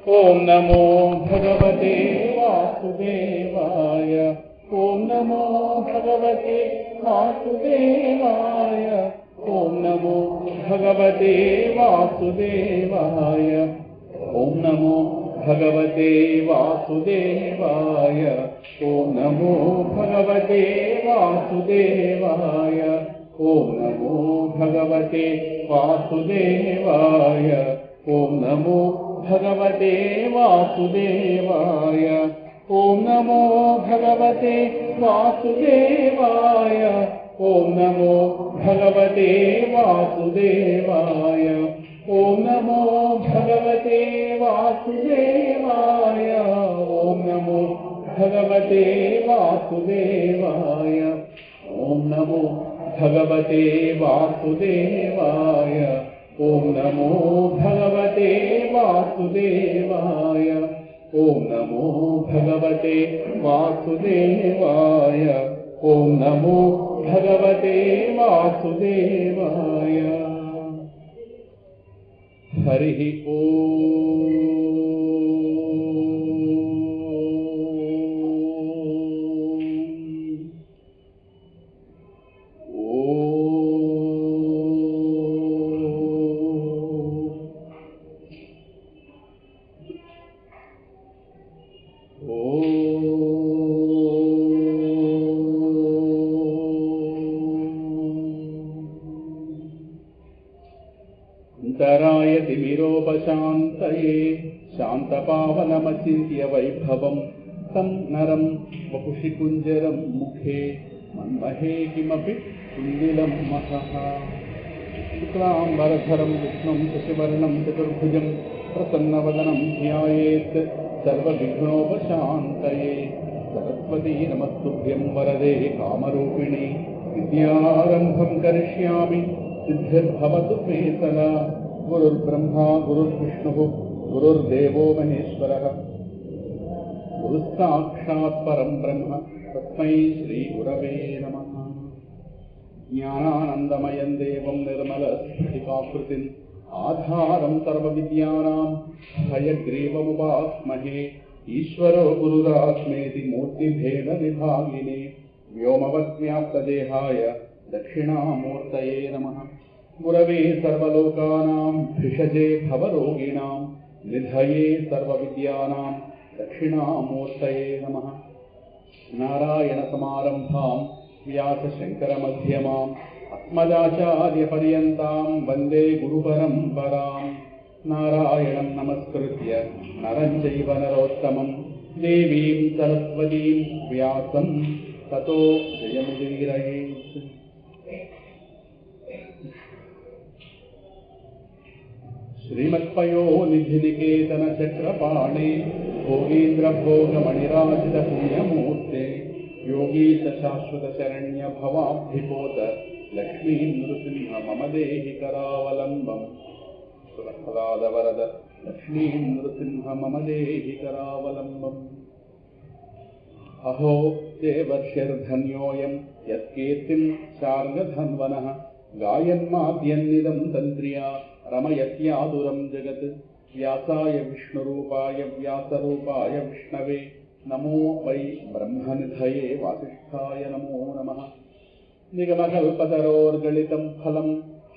ఓం నమో భగవతే వాసుదేవాయ. ఓం నమో భగవతే వాసుదేవాయ. ఓం నమో భగవతే వాసుదేవాయ. ఓం నమో భగవతే వాసుదేవాయ. ఓం నమో భగవతే వాసుదేవాయ. ఓం నమో భగవతే వాసుదేవాయ. ఓం నమో భగవతే వాసుదేవాయ. ఓం నమో భగవతే వాసుదేవాయ. ఓం నమో భగవతే వాసుదేవాయ. ఓం నమో భగవతే వాసుదేవాయ. ఓం నమో భగవతే వాసుదేవాయ. ఓం నమో భగవతే వాసుదేవాయ. ఓం నమో భగవతే వాసుదేవాయ. ఓం నమో భగవతే వాసుదేవాయ. ఓం నమో భగవతే వాసుదేవాయ. హరి ఓం. तिमिरोपशान्तये शान्तपावनमचिन्त्य वैभवं तं नरं वपुषि कुञ्जरं मुखे मन्महे किमपि कुण्डिलं महः. शुक्लाम्बरधरं विष्णुं शशिवर्णं चतुर्भुजं प्रसन्नवदनं ध्यायेत् सर्वविघ्नोपशान्तये. सरस्वती नमस्तुभ्यं वरदे कामरूपिणि. विद्यारम्भं करिष्यामि सिद्धिर्भवतु मे सदा. गुरुर्ब्रह्मा गुरुर्विष्णुः गुरुर्देवो महेश्वरः. गुरुस्साक्षात् परं ब्रह्म तस्मै श्रीगुरवे नमः. ज्ञानानन्दमयं देवं निर्मलस्फटिकाकृतिम् आधारं सर्वविद्यानां हयग्रीवमुपास्महे. ईश्वरो गुरुरात्मेति मूर्तिभेदविभागिने व्योमवद्व्याप्तदेहाय दक्षिणामूर्तये नमः. गुरवे सर्वलोकानां भिषजे भवरोगिणां निधये सर्वविद्यानां दक्षिणामूर्तये नमः. नारायणसमारम्भां व्यासशङ्करमध्यमाम् अस्मदाचार्यपर्यन्तां वन्दे गुरुपरम्परां. नारायणं नमस्कृत्य नरं चैव नरोत्तमं देवीं सरस्वतीं व्यासं ततो जयमुदीरयेत्. श्रीमत्पयो निधिनिकेतन चक्रपाणे भोगीन्द्र भोगमणिराजित पुण्यमूर्ते योगीश शाश्वत शरण्य भवाब्धिपोत लक्ष्मी नृसिंह मम देहि करावलम्बम्. सुरफलादवरद लक्ष्मी नृसिंह मम देहि करावलम्बम्. अहो देवर्षिर्धन्योऽयं यत्कीर्तिं शार्ङ्गधन्वनः गायन्माद्यन्निदं तन्त्र्या रमयत्यादुरं जगत्. व्यासाय विष्णुरूपाय व्यासरूपाय विष्णवे नमो वै ब्रह्मनिधये वासिष्ठाय नमो नमः. निगमकल्पतरोर्गलितं फलं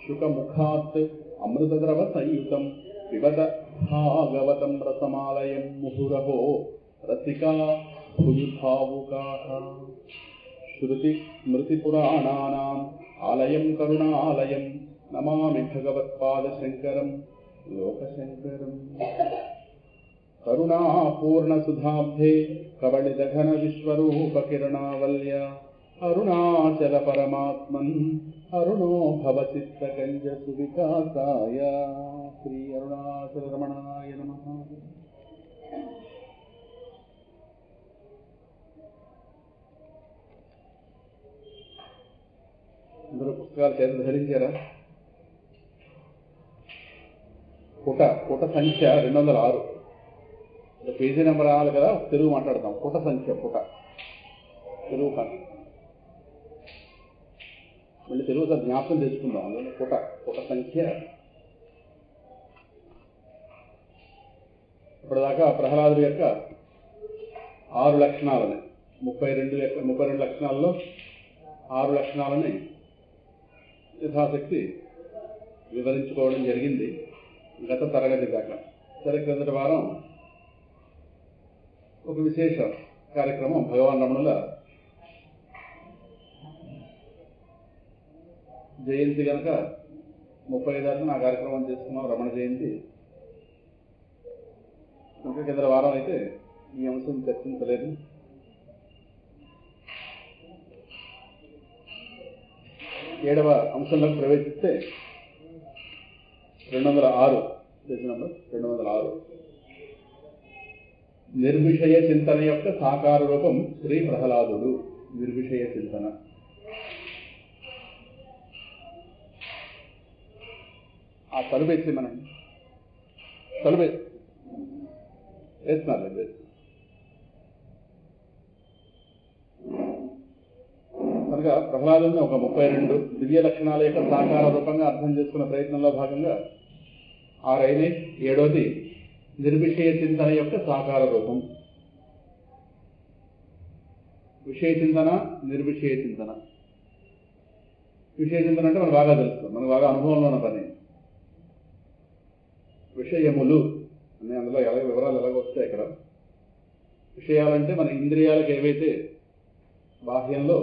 शुकमुखात् अमृतद्रवसंयुतं पिबत भागवतं रसमालयं मुहुरहो रसिका भुवि भावुकाः. श्रुतिस्मृतिपुराणानाम् आलयं करुणालयं नमामि भगवत्पादशङ्करं लोकशङ्करम्. करुणापूर्णसुधाब्धे कवलितघनविश्वरूपकिरणावल्या अरुणाचलपरमात्मन् अरुणो भवचित्तकञ्जसुविकासाय. श्री अरुणाचलरमणाय नमः. అందరూ పుస్తకాలు చేత ధరించారా? పుట సంఖ్య 206. పేజీ నెంబర్ రావాలి కదా, తెలుగు మాట్లాడతాం. పుట సంఖ్య తెలుగు కాదు, మళ్ళీ తెలుగు జ్ఞాపకం తెచ్చుకుందాం. అందులో పుట సంఖ్య ఇప్పటిదాకా ప్రహ్లాదుడి యొక్క 6 లక్షణాలని 32 లక్షణాల్లో 6 లక్షణాలని యథాశక్తి వివరించుకోవడం జరిగింది గత తరగతి దాకా. సరే, క్రిందటి వారం ఒక విశేష కార్యక్రమం భగవాన్ రమణుల జయంతి కనుక 35 ఆ కార్యక్రమం చేసుకున్నాం, రమణ జయంతి. ఇంకా కింద వారం అయితే ఈ అంశం చర్చించలేదు. ఏడవ అంశంలోకి ప్రవేశిస్తే 206 పేజీ నంబర్ 206 నిర్విషయ చింతన యొక్క సాకార రూపం శ్రీ ప్రహ్లాదుడు. నిర్విషయ చింతన ఆ తలుపేసి మనం వేస్తున్నారు. కనుక ప్రహ్లాదుని ఒక 32 దివ్య లక్షణాల యొక్క సాకార రూపంగా అర్థం చేసుకున్న ప్రయత్నంలో భాగంగా 6 అయినాయి. 7వది నిర్విషయ చింతన యొక్క సాకార రూపం. విషయ చింతన, నిర్విషయ చింతన. విషయ చింతన అంటే మనకు బాగా తెలుస్తుంది, మనకు బాగా అనుభవంలో ఉన్న పని. విషయములు అనే అందులో వివరాలు ఎలాగ వస్తాయి. ఇక్కడ విషయాలంటే మన ఇంద్రియాలకు ఏవైతే బాహ్యంలో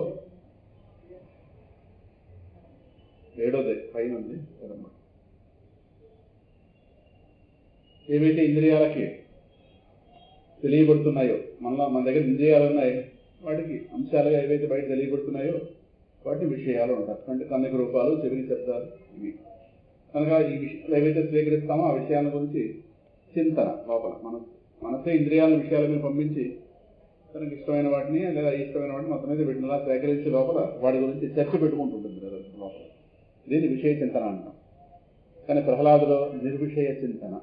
7వది పైన ఉంది, ఏవైతే ఇంద్రియాలకి తెలియబడుతున్నాయో, మన దగ్గర ఇంద్రియాలు ఉన్నాయి, వాటికి అంశాలుగా ఏవైతే బయట తెలియబడుతున్నాయో వాటిని విషయాలు ఉంటారు. అంటే కన్నుకి రూపాలు, చెవికి శబ్దాలు ఇవి. కనుక ఈ విషయాలు ఏవైతే స్వీకరిస్తామో ఆ విషయాల గురించి చింతన లోపల మనసే ఇంద్రియాల విషయాల మీద పంపించి తనకి ఇష్టమైన వాటిని లేదా ఇష్టమైన వాటిని మొత్తం మీద పెట్టినలా సేకరించి లోపల వాటి గురించి చర్చ పెట్టుకుంటుంటుంది లోపల. దీన్ని విషయ చింతన అంటాం. కానీ ప్రహ్లాదులో నిర్విషయ చింతన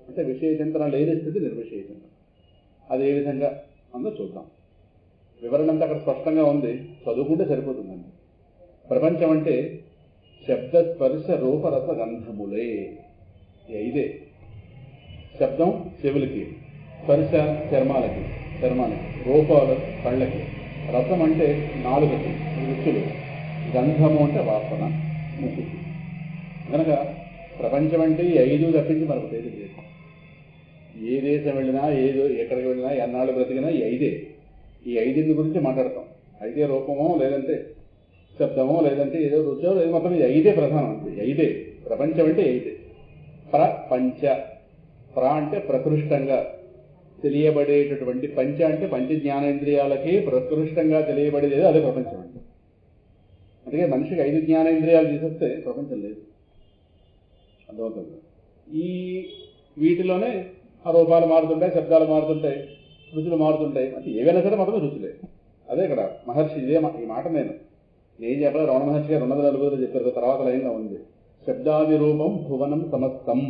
అంటే విషయ చింతన లేని స్థితి నిర్విషయ చింతన. అది ఏ విధంగా ఉందో చూద్దాం. వివరణ అంతా అక్కడ స్పష్టంగా ఉంది, చదువుకుంటే సరిపోతుందండి. ప్రపంచం అంటే శబ్ద స్పర్శ రూపరస గంధములే. ఇదే శబ్దం చెవులకి, స్పర్శ చర్మానికి, రూపాలు కళ్ళకి, రసం అంటే నాలుగకి రుచులు, గంధము అంటే వాసన ముక్కుకి. కనుక ప్రపంచం అంటే ఈ 5 తప్పించి మనకు తెలియదు. ఏ దేశం వెళ్ళినా, ఎక్కడికి వెళ్ళినా, ఎన్నాళ్ళు బ్రతికినా ఈ 5. ఈ 5 గురించి మాట్లాడతాం. అయితే రూపమో లేదంటే శబ్దమో లేదంటే ఏదో రుచో లేదు, మొత్తం ఇది 5 ప్రధానం. అంటే 5 ప్రపంచం అంటే 5. ప్రపంచ, ప్ర అంటే ప్రకృష్టంగా తెలియబడేటటువంటి, పంచ అంటే పంచ జ్ఞానేంద్రియాలకి ప్రకృష్టంగా తెలియబడేది అదే ప్రపంచం అంటే. అందుకే మనిషికి 5 జ్ఞానేంద్రియాలు తీసేస్తే ప్రపంచం లేదు. అర్థమవుతుంది. ఈ వీటిలోనే ఆ రూపాలు మారుతుంటాయి, శబ్దాలు మారుతుంటాయి, రుచులు మారుతుంటాయి. అంటే ఏవైనా సరే మొత్తం రుచులే. అదే ఇక్కడ మహర్షి ఈ మాట నేను చెప్పలేదు, రమణ మహర్షి గారు 240 చెప్పారు. తర్వాత లైన్లో ఉంది శబ్దాది రూపం భువనం సమస్తం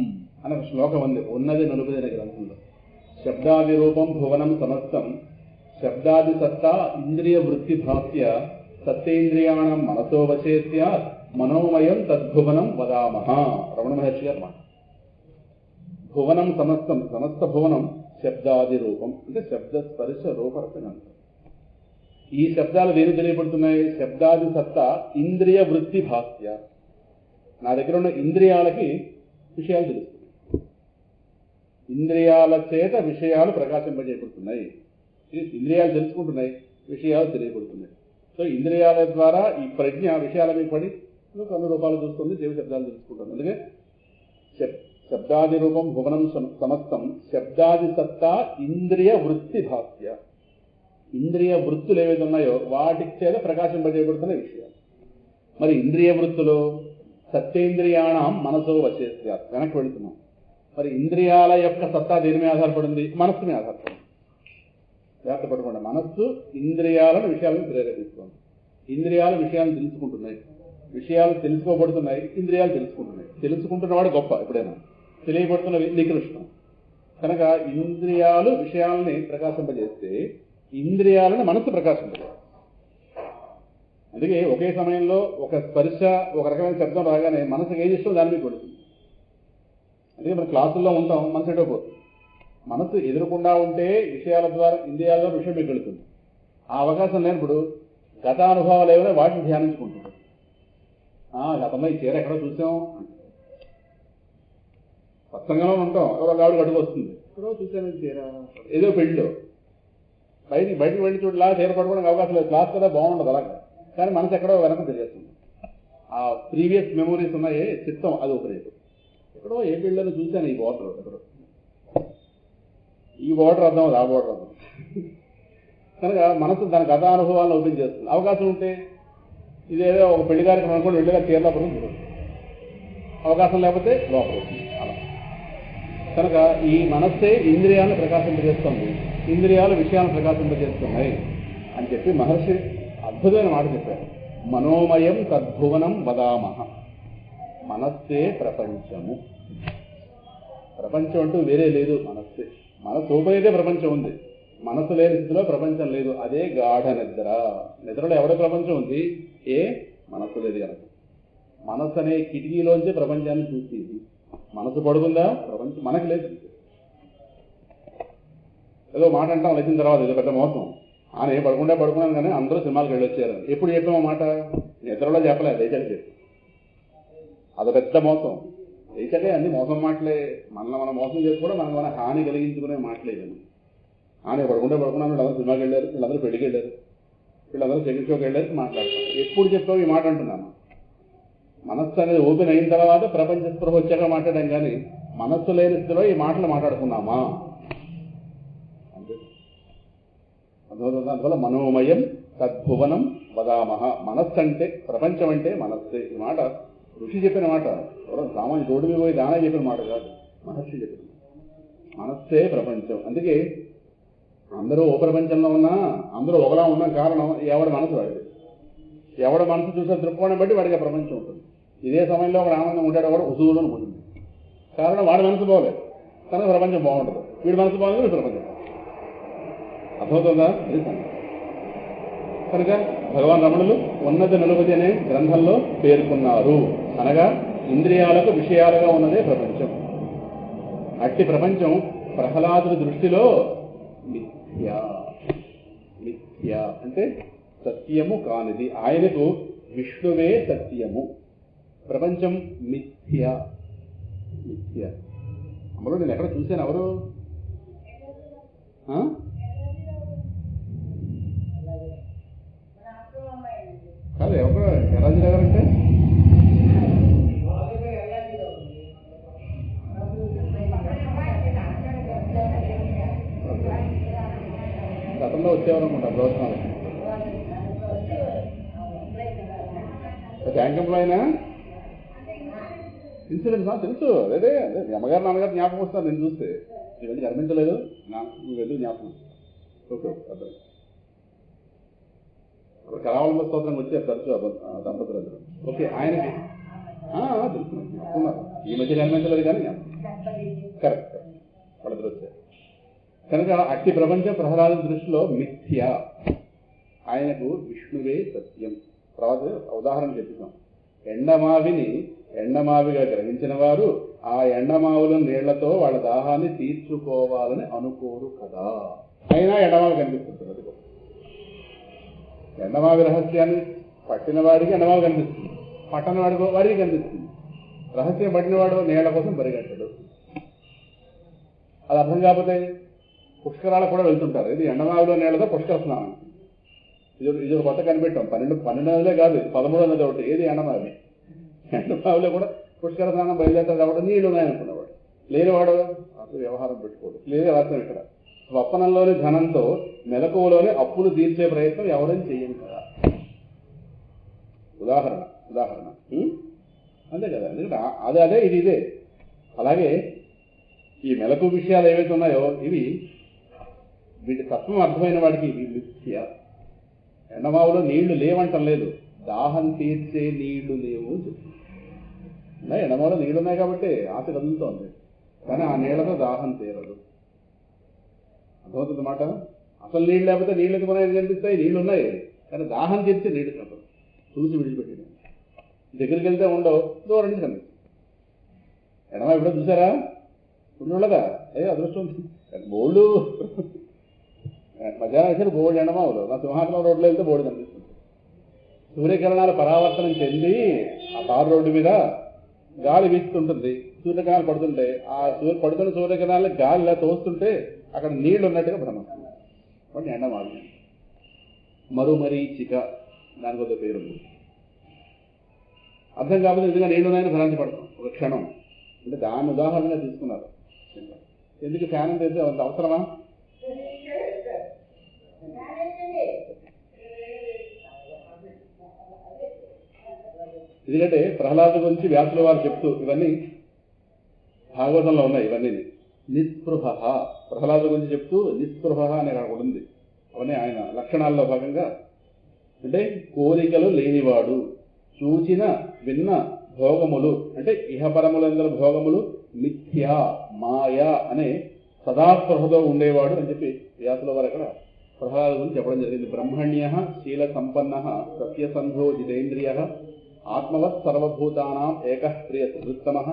అనే శ్లోకం ఉంది, ఉన్నది 40 గ్రంథంలో. శబ్దాది రూపం భువనం సమస్తం, శబ్దాది సత్తా ఇంద్రియ వృత్తి భాస్య, సత్తేంద్రియాణం మనసో వశేస్య, మనోమయం తద్భువనం వదామహ. రమణ మహర్షి గారు మాట. భువనం సమస్తం, సమస్త భువనం శబ్దాది రూపం అంటే శబ్ద స్పర్శ రూపరసంగా. ఈ శబ్దాలు దేని తెలియబడుతున్నాయి? శబ్దాది సత్తా ఇంద్రియ వృత్తి భాస్య. నా దగ్గర ఉన్న ఇంద్రియాలకి విషయాలు తెలుస్తున్నాయి, ఇంద్రియాల చేత విషయాలు ప్రకాశింపజేయబడుతున్నాయి. ఇంద్రియాలు తెలుసుకుంటున్నాయి, విషయాలు తెలియబడుతున్నాయి. సో ఇంద్రియాల ద్వారా ఈ ప్రజ్ఞ విషయాల మీద పడి కన్ను రూపాలు చూస్తుంది, చెవి శబ్దాలు తెలుసుకుంటుంది. అందుకే శబ్దాది రూపం భువనం సమస్తం, శబ్దాది సత్తా ఇంద్రియ వృత్తి భాస్య. ఇంద్రియ వృత్తులు ఏవైతే ఉన్నాయో వాటికి చేత ప్రకాశింపజేయబడుతున్న విషయాలు. మరి ఇంద్రియ వృత్తులు సత్తేంద్రియాణం మనసో వశేస్య. వెనక్కి వెళుతున్నాం. మరి ఇంద్రియాల యొక్క సత్తా దేని మీద ఆధారపడింది? మనస్సు మీద ఆధారపడింది. జాగ్రత్త పడకుండా మనస్సు ఇంద్రియాలను విషయాలను ప్రేరేపిస్తుంది. ఇంద్రియాలు విషయాలను తెలుసుకుంటున్నాయి, విషయాలు తెలుసుకోబడుతున్నాయి, ఇంద్రియాలు తెలుసుకుంటున్నాయి. తెలుసుకుంటున్నవాడు గొప్ప, ఎప్పుడైనా తెలియబడుతున్నవి నికృష్టం. కనుక ఇంద్రియాలు విషయాలని ప్రకాశింపజేస్తే ఇంద్రియాలను మనస్సు ప్రకాశింపజేస్తుంది. అందుకే ఒకే సమయంలో ఒక స్పర్శ, ఒక రకమైన శబ్దం రాగానే మనసుకు ఏది ఇష్టం దాని మీద పడుతుంది. అందుకే మన క్లాసుల్లో ఉంటాం, మనసు ఎటో పోతుంది. మనసు ఎదురకుండా ఉంటే విషయాల ద్వారా ఇంద్రియాల ద్వారా విషయం మీకు వెళుతుంది. ఆ అవకాశం లేనప్పుడు గత అనుభవాలు ఏమైనా వాటిని ధ్యానించుకుంటుంది. గతంలో ఈ చీర ఎక్కడో చూసాం, సత్సంగంలో ఉంటాం, ఎవరో ఆవిడ అడుగు వస్తుంది, ఎక్కడో చూసాను చీర, ఏదో పెళ్ళిలో బయటికి వెళ్ళి చూడలా చీర పడుకోవడానికి అవకాశం లేదు, క్లాస్ కదా బాగుండదు అలాగా, కానీ మనసు ఎక్కడో వెనక తెలియస్తుంది. ఆ ప్రీవియస్ మెమోరీస్ ఉన్నాయే చిత్తం అది ఉపయోగం. ఎక్కడో ఏ పెళ్ళని చూశాను ఈ బోర్డర్, ఎక్కడో ఈ బోర్డర్ అర్థం అది, ఆ బోర్డర్ అర్థం. కనుక మనసు దాని గత అనుభవాలను ఓపెన్ చేస్తుంది. అవకాశం ఉంటే ఇదేదో ఒక పెళ్లి కార్యక్రమం అనుకోండి, వెళ్ళిగా తీర్లప్పుడు అవకాశం లేకపోతే లోపల అలా. కనుక ఈ మనస్సే ఇంద్రియాలను ప్రకాశింపజేస్తుంది, ఇంద్రియాలు విషయాలను ప్రకాశింపజేస్తున్నాయి అని చెప్పి మహర్షి అద్భుతమైన మాట చెప్పారు. మనోమయం తద్భువనం వదామహ. మనస్సే ప్రపంచము. ప్రపంచం అంటూ వేరే లేదు, మనస్సే. మనస్సు ఉపయోగితే ప్రపంచం ఉంది, మనస్సు లేని స్థితిలో ప్రపంచం లేదు. అదే గాఢ నిద్ర. నిద్రలో ఎవడ ప్రపంచం ఉంది? మనస్సు లేదు కనుక. మనస్సు అనే కిటికీలోంచి ప్రపంచాన్ని చూసేది. మనసు పడుకుందా? ప్రపంచం మనకు లేదు. ఏదో మాట అంటాం, లేచిన తర్వాత ఏదో పెద్ద మోసం. నేను పడుకున్నాను కానీ అందరూ సినిమాలకు వెళ్ళొచ్చారు. ఎప్పుడు చెప్పామో మాట? నిద్రలో చెప్పలేదు, లేచాక చెప్పి. అది పెద్ద మోసం. లేచాకే అన్ని మోసం మాటలే. మనల్ని మనం మోసం చేసుకోవడం, మనకు మన హాని కలిగించుకునే మాటలేదు. నేను పడుకున్నాను, వీళ్ళందరూ సినిమాకి వెళ్ళారు, వీళ్ళందరూ పెళ్లికి వెళ్ళారు, వీళ్ళందరూ సెకండ్ షోకి వెళ్ళారు మాట్లాడతాం. ఎప్పుడు చెప్పావు ఈ మాట అంటున్నాను? మనస్సు అనేది ఓపెన్ అయిన తర్వాత ప్రపంచ స్పృహ వచ్చాక మాట్లాడాం, కానీ మనస్సు లేని స్థితిలో ఈ మాటలు మాట్లాడుకున్నామా? అందువల్ల మనోమయం తద్భువనం వదామహ. మనస్సు అంటే, ప్రపంచం అంటే మనస్సే. ఈ మాట ఋషి చెప్పిన మాట, ఎవరో సామాన్య రోడ్డు మీద పోయి దానే చెప్పిన మాట కాదు, మహర్షి చెప్పిన మనస్సే ప్రపంచం. అందుకే అందరూ ఓ ప్రపంచంలో ఉన్నా, అందరూ ఒకలా ఉన్న కారణం ఎవడి మనసు వాడిది. ఎవడ మనసు చూసే దృక్కోణం బట్టి వాడికి ప్రపంచం ఉంటుంది. ఇదే సమయంలో ఒక ఆనందం ఉంటాడు, వాడు ఉసుగులను ఉంటుంది. కారణం వాడి మనసు బాగోలేదు కనుక ప్రపంచం బాగుంటుంది, వీడి మనసు బాగుంది, వీడి ప్రపంచం అర్థమవుతుందా? అది కనుక భగవాన్ రమణులు ఉన్నత నలుపది అనే గ్రంథంలో పేర్కొన్నారు. అనగా ఇంద్రియాలకు విషయాలుగా ఉన్నదే ప్రపంచం. అట్టి ప్రపంచం ప్రహ్లాదుడి దృష్టిలో మిథ్యా. మిథ్యా అంటే సత్యము కానిది. ఆయనకు విష్ణువే సత్యము, ప్రపంచం మిథ్య. మిథ్య అమ్మలో నేను ఎక్కడ చూశాను? ఎవరు కాదు, ఎవరు ఎరాజీ నగర్ అంటే గతంలో వచ్చేవారు అనుకుంటా ప్రవచనాలకి. బ్యాంక్ ఎంప్లాయినా? ఇన్సూరెన్స్ తెలుసు. అదే అదే అమ్మగారు నాన్నగారు జ్ఞాపకం వస్తారు నేను చూస్తే. ఇవన్నీ గర్మించలేదు, నువ్వు ఎందుకు జ్ఞాపకం? ఓకే, అర్థం. అప్పుడు కరావలంబ స్తోత్రంకి వచ్చారు తరచు దంపతులు. ఓకే, ఆయనకి తెలుసు, జ్ఞాపకున్నారు. ఈ మధ్య గర్మించలేదు కానీ కరెక్ట్ వాళ్ళిద్దరు వచ్చారు. కనుక అట్టి ప్రపంచం ప్రహ్లాద దృష్టిలో మిథ్య, ఆయనకు విష్ణువే సత్యం. తర్వాత ఉదాహరణ చెప్తున్నాం. ఎండమావిని ఎండమావిగా గ్రహించిన వారు ఆ ఎండమావుల నీళ్లతో వాళ్ళ దాహాన్ని తీర్చుకోవాలని అనుకోరు కదా. అయినా ఎండమావి కనిపిస్తుంది. ఎండమావి రహస్యాన్ని పట్టిన వాడికి ఎండమావి కనిపిస్తుంది, పట్టని వాడికి కనిపిస్తుంది. రహస్యం పట్టినవాడు నీళ్ల కోసం పరిగెట్టడు. అది అర్థం కాకపోతే పుష్కరాలకు కూడా వెళ్తుంటారు. ఇది ఎండమావిలో నీళ్లతో పుష్కర స్నానం. ఇది ఒక కొత్త కనిపెట్టాం. 12 నదులే కాదు, 13వ నది ఒకటి. ఏది? ఎండమావి. ఎండమావిలో కూడా పుష్కర స్నానం బయలుదేరతాడు కాబట్టి నీళ్లు ఉన్నాయనుకున్నవాడు. లేనివాడు అసలు వ్యవహారం పెట్టుకోడు. లేదా రాత్రం ఇక్కడ స్వప్నంలోని ధనంతో మెలకువలోని అప్పులు తీర్చే ప్రయత్నం ఎవరైనా చెయ్యను కదా. ఉదాహరణ అంతే కదా. ఎందుకంటే అదే ఇది ఇదే. అలాగే ఈ మెలకు విషయాలు ఏవైతే ఉన్నాయో ఇవి వీటి తత్వం అర్థమైన వాడికి ఇవి మిథ్య. ఎండమావులో నీళ్లు లేవంటం లేదు, దాహం తీర్చే నీళ్లు లేవు చెప్తుంది. ఎండమావులో నీళ్లు ఉన్నాయి కాబట్టి ఆశ కదులుతోంది, కానీ ఆ నీళ్లతో దాహం తీరదు. అర్థమవుతుంది మాట. అసలు నీళ్ళు లేకపోతే నీళ్ళు ఎందుకున్నాయి కనిపిస్తాయి, నీళ్లు ఉన్నాయి కానీ దాహం తీర్చే నీళ్లు కనపడదు. చూసి విడిచిపెట్టింది. దగ్గరికి వెళ్తే ఉండవు, దూరం నుంచి కనిపిస్తుంది. ఎడమ ఎప్పుడో చూసారా? ఉన్నదా అదృష్టం బోల్డు మధ్యాహ్నం వచ్చి బోల్డు ఎండమావులు నా సింహాచలం రోడ్లో వెళ్తే బోల్డు కనిపిస్తుంది. సూర్యకిరణాలు పరావర్తనం చెంది ఆ తారు రోడ్డు మీద గాలి వీస్తుంటుంది, సూర్యకిరణాలు పడుతుంటే ఆ పడుతున్న సూర్యకిరణాలు గాలి ఇలా తోస్తుంటే అక్కడ నీళ్లు ఉన్నట్టుగా భ్రమిస్తుంది. వాటిని ఎండమావి. మరుమరీచిక దానికి ఒక పేరు ఉంది. అర్థం కాకపోతే నిజంగా నీళ్లు ఉన్నాయని భ్రాంతి పడతాం ఒక క్షణం. అంటే దాన్ని ఉదాహరణగా తీసుకున్నారు. ఎందుకు ఫ్యాన్ అంటే అంత అవసరమా? ఎందుకంటే ప్రహ్లాద గురించి వ్యాసుల వారు చెప్తూ ఇవన్నీ భాగవతంలో ఉన్నాయి. ఇవన్నీ నిస్పృహ ప్రహ్లాద గురించి చెప్తూ నిస్పృహ అనే అక్కడ ఉంది. అవన్నీ ఆయన లక్షణాల్లో భాగంగా. అంటే కోరికలు లేనివాడు, చూచిన విన్న భోగములు అంటే ఇహపరములందరూ భోగములు మిథ్యా మాయా అనే సదాస్పృహతో ఉండేవాడు అని చెప్పి వ్యాసుల వారు అక్కడ ప్రహ్లాద గురించి చెప్పడం జరిగింది. బ్రహ్మణ్య శీల సంపన్న సత్యసంధో జితేంద్రియ ఆత్మవత్ సర్వభూతానాం ఏకః ప్రియసృత్తమః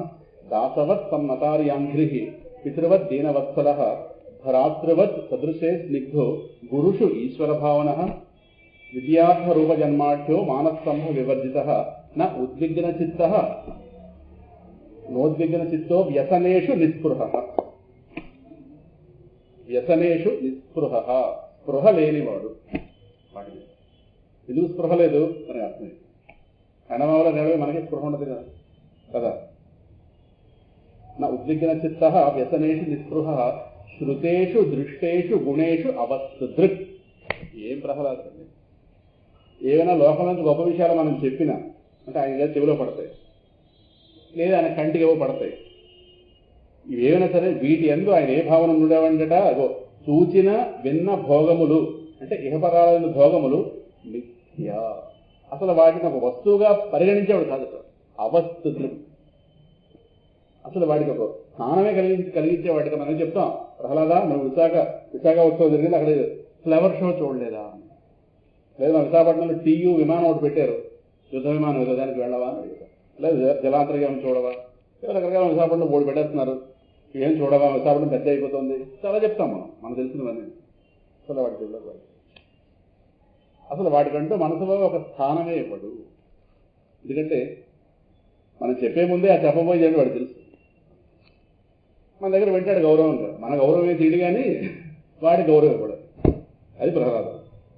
దాసవత్ సన్నతార్యాంఘ్రి పితృవత్ దీనవత్సలః భరాతృవత్ సదృశే స్నిగ్ధో గురుషు ఈశ్వరభావనః విద్యార్థరూపజన్మాఢ్యో మానస్తంభ వివర్జితః న ఉద్విగ్నచిత్తః నోద్విగ్నచిత్తో వ్యసనేషు నిస్పృహః. వ్యసనేషు నిస్పృహః స్పృహ లేనివాడు. ఎందుకు స్పృహ లేదు అని అర్థం. ఎండమావుల నడవే మనకి స్పృహ ఉండదు కదా. నా ఉద్విగ్నచిత్తః వ్యసనేషు నిస్పృహః శృతేషు దృష్టేషు గుణేషు అవస్థృక్. ఏం ప్రహ్లాదం! ఏమైనా లోకం నుంచి గొప్ప విషయాలు మనం చెప్పినా అంటే ఆయన చెవిలో పడతాయి, లేదా ఆయన కంటికి ఏవో పడతాయి. ఇవేమైనా సరే వీటి యందు ఆయన ఏ భావన ఉండేవంటట, అగో చూచిన విన్న భోగములు అంటే ఇహపరాలైన భోగములు మిథ్యా. అసలు వాటిని ఒక వస్తువుగా పరిగణించేవాడు కాదు సార్. అవస్థులు అసలు వాటికి ఒక స్థానమే కలిగించేవాడికి మనం చెప్తాం. ప్రహ్లాద నువ్వు విశాఖ ఉత్సవం జరిగింది, అక్కడ ఫ్లవర్ షో చూడలేదా? లేదా మన విశాఖపట్నంలో టీయూ విమానం ఒకటి పెట్టారు, యుద్ధ విమానం ఏదో, దానికి వెళ్ళవా? లేదా జలాంతర్గం చూడవా? రకరకాల విశాఖపట్నం బోర్డు పెట్టేస్తున్నారు, ఏం చూడవా? విశాఖపట్నం పెద్ద అయిపోతుంది, చాలా చెప్తాం మనకు తెలిసినవన్నీ. అసలు వాటి చూడలేదు. అసలు వాటికంటూ మనసులో ఒక స్థానమే ఇవ్వడు. ఎందుకంటే మనం చెప్పే ముందే ఆ చెప్పబోయేది వాడు తెలుసు. మన దగ్గర వెంటాడు గౌరవంగా, మన గౌరవం ఏం తీడు కానీ వాడి గౌరవం ఇవ్వడు. అది ప్రహ్లాదం.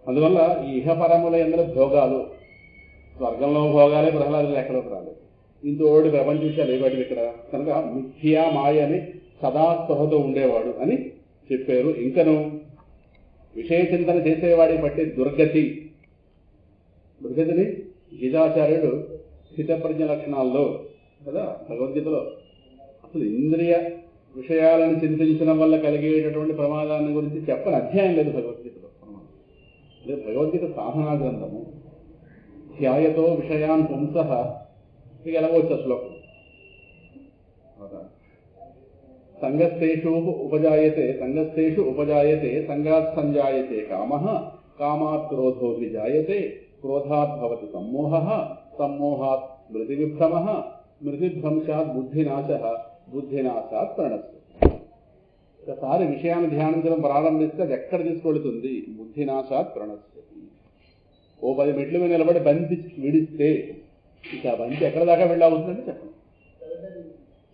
అందువల్ల ఈ ఇహపరముల యందు భోగాలు, స్వర్గంలో భోగాలే ప్రహ్లాదులు ఎక్కడోకి రాలేదు. ఇంతోటి ప్రపంచ విషయాలు ఏవాటి ఇక్కడ కనుక మిథ్యా మాయ అని సదా స్పృహతో ఉండేవాడు అని చెప్పారు. ఇంకను విషయ చింతన చేసేవాడిని బట్టి దుర్గతిని గీతాచార్యుడు హితప్రజ్ఞ లక్షణాల్లో కదా భగవద్గీతలో అసలు ఇంద్రియ విషయాలను చింతించడం వల్ల కలిగేటటువంటి ప్రమాదాన్ని గురించి చెప్పని అధ్యాయం లేదు భగవద్గీతలో. భగవద్గీత సాధనా గ్రంథము. ధ్యాయతో విషయాన్ పుంసః ఇక ఎలాగొచ్చా శ్లోకం. సంగస్థేషు ఉపజాయతే సంగాత్ సంజాయతే కామః కామాత్ క్రోధో విజాయతే క్రోధాత్ భవతి సమ్మోహః సమ్మోహాత్ స్మృతివిభ్రమః స్మృతిభ్రంశాత్ బుద్ధినాశః బుద్ధినాశాత్ ప్రణశ్యతి. ఒకసారి విషయాన్ని ధ్యానించడం ప్రారంభిస్తే అది ఎక్కడ తీసుకెళ్తుంది? బుద్ధినాశాత్ ప్రణశ్యతి. ఓ 10 మెట్ల మీద నిలబడి బంతి విడిస్తే ఇక ఆ బంతి ఎక్కడ దాకా వెళ్ళావుతుందని చెప్పండి.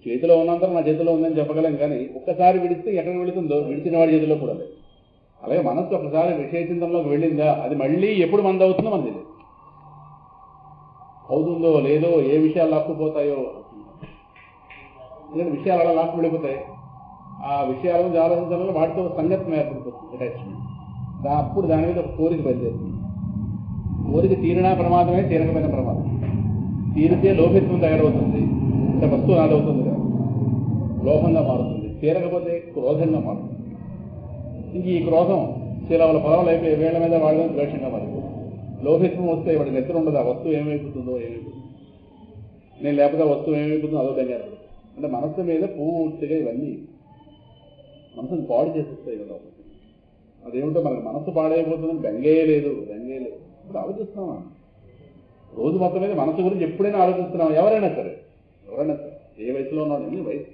చేతిలో ఉన్నంత నా చేతిలో ఉందని చెప్పగలం, కానీ ఒక్కసారి విడిస్తే ఎక్కడికి వెళుతుందో విడిచిన వాడి చేతిలో కూడా లేదు. అలాగే మనస్సు ఒకసారి విషయ చింతనలోకి వెళ్ళిందా అది మళ్ళీ ఎప్పుడు మంది అవుతుందో మనది తెలియదు. అవుతుందో లేదో, ఏ విషయాలు లాక్కుపోతాయో. ఎందుకంటే విషయాలు అలా లాక్కు వెళ్ళిపోతాయి. ఆ విషయాల గురించి ఆలోచించడంలో వాటితో సంగతం ఏర్పడిపోతుంది, అటాచ్మెంట్. అప్పుడు దాని మీద ఒక కోరిక బయలుదేరుతుంది. కోరిక తీరినా ప్రమాదమే, తీరకపోయిన ప్రమాదం. తీరితే లోభిత్వం తయారవుతుంది, అంటే వస్తువు నాదవుతుంది కదా, లోభంగా మారుతుంది. తీరకపోతే క్రోధంగా మారుతుంది. ఇంక ఈ క్రోధం శీలవల పొలవలు అయిపోయి వేళ్ల మీద వాళ్ళ మీద ద్వేషంగా మారుతుంది. లోభిత్వం వస్తే వాడికి నిద్ర ఉండదు. ఆ వస్తువు ఏమైపోతుందో నేను లేకపోతే ఆ వస్తువు ఏమైపోతుందో అదో బెంగారు. అంటే మనస్సు మీద పూర్తిగా ఇవన్నీ మనసుని పాడు చేసేస్తాయి కదా. అదేమిటో మనకు మనస్సు పాడైపోతుందని బెంగే లేదు. ఇప్పుడు ఆలోచిస్తున్నామా? రోజు మొత్తం మీద మనసు గురించి ఎప్పుడైనా ఆలోచిస్తున్నాం. ఎవరైనా సరే ఏ వయసులో ఉన్నాడు, వయసు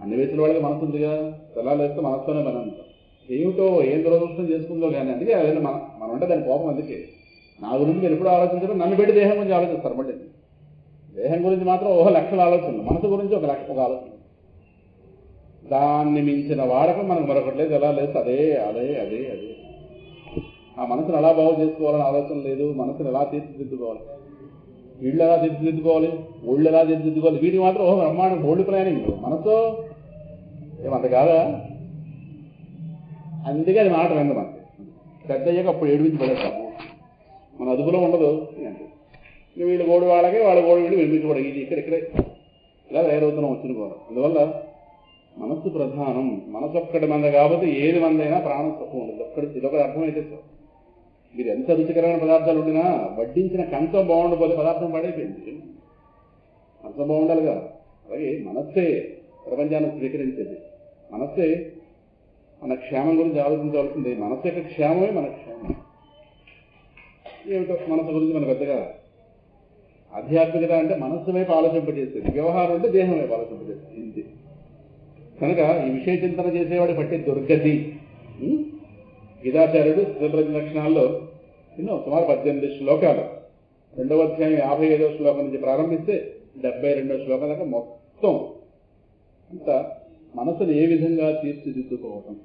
అన్ని వయసుల వాళ్ళకి మనసు ఉందిగా, తెల్లాలు వేస్తే మనసుతోనే పని అంటాం. ఏమిటో ఏం దురదృష్టం చేసుకుందో కానీ అందుకే అదే మనం అంటే దాని కోపం. అందుకే నా గురించి మీరు ఎప్పుడు ఆలోచించడం, నన్ను పెట్టి దేహం గురించి ఆలోచిస్తారు. మళ్ళీ దేహం గురించి మాత్రం లక్షల ఆలోచనలు, మనసు గురించి ఒక ఆలోచన. దాన్ని మించిన వాడకం మనకు మరొకటి లేదు. ఎలా లేదు, అదే అదే అదే అదే. ఆ మనసును ఎలా బాగు చేసుకోవాలని ఆలోచన లేదు. మనసును ఎలా తీర్చిదిద్దుకోవాలి, ఇళ్ళు ఎలా తీర్చిదిద్దుకోవాలి, ఒళ్ళు ఎలా తీర్చిదిద్దుకోవాలి, వీటికి మాత్రం బ్రహ్మాండం బోల్డ్ ప్లానింగ్. మనసు ఏమంత కాదా? అందుకే అది మాట విందు మనకి. పెద్ద అయ్యాక అప్పుడు ఏడిపించి పడేస్తాము, మన అదుపులో ఉండదు. వీళ్ళు గోడు వాళ్ళకి, వాళ్ళ గోడు వీళ్ళు వినిపించకూడదు. ఇది ఇక్కడే ఇలా తయారవుతున్నాం వచ్చిన కోరం. అందువల్ల మనస్సు ప్రధానం. మనసు ఒక్కటి మంద కాబట్టి ఏది మందైనా ప్రాణం తక్కువ ఉండదు. ఇదొకటి అర్థమైతే సార్, మీరు ఎంత రుచికరమైన పదార్థాలు ఉండినా వడ్డించిన కంచం బాగుండకపోతే పదార్థం పడైపోయింది. కంచం బాగుండాలిగా. అలాగే మనస్సే ప్రపంచాన్ని స్వీకరించేది. మనస్సే మన క్షేమం గురించి ఆలోచించవలసింది. మనస్సు యొక్క క్షేమమే మన క్షేమం. ఏమిటో మనసు గురించి మన పెద్దగా ఆధ్యాత్మికత అంటే మనస్సు వైపు ఆలోచింపజేసేది, వ్యవహారం అంటే దేహం వైపు ఆలోచింపజేసేది. ఇంతే. కనుక ఈ విషయ చింతన చేసేవాడు పట్టే దుర్గతి. గీతాచార్యుడు స్థితప్రజ్ఞ లక్షణాల్లో ఎన్నో సుమారు 18 శ్లోకాలు, 2వ అధ్యాయం 55వ శ్లోకం నుంచి ప్రారంభిస్తే 72వ శ్లోకం దాకా మొత్తం అంతా మనసును ఏ విధంగా తీర్చిదిద్దుకోవటం,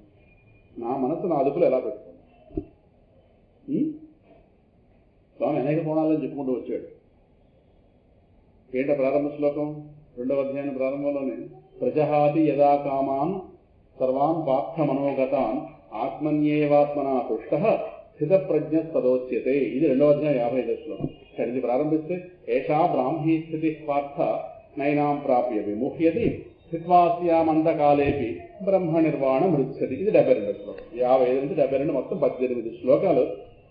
నా మనసు నా అదుపులో ఎలా పెట్టుకోవాలి. స్వామి అనేక కోణాలను చెప్పుకుంటూ వచ్చాడు. ఏంట ప్రారంభ శ్లోకం 2వ అధ్యాయం ప్రారంభంలోనే ప్రజహాతి యదా కామాన్ సర్వాన్ పార్థ మనోగతాన్ ఆత్మన్యేవాత్మనా తుష్ట స్థితప్రజ్ఞ తదోచ్యతే. ఇది 2వ అధ్యాయం 55వ శ్లోకం. ఇది ప్రారంభిస్తే ఏషా బ్రాహ్మీ స్థితి పార్థ నైనాం ప్రాప్య విముహ్యతి స్థిత్వాస్యామంతకాలేపి బ్రహ్మ నిర్వాణ మృత్సతి. ఇది 72వ శ్లోకం. 55 నుంచి 72 మొత్తం 18 శ్లోకాలు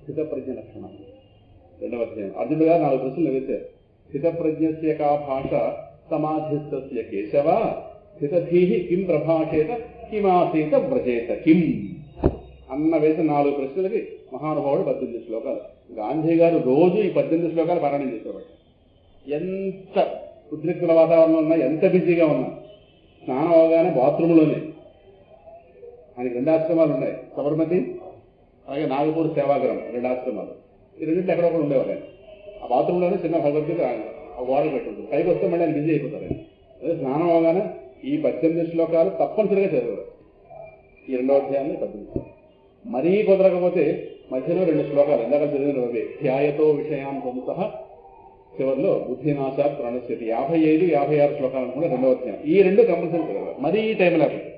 స్థితప్రజ్ఞ లక్షణాలు. 2వ అధ్యాయం. అర్జునుడు గారు 4 ప్రశ్నలు వేశారు. స్థితప్రజ్ఞస్య కా భాష సమాధిస్థస్య కేశవ స్థితధీహి కిం ప్రభాషేత కిమాసీత వ్రజేత కిం అన్న వేసిన 4 ప్రశ్నలకి మహానుభావుడు 18 శ్లోకాలు. గాంధీ గారు రోజు ఈ 18 శ్లోకాలు పారాయణం చేసేవాడు. ఎంత ఉద్రిక్తుల వాతావరణం ఉన్నా, ఎంత బిజీగా ఉన్నా, స్నానం అవగానే బాత్రూంలోనే. ఆయనకి 2 ఆశ్రమాలు ఉన్నాయి, సబర్మతి అలాగే నాగపూర్ సేవాగ్రం, 2 ఆశ్రమాలు. ఈ రెండింటి ఎక్కడొక్కడ ఉండేవారు. ఆ బాత్రూంలోనే చిన్న భగవద్గీత వాటర్ పెట్టుంటుంది. పైకి వస్తే మళ్ళీ ఆయన బిజీ అయిపోతారు. అదే స్నానం అవగానే ఈ 18 శ్లోకాలు తప్పనిసరిగా చదివారు. ఈ 2వ అధ్యాయంలో 18. మరీ కుదరకపోతే మధ్యలో 2 శ్లోకాలు ఇందాక చదివినవి ధ్యాయతో విషయాన్ పొందుత చివరిలో బుద్ధినాశాత్ ప్రణశ్యతి. 55, 56 శ్లోకాలను కూడా 2వ అధ్యాయం. ఈ 2 కంపల్సరీ చదివారు. మరీ ఈ టైం లేకపోతే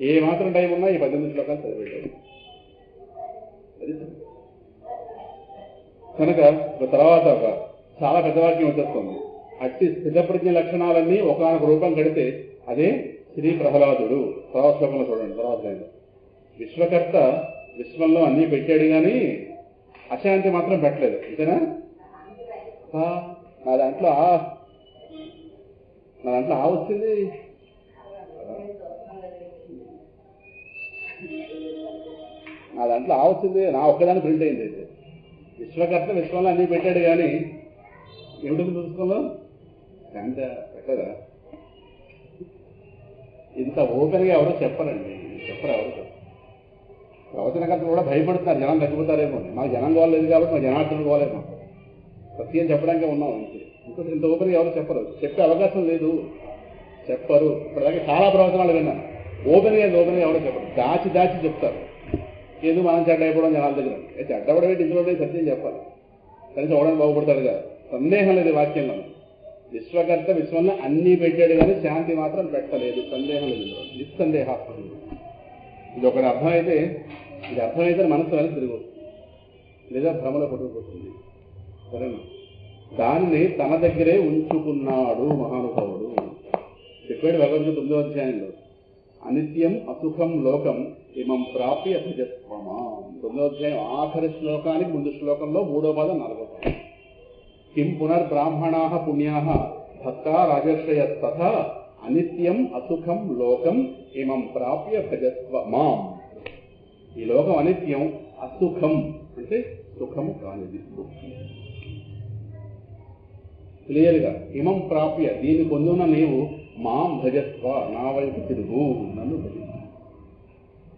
ఏ మాత్రం టైం ఉన్నా ఈ 18 శ్లోకాలు చదివేటారు. కనుక తర్వాత ఒక చాలా పెద్ద వాక్యం వచ్చేస్తుంది. అట్టి స్థితప్రజ్ఞ లక్షణాలన్నీ ఒకనొక రూపం కడితే అదే శ్రీ ప్రహ్లాదుడు. తర్వాత శ్లోకంలో చూడండి, తర్వాత లైన్లో విశ్వకర్త విశ్వంలో అన్నీ పెట్టాడు కానీ అశాంతి మాత్రం పెట్టలేదు. అంతేనా? నా దాంట్లో ఆ వచ్చింది. నా దాంట్లో ఆ వచ్చింది, నా ఒక్కదాన్ని ప్రింట్ అయింది. అయితే విశ్వకర్త విశ్వంలో అన్నీ పెట్టాడు కానీ ఏమిటి పుస్తకంలో శాంతి పెట్టదా? ఇంత ఓపెన్గా ఎవరో చెప్పరండి, చెప్పరు. ఎవరు చెప్పరు. ప్రవచనకర్తలు కూడా భయపడుతున్నారు, జనం తగ్గిపోతారేమో. మాకు జనం గోలేదు కాబట్టి మా జనార్దన గోలేమో. సత్యం చెప్పడానికే ఉన్నాం అంతే. ఇంత ఓపెన్గా ఎవరు చెప్పరు, చెప్పే అవకాశం లేదు, చెప్పరు. ఇప్పటిదాకా చాలా ప్రవచనాలు విన్నాను. ఓపెన్గా ఎవరో చెప్పరు, దాచి చెప్తారు. ఏదో మనం చెడ్డ అయిపోవడం జనాల దగ్గర. చెడ్డపడే ఇందులో సత్యం చెప్పాలి, కలిసి అవడానికి బాగుపడతాడు కదా. సందేహం లేదు వాక్యంలో. విశ్వకర్త విశ్వంలో అన్నీ పెట్టాడు కానీ శాంతి మాత్రం పెట్టలేదు. సందేహం లేదు, నిస్సందేహాత్మకం. ఇది ఒకటి అర్థమైతే, ఇది అర్థమైతే మనసు వెనక్కి తిరిగి లేదా భ్రమలో పట్టుకుపోతుంది. సరేనా? దానిని తన దగ్గరే ఉంచుకున్నాడు మహానుభావుడు. చెప్పాడు భగవద్గీత 9వ అధ్యాయంలో, అనిత్యం అసుఖం లోకం ఇమం ప్రాప్య భజస్వమా. 9వ అధ్యాయం ఆఖరి శ్లోకానికి ముందు శ్లోకంలో 3వ పాదం 4వ పాదం. కిం పునర్బ్రాహ్మణా పుణ్యా భక్తా రాజర్షయస్తథ అనిత్యం అసుఖం లోకం ఇమం ప్రాప్య భజస్వ మాం. ఈ లోకం అనిత్యం, అసుఖం అంటే సుఖము కానిది, క్లియర్గా. ఇమం ప్రాప్య, దీన్ని పొందున్న నీవు మాం భజత్వ, నా వైపు తిరుగు, నన్ను భజించు.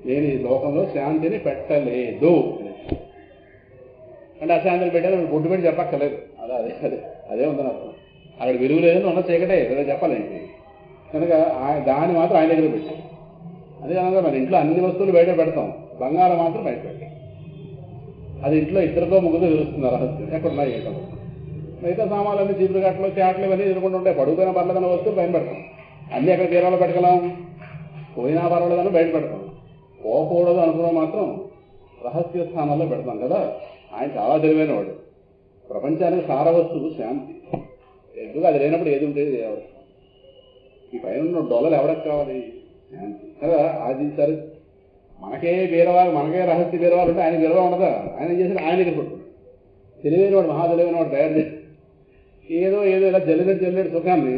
నేను ఈ లోకంలో శాంతిని పెట్టలేదు అంటే అశాంతిని పెట్టాను బొడ్డు పెట్టి చెప్పక్కర్లేదు. అదే ఉందని అర్థం. అక్కడ వెలుగు లేదని ఉన్న చీకటే ఏదో చెప్పాలండి. కనుక దాన్ని మాత్రం ఆయన దగ్గర పెట్టాం. అదే కనుక మన ఇంట్లో అన్ని వస్తువులు బయట పెడతాం, బంగారం మాత్రం బయట పెట్టాం. అది ఇంట్లో ఇద్దరితో ముగ్గురు తెలుస్తుంది రహస్యం ఎక్కడున్నా ఏంటో. మిగతా సామాన్లన్నీ చీపురు గట్టలు చాట్లు ఇవన్నీ ఎదుర్కొంటూ ఉంటాయి. పడుకున్న పర్లేదన్న వస్తువులు బయట పెడతాం. అన్నీ ఎక్కడ తీరాలో పెట్టగలం, పోయినా పర్వాలేదని బయట పెడతాం. పోకూడదు అనుకున్న మాత్రం రహస్య స్థానాల్లో పెడతాం కదా. ఆయన చాలా తెలివైన వాడు. ప్రపంచానికి సార వస్తువు శాంతి. ఎందుకు అది లేనప్పుడు ఏది ఉంటుంది ఎవరు? ఈ పైన ఉన్న డొల్లలు ఎవరికి కావాలి? శాంతి కదా. అది సరే మనకే బీరవారు, మనకే రహస్య బీరవారు ఉంటే ఆయన బీరవా ఉండదా? ఆయన చేసిన ఆయన దగ్గర పట్టుకుంటాడు. తెలివైన వాడు, మహా తెలివైన వాడు తయారు చేసి ఏదో ఇలా జల్లినట్టు సుఖాన్ని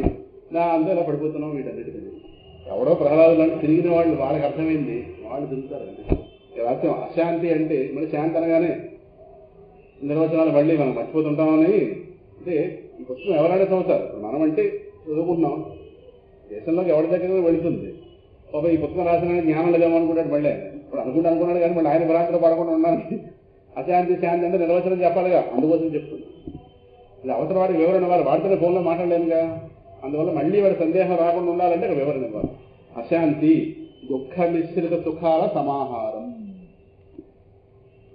అంతా ఇలా పడిపోతున్నాం. వీటన్నిటికీ ఎవడో ప్రహ్లాదులు అంటే తిరిగిన వాళ్ళు, వాళ్ళకి అర్థమైంది, వాళ్ళు తిరుగుతారండి. అర్థం అశాంతి అంటే మళ్ళీ శాంతి అనగానే నిర్వచనాలు మళ్ళీ మనం మర్చిపోతుంటామని. అంటే ఈ పుస్తకం ఎవరైనా చదువుతారు. మనం అంటే చదువుకుంటున్నాం, దేశంలోకి ఎవరి దగ్గర వెళుతుంది. ఒక ఈ పుస్తకం రాసిన జ్ఞానం లేదేమో అనుకుంటాడు. మళ్ళీ ఇప్పుడు అనుకున్నాడు కానీ మళ్ళీ ఆయన భ్రాంతిలో పడకుండా ఉండాలి. అశాంతి శాంతి అంటే నిర్వచనం చెప్పాలిగా, అందుకోసం చెప్తుంది. ఇది అవసరం వాడికి వివరణ ఇవ్వాలి. వాడితోనే ఫోన్లో మాట్లాడలేనుగా. అందువల్ల మళ్ళీ వాడి సందేహం రాకుండా ఉండాలంటే వివరణ ఇవ్వాలి. అశాంతి దుఃఖ మిశ్రిత సుఖాల సమాహారం.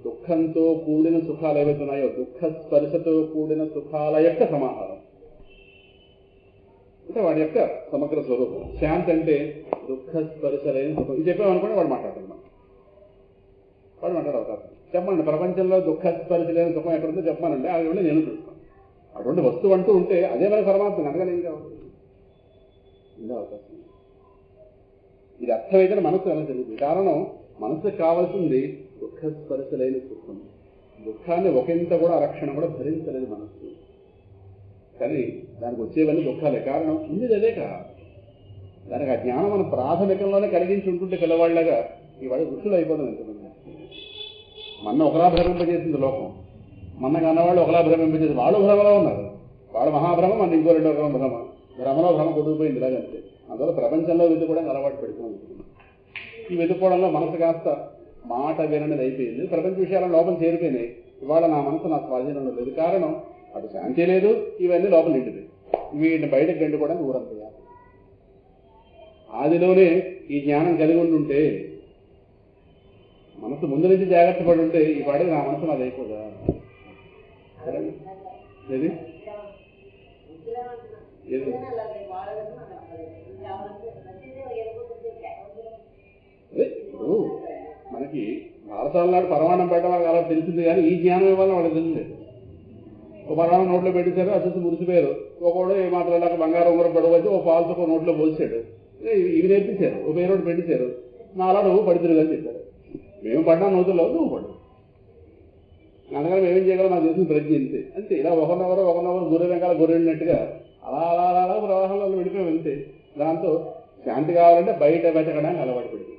దుఃఖంతో కూడిన సుఖాలు ఏవైతున్నాయో, దుఃఖ స్పర్శతో కూడిన సుఖాల యొక్క సమాహారం అంటే వాడి యొక్క సమగ్ర స్వరూపం. శాంతి అంటే దుఃఖ స్పర్శ లేని సుఖం. ఇది చెప్పామనుకోండి వాడు మాట్లాడుతున్నాం, వాడు మాట్లాడే అవకాశం. చెప్పండి, ప్రపంచంలో దుఃఖ స్పర్శ లేని సుఖం ఎక్కడుందో చెప్పానంటే ఆ విధంగా నేను చూస్తాను. అటువంటి వస్తువు అంటూ ఉంటే అదే మరి పరమాత్మ అనగానే ఏం కావాలి? ఇందే అవకాశం. ఇది అర్థమైతే మనసు ఎలా జరుగుతుంది. కారణం మనసుకు కావాల్సింది దుఃఖ స్పర్శ లేని సుఖం. దుఃఖాన్ని ఒకంత కూడా రక్షణ కూడా భరించలేదు మనసు. కానీ దానికి వచ్చేవన్నీ దుఃఖాలే. కారణం ఉంది అదే కాదు. దానికి ఆ జ్ఞానం మనం ప్రాథమికంలోనే కలిగించి ఉంటుంటే పిల్లవాళ్ళగా ఇవాళ ఋషులు అయిపోతుంది. ఎంతమంది మొన్న ఒకలా భ్రమింపజేసింది లోకం, మొన్న కన్నవాళ్ళు ఒకలా భ్రమింపజేసి వాళ్ళు భ్రమలో ఉన్నారు. వాళ్ళు మహాభ్రమ, మన ఇంకో రెండో రకం భ్రమ. భ్రమలో భ్రమ కొట్టుకుపోయింది ఇలాగంటే. అందువల్ల ప్రపంచంలో వెతుక్కోవడానికి అలవాటు పెడుతున్నాం. ఈ వెతుక్కోవడంలో మనసు కాస్త మాట విననేది అయిపోయింది. ప్రపంచ విషయాలను లోపల చేరిపోయినాయి. ఇవాళ నా మనసు నా స్వాధీనంలో లేదు. కారణం అటు శాంతి లేదు, ఇవన్నీ లోపల నిండిపోయి వీటిని బయటకు గంటుకోవడానికి ఊరంతా. ఆదిలోనే ఈ జ్ఞానం కలిగి ఉంటుంటే, మనసు ముందు నుంచి జాగ్రత్త పడి ఉంటే ఈ పాడి నా మనసు నాది అయిపోదా? ఏది ఇప్పుడు మనకి భారతాల నాడు పరమాణం పెట్టడం వాళ్ళకి అలా తెలిసింది, కానీ ఈ జ్ఞానం ఇవ్వాలని వాళ్ళకి తెలియలేదు. ఒక పరమాణం నోట్లో పెట్టేశారు, అది చూసి మురిసిపోయారు. ఒకడు ఏ మాత్రం ఇలాగ బంగారం ఉంగరం పడవచ్చు, ఓ పాలతో ఒక నోట్లో పోసాడు. ఇవి నేర్పించారు, ఓ పేరోడు పెట్టేశారు. నాలా నువ్వు పడితిరుగని చెప్పారు. మేము పడ్డా నూతుల్లో నువ్వు పడు. అందుకని మేమేం చేయగలం నాకు తెలిసిన ప్రజ్ఞ అంతే. అంతే ఇలా ఒకనొకరు గొర్రె వెంకాల గొర్రెన్నట్టుగా అలా అలా అలా అలా ప్రవాహంలో విడిపోయి వెళ్తే, దాంతో శాంతి కావాలంటే బయట వెతకడానికి అలవాటు పెడితే,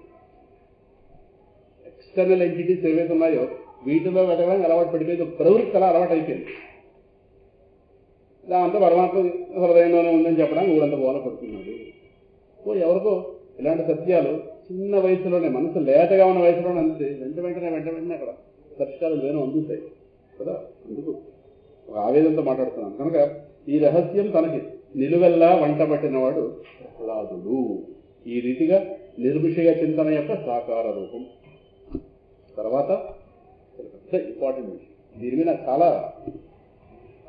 ఎక్స్టర్నల్ ఎంటిటీస్ ఏవైతే ఉన్నాయో వీటిలో వెతకడానికి అలవాటు పడిపోయింది. ప్రవృత్తి అలా అలవాటు అయిపోయింది. దాంతో పరమాత్మ హృదయంలోనే ఉందని చెప్పడానికి ఊరంతా గోల పడుతున్నాడు. ఎవరికో ఇలాంటి సత్యాలు చిన్న వయసులోనే, మనసు లేతగా ఉన్న వయసులోనే అంతే వెంట వెంటనే అక్కడ పరిష్కారాలు వేరే అందుతాయి కదా. అందుకు ఒక ఆవేదనతో మాట్లాడుతున్నాను. కనుక ఈ రహస్యం తనకి నిలువెల్లా వంట పట్టినవాడు ప్రహ్లాదుడు. ఈ రీతిగా నిర్విషయ చింతన యొక్క సాకార రూపం. తర్వాత ఇంపార్టెంట్ విషయం, దీని మీద చాలా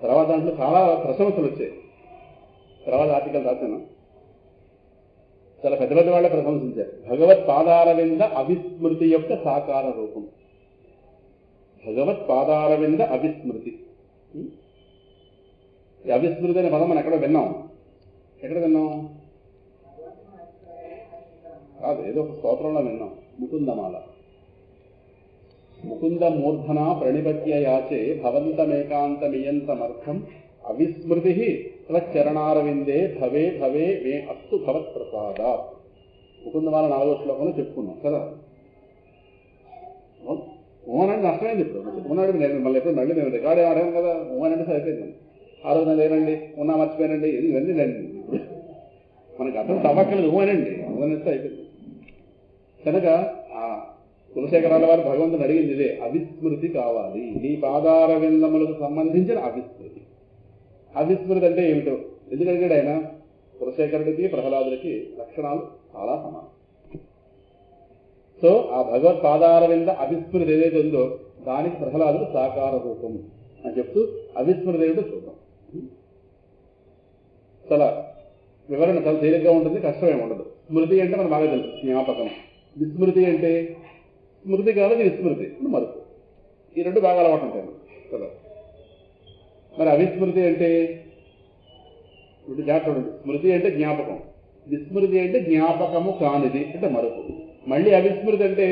తర్వాత దాంట్లో చాలా ప్రశంసలు వచ్చాయి. తర్వాత ఆర్టికల్ రాశాను, చాలా పెద్ద పెద్ద వాళ్ళే ప్రశంసించారు. భగవత్ పాదారవింద అవిస్మృతి యొక్క సాకార రూపం. భగవత్ పాదారవింద అవిస్మృతి. ఈ అవిస్మృతి అనే పదం మనం ఎక్కడ విన్నాం? కాదు, ఏదో ఒక స్తోత్రంలో విన్నాం. ముకుందమాల. ముకుంద మూర్ధన ప్రణిపత్య యాచే భవంతమేకాంతమియంతమర్థం అవిస్మృతి త్వచ్చరణారవిందే భవే భవే మే అస్తు భవత్ ప్రసాద. ముకుందమాల 4వ శ్లోకంలో చెప్పుకున్నాం కదా. ఓనంటే నష్టమైంది. ఇప్పుడు ఉన్నాడు మళ్ళీ నేను రికార్డ్ అడగాను కదా. ఓనంటే సరిపోయింది. ఆ రోజున లేనండి, ఉన్నా మర్చిపోయానండి, ఇవన్నీ రండి. మనకు అర్థం తవ్వక్కలేదు ఊహనండి, ఊహనిస్తే అయిపోయింది. కనుక ఆ కులశేఖరాల వారు భగవంతుని అడిగింది ఇదే, అవిస్మృతి కావాలి, నీ పాదార విందములకు సంబంధించిన అవిస్మృతి. అవిస్మృతి అంటే ఏమిటో ఎందుకు అడిగాడు ఆయన? కులశేఖరుడికి ప్రహ్లాదుడికి లక్షణాలు చాలా సమానం. సో ఆ భగవత్ పాదార వింద అవిస్మృతి ఏదైతే ఉందో దానికి ప్రహ్లాదుడు సాకార రూపం అని చెప్తూ అవిస్మృతి ఏమిటో చూద్దాం. చాలా వివరణ చాలా తేలిగ్గా ఉంటుంది, కష్టమేమి ఉండదు. స్మృతి అంటే మనకు బాగా తెలుసు, జ్ఞాపకం. విస్మృతి అంటే స్మృతి కాదు, విస్మృతి మరుపు. ఈ రెండు బాగా అలవాటు ఉంటాయి కదా. మరి అవిస్మృతి అంటే ఇప్పుడు జాగ్రత్త, స్మృతి అంటే జ్ఞాపకం, విస్మృతి అంటే జ్ఞాపకము కానిది అంటే మరుపు. మళ్ళీ అవిస్మృతి అంటే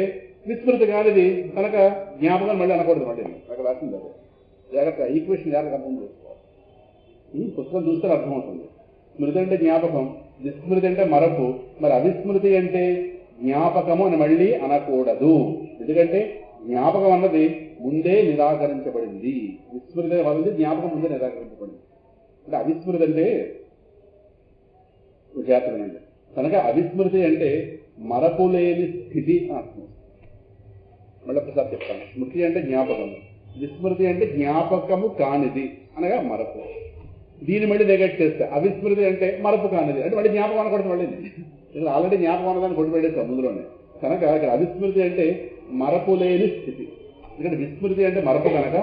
విస్మృతి కానిది కనుక జ్ఞాపకం మళ్ళీ అనకూడదు. మళ్ళీ అక్కడ రాసింది అదే జాగ్రత్త, ఈక్వేషన్ జాగ్రత్త అర్థం చేసుకోవాలి. పుస్తకం చూస్తే అర్థమవుతుంది. స్మృతి అంటే జ్ఞాపకం, విస్మృతి అంటే మరపు. మరి అవిస్మృతి అంటే జ్ఞాపకము అని మళ్ళీ అనకూడదు. ఎందుకంటే జ్ఞాపకం అన్నది ముందే నిరాకరించబడింది, విస్మృతి అన్నది జ్ఞాపకం ముందే నిరాకరించబడింది. అంటే అవిస్మృతి అంటే జాగ్రత్తనండి. కనుక అవిస్మృతి అంటే మరపు లేని స్థితి అని అర్థం. మళ్ళీ ఒకసారి చెప్తాను. స్మృతి అంటే జ్ఞాపకం, విస్మృతి అంటే జ్ఞాపకము కానిది అనగా మరపు. దీన్ని మళ్ళీ నెగెక్ట్ చేస్తే అవిస్మృతి అంటే మరపు కానిది అంటే మళ్ళీ జ్ఞాపకం అనకూడదు. మళ్ళీ ఇక్కడ ఆల్రెడీ జ్ఞాపకం అన్నదాన్ని కొట్టిపెట్టేస్తాం ముందులోనే. కనుక ఇక్కడ అవిస్మృతి అంటే మరపు లేని స్థితి. ఇక్కడ విస్మృతి అంటే మరపు కనుక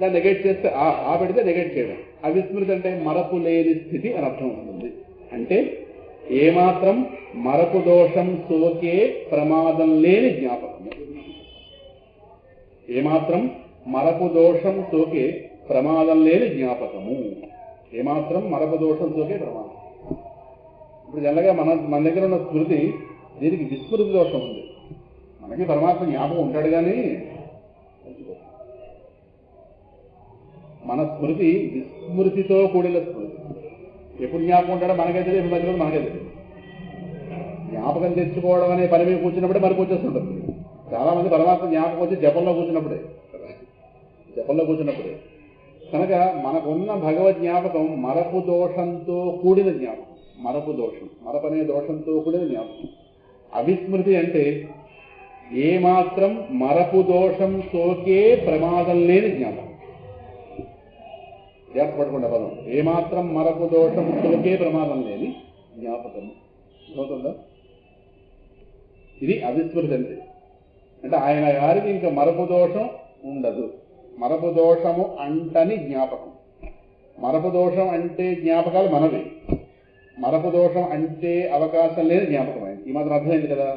దాన్ని నెగెక్ట్ చేస్తే ఆ పెడితే నెగెక్ట్ చేయడం. అవిస్మృతి అంటే మరపు లేని స్థితి అని అర్థం అవుతుంది. అంటే ఏమాత్రం మరపు దోషం సోకే ప్రమాదం లేని జ్ఞాపకము. ఏమాత్రం మరపు దోషం సోకే ప్రమాదం లేని జ్ఞాపకము. ఏమాత్రం మరపు దోషం సోకే ప్రమాదం. ఇప్పుడు జనరల్గా మన దగ్గర ఉన్న స్మృతి దీనికి విస్మృతి దోషం ఉంది. మనకి పరమాత్మ జ్ఞాపకం ఉంటాడు కానీ మన స్మృతి విస్మృతితో కూడిన స్మృతి. ఎప్పుడు జ్ఞాపకం ఉంటాడో మనకే తెలియదు, ఎప్పుడు మధ్యలో మనకే తెలియదు. జ్ఞాపకం తెచ్చుకోవడం అనే పని మీద కూర్చున్నప్పుడే మనకు వచ్చేస్తుంటుంది. చాలా మంది పరమాత్మ జ్ఞాపకం వచ్చి జపంలో కూర్చున్నప్పుడే. కనుక మనకున్న భగవద్ జ్ఞాపకం మరపు దోషంతో కూడిన జ్ఞాపకం. మరపు దోషం, మరపనే దోషంతో కూడిన జ్ఞాపకం. అవిస్మృతి అంటే ఏమాత్రం మరపు దోషం సోకే ప్రమాదం లేని జ్ఞాపకం. జాగ్రత్త పట్టుకుంటే పదం, ఏమాత్రం మరపు దోషం సోకే ప్రమాదం లేని జ్ఞాపకం. అవుతుందా? ఇది అవిస్మృతి అంటే ఆయన గారికి ఇంకా మరపు దోషం ఉండదు. మరపు దోషము అంటని జ్ఞాపకం. మరపు దోషం అంటే జ్ఞాపకాలు మనవి, మరపు దోషం అంటే అవకాశం లేని జ్ఞాపకం అయింది. ఈ మాత్రం అర్థమైంది కదా.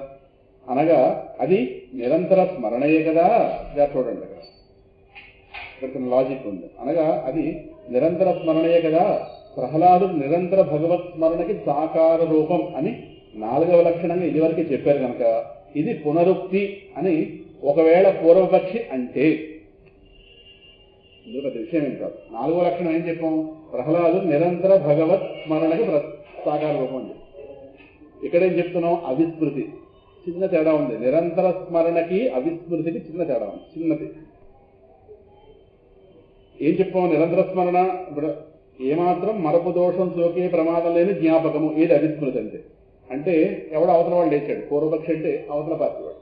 అనగా అది నిరంతర స్మరణయే కదా. చూడండి అక్కడ ఇక్కడ లాజిక్ ఉంది. అనగా అది నిరంతర స్మరణయే కదా. ప్రహ్లాదుడు నిరంతర భగవత్ స్మరణకి సాకార రూపం అని 4వ లక్షణంగా ఇదివరకే చెప్పారు కనుక ఇది పునరుక్తి అని ఒకవేళ పూర్వపక్షి అంటే ఇది పెద్ద విషయం ఏం కాదు. 4వ లక్షణం ఏం చెప్పాం? ప్రహ్లాదుడు నిరంతర భగవత్ స్మరణకి సాకార రూపం అని చెప్పాం. ఇక్కడేం చెప్తున్నాం? అవిస్మృతి. చిన్న తేడా ఉంది. నిరంతర స్మరణకి అవిస్మృతికి చిన్న తేడా ఉంది, చిన్నది. ఏం చెప్పాము? నిరంతర స్మరణ ఏమాత్రం మరపు దోషం సోకే ప్రమాదం లేని జ్ఞాపకము. ఏది అవిస్మృతి అంటే ఎవడు అవతల వాళ్ళు లేచాడు, పూర్వపక్షి అంటే అవతల పార్టీ వాడు.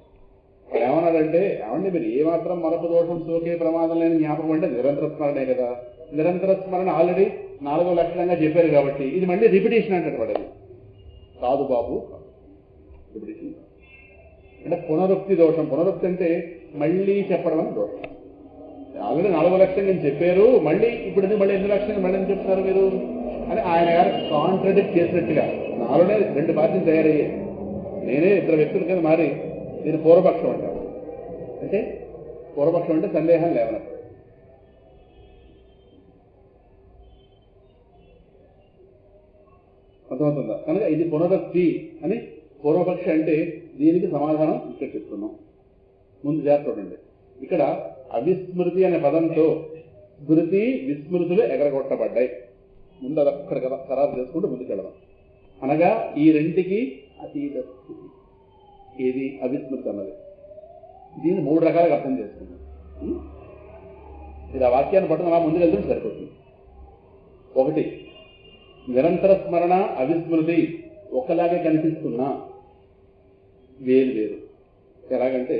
వాడు ఏమన్నాడంటే, ఏమండి మీరు ఏమాత్రం మరపు దోషం సోకే ప్రమాదం లేని జ్ఞాపకం అంటే నిరంతర స్మరణే కదా. నిరంతర స్మరణ ఆల్రెడీ 4వ లక్షణంగా చెప్పారు కాబట్టి ఇది మళ్ళీ రిపిటేషన్ అంటాడు వాడు. అది కాదు బాబు, రిపిటేషన్ అంటే పునరుక్తి దోషం. పునరుక్తి అంటే మళ్ళీ చెప్పడం అని దోషం. ఆల్రెడీ 4వ లక్షణంగా చెప్పారు, మళ్ళీ ఇప్పుడు మళ్ళీ 8 లక్షణంగా మళ్ళీ ఎందుకు చెప్తారు మీరు అని ఆయన గారు కాంట్రడిక్ట్ చేసినట్టుగా. నాలోనే 2 పార్టీలు తయారయ్యాయి. నేనే 2 వ్యక్తుల కింద మారి దీన్ని పూర్వపక్షం అంటాను. అంటే పూర్వపక్షం అంటే సందేహం లేవనప్పుడు. అర్థమవుతుందా? కనుక ఇది పునరుక్తి అని పూర్వపక్షి అంటే దీనికి సమాధానం ఇక్కడ చెప్తున్నాం. ముందు జాగ్రత్త చూడండి. ఇక్కడ అవిస్మృతి అనే పదంతో స్మృతి విస్మృతులు ఎగరగొట్టబడ్డాయి. ముందు అదొక్కడ ఖరారు చేసుకుంటూ ముందుకెళ్ళడం. అనగా ఈ రెంటికి అతీత స్థితి ఏది అవిస్మృతి అన్నది. దీన్ని 3 రకాలుగా అర్థం చేసుకుందాం. ఇది ఆ వాక్యాన్ని పట్టుకుని అలా ముందుకెళ్తే సరిపోతుంది. 1 నిరంతర స్మరణ అవిస్మృతి ఒకలాగే కనిపిస్తున్నా వేరు వేరు. ఎలాగంటే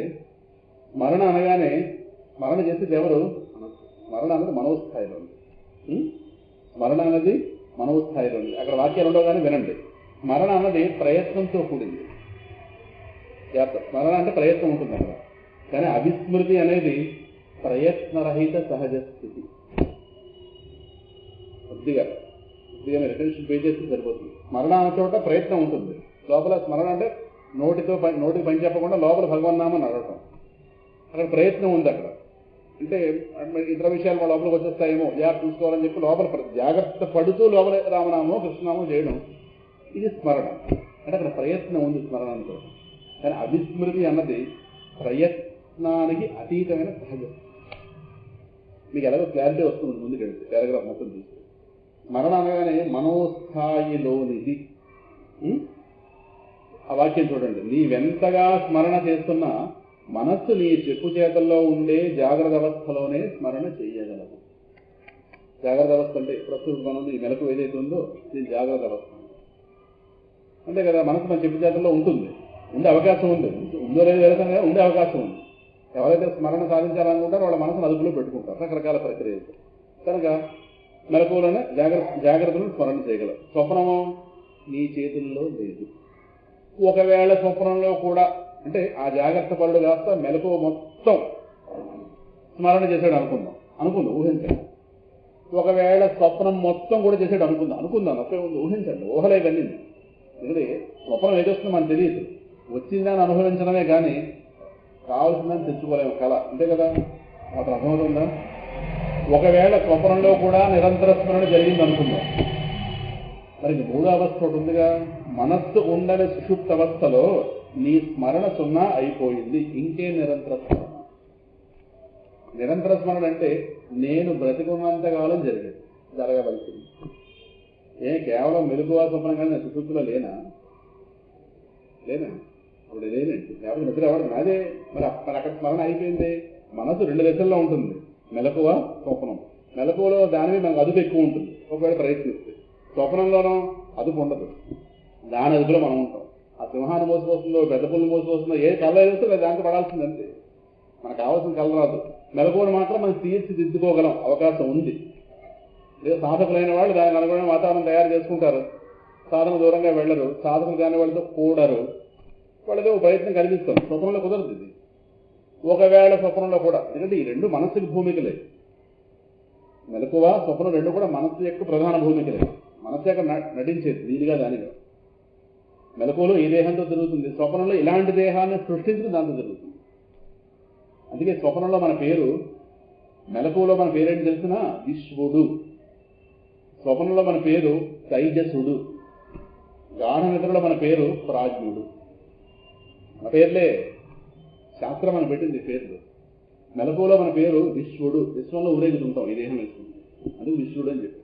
మరణ అనగానే మరణ చేసేది ఎవరు? మరణ అన్నది మనోస్థాయిలో ఉంది. మరణ అన్నది మనోస్థాయిలో ఉంది. అక్కడ వాక్యాలు ఉండవుగానే వినండి. మరణ అన్నది ప్రయత్నంతో కూడింది. మరణ అంటే ప్రయత్నం ఉంటుంది అక్కడ. కానీ అవిస్మృతి అనేది ప్రయత్నరహిత సహజ స్థితి. కొద్దిగా మీరు అటెన్షన్ పే చేస్తే సరిపోతుంది. మరణ అన్న చోట ప్రయత్నం ఉంటుంది. లోపల స్మరణ అంటే నోటికి పని చెప్పకుండా లోపల భగవన్నామని అడగటం. అక్కడ ప్రయత్నం ఉంది. అక్కడ అంటే ఇతర విషయాలు మా లోపలికి వచ్చేస్తాయేమో జాగ్రత్త చూసుకోవాలని చెప్పి లోపల జాగ్రత్త పడుతూ లోపల రామనామో కృష్ణనామో చేయడం, ఇది స్మరణ. అంటే అక్కడ ప్రయత్నం ఉంది స్మరణతో. కానీ అవిస్మృతి అన్నది ప్రయత్నానికి అతీతమైన సహజ. మీకు ఎలాగో క్లారిటీ వస్తుంది ముందుకు వెళ్తే పారాగ్రాఫ్ మొత్తం చూస్తే. మరణ అనగానే మనోస్థాయిలోనిది. ఆ వాక్యం చూడండి. నీవెంతగా స్మరణ చేస్తున్నా మనస్సు నీ చెప్పు చేతల్లో ఉండే జాగ్రత్త అవస్థలోనే స్మరణ చేయగలవు. జాగ్రత్త అవస్థ అంటే ప్రస్తుతం మనం ఈ మెలకు ఏదైతే ఉందో ఇది జాగ్రత్త అవస్థ అంతే కదా. మనసు మన చెప్పు చేతల్లో ఉంటుంది, ఉండే అవకాశం ఉంది. ఉందో లేదో వెళ్తాం కదా, ఉండే అవకాశం ఉంది. ఎవరైతే స్మరణ సాధించాలనుకుంటారో వాళ్ళ మనసును అదుపులో పెట్టుకుంటారు రకరకాల ప్రక్రియలు. కనుక మెలకువలోనే జాగ్రత్తను స్మరణ చేయగలరు. స్వప్నము నీ చేతుల్లో లేదు. ఒకవేళ స్వప్నంలో కూడా అంటే ఆ జాగ్రత్త పరుడు కాస్త మెలకువ మొత్తం స్మరణ చేశాడు అనుకుందాం ఊహించండి. ఒకవేళ స్వప్నం మొత్తం కూడా చేసాడు అనుకుందాం తప్పే ఉంది. ఊహించండి, ఊహలే ఇవన్నీ. ఎందుకంటే స్వప్నం ఏదొస్తుందో మనకు తెలియదు. వచ్చిందని అనుభవించడమే కానీ కావాల్సిందని తెచ్చుకోలేము. కళ అంతే కదా. అతను అర్థమవుతుందా? ఒకవేళ స్వప్నంలో కూడా నిరంతర స్మరణ జరిగింది అనుకుందాం. మరి మూడో అవస్థ ఒకటి ఉందిగా. మనస్సు ఉండని సుషుప్త అవస్థలో నీ స్మరణ 0 అయిపోయింది. ఇంకే నిరంతర స్మరణ. నిరంతర స్మరణ అంటే నేను బ్రతికున్నంతకాలం జరగవలసింది. కేవలం మెలకువ స్వప్నం కానీ నేను సుషుప్తిలో లేనా? అప్పుడు లేనండి. లేకపోతే నిద్ర అవ్వడం నాదే. మరి అక్కడ స్మరణ అయిపోయింది. మనసు 2 దశల్లో ఉంటుంది, మెలకువ స్వప్నం. మెలకువలో దాని మీద మనకు అదుపు ఎక్కువ ఉంటుంది ఒకవేళ ప్రయత్నిస్తే. స్వప్నంలోనూ అదుపు ఉండదు, దాని అదుపులో మనం ఉంటాం. ఆ సింహాన్ని మోసిపోతుందో పెద్ద పుల్ని మోసిపోతుందో ఏ కళ్ళ ఏదో దాంట్లో పడాల్సిందంతే. మనకు కావాల్సిన కళ్ళ రాదు. మెలకువను మాత్రం మనం తీర్చిదిద్దుకోగలం అవకాశం ఉంది. లేదా సాధకులైన వాళ్ళు దానికి అనుగుణమైన వాతావరణం తయారు చేసుకుంటారు. సాధన దూరంగా వెళ్ళరు. సాధకులు కాని వాళ్ళతో కూడరు. వాళ్ళతో ప్రయత్నం కనిపిస్తారు. స్వప్నంలో కుదరదు ఇది. ఒకవేళ స్వప్నంలో కూడా, ఎందుకంటే ఈ 2 మనస్సుకి భూమికలే. మెలకువ స్వప్నం 2 కూడా మనస్సు యొక్క ప్రధాన భూమికలే. మనస్సు యొక్క నటించేది దీనిగా దానిగా. మెలకువలో ఈ దేహంతో తిరుగుతుంది, స్వప్నంలో ఇలాంటి దేహాన్ని సృష్టించడం దాంతో జరుగుతుంది. అందుకే స్వప్నంలో మన పేరు, మెలకువలో మన పేరేంటి తెలిసిన విశ్వడు. స్వప్నంలో మన పేరు తైజసుడు. గాఢ నిద్రలో మన పేరు ప్రాజ్ఞుడు. మన పేర్లే శాస్త్రం మనం పెట్టింది పేర్లు. మెలకువలో మన పేరు విశ్వడు. విశ్వంలో ఊరేగుతుంటాం ఈ దేహం వేసుకుంది, అందుకు విశ్వడు అని చెప్పి.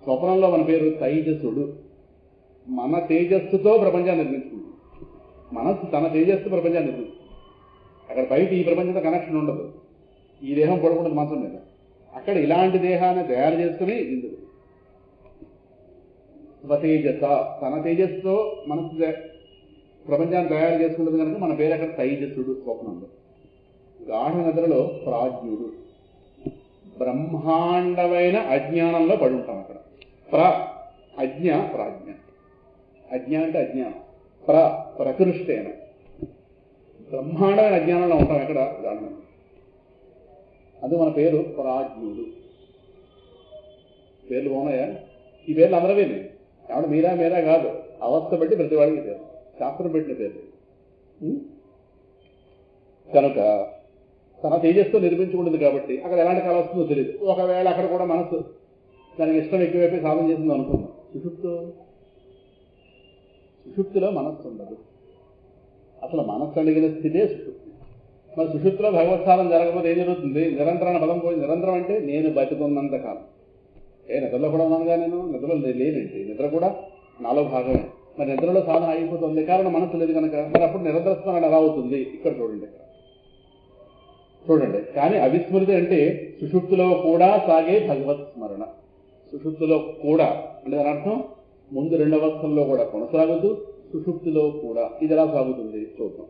స్వప్నంలో మన పేరు తైజసుడు. మన తేజస్సుతో ప్రపంచాన్ని నిర్మించుకుంటుంది. మనస్సు తన తేజస్సు ప్రపంచాన్ని నిర్మిస్తుంది. అక్కడ బయట ఈ ప్రపంచంతో కనెక్షన్ ఉండదు. ఈ దేహం పడుకుంటుంది మంచం మీద. అక్కడ ఇలాంటి దేహాన్ని తయారు చేసుకుని ఇందుకు స్వతేజస, తన తేజస్సుతో మనస్సు ప్రపంచాన్ని తయారు చేసుకుంటుంది కనుక మన పేరు అక్కడ తైజస్సుడు. స్వప్నంలో గాఢ నిద్రలో ప్రాజ్ఞుడు. బ్రహ్మాండమైన అజ్ఞానంలో పడి ఉంటాం అక్కడ. అజ్ఞ ప్రాజ్ఞ. అజ్ఞ అంటే అజ్ఞానం. ప్రకృష్టేన బ్రహ్మాండమైన అజ్ఞానంలో ఉంటాం ఎక్కడ గాఢ. అది మన పేరు ప్రాజ్ఞుడు. పేర్లు బాగున్నాయా? ఈ పేర్లు అందరవేనే. కాబట్టి మీరా కాదు, అవస్థ బట్టి ప్రతి వాడికి పేరు, శాస్త్రం పెట్టిన పేరు. కనుక తన తేజస్తో నిర్మించుకుంటుంది కాబట్టి అక్కడ ఎలాంటి కాలం వస్తుందో తెలియదు. ఒకవేళ అక్కడ కూడా మనసు దానికి ఇష్టం ఎక్కువైపోయి సాధన చేసిందో అనుకుందాం. సుషుప్తిలో మనస్సు ఉండదు. అసలు మనస్సు అడిగిన స్థితే సుషుప్తి. మరి సుషుప్తిలో భగవత్సాధన జరగకపోతే ఏం జరుగుతుంది? నిరంతరాన్ని పదం పోయి. నిరంతరం అంటే నేను బతికున్నంత కాలం. నిద్రలో కూడా ఉన్నానుగా, నేను నిద్రలో లేనండి. నిద్ర కూడా నాలో భాగమే. మరి నిద్రలో సాధన అయిపోతుంది, కారణం మనసు లేదు కనుక. మరి అప్పుడు నిరంతర స్మరణ ఎలా అవుతుంది? ఇక్కడ చూడండి. కానీ అవిస్మృతి అంటే సుషుప్తిలో కూడా సాగే భగవత్ స్మరణ. సుషుప్తిలో కూడా అంటే దాని అర్థం ముందు 2 అవస్థల్లో కూడా కొనసాగుతూ సుషుప్తిలో కూడా ఇది ఎలా సాగుతుంది చూద్దాం.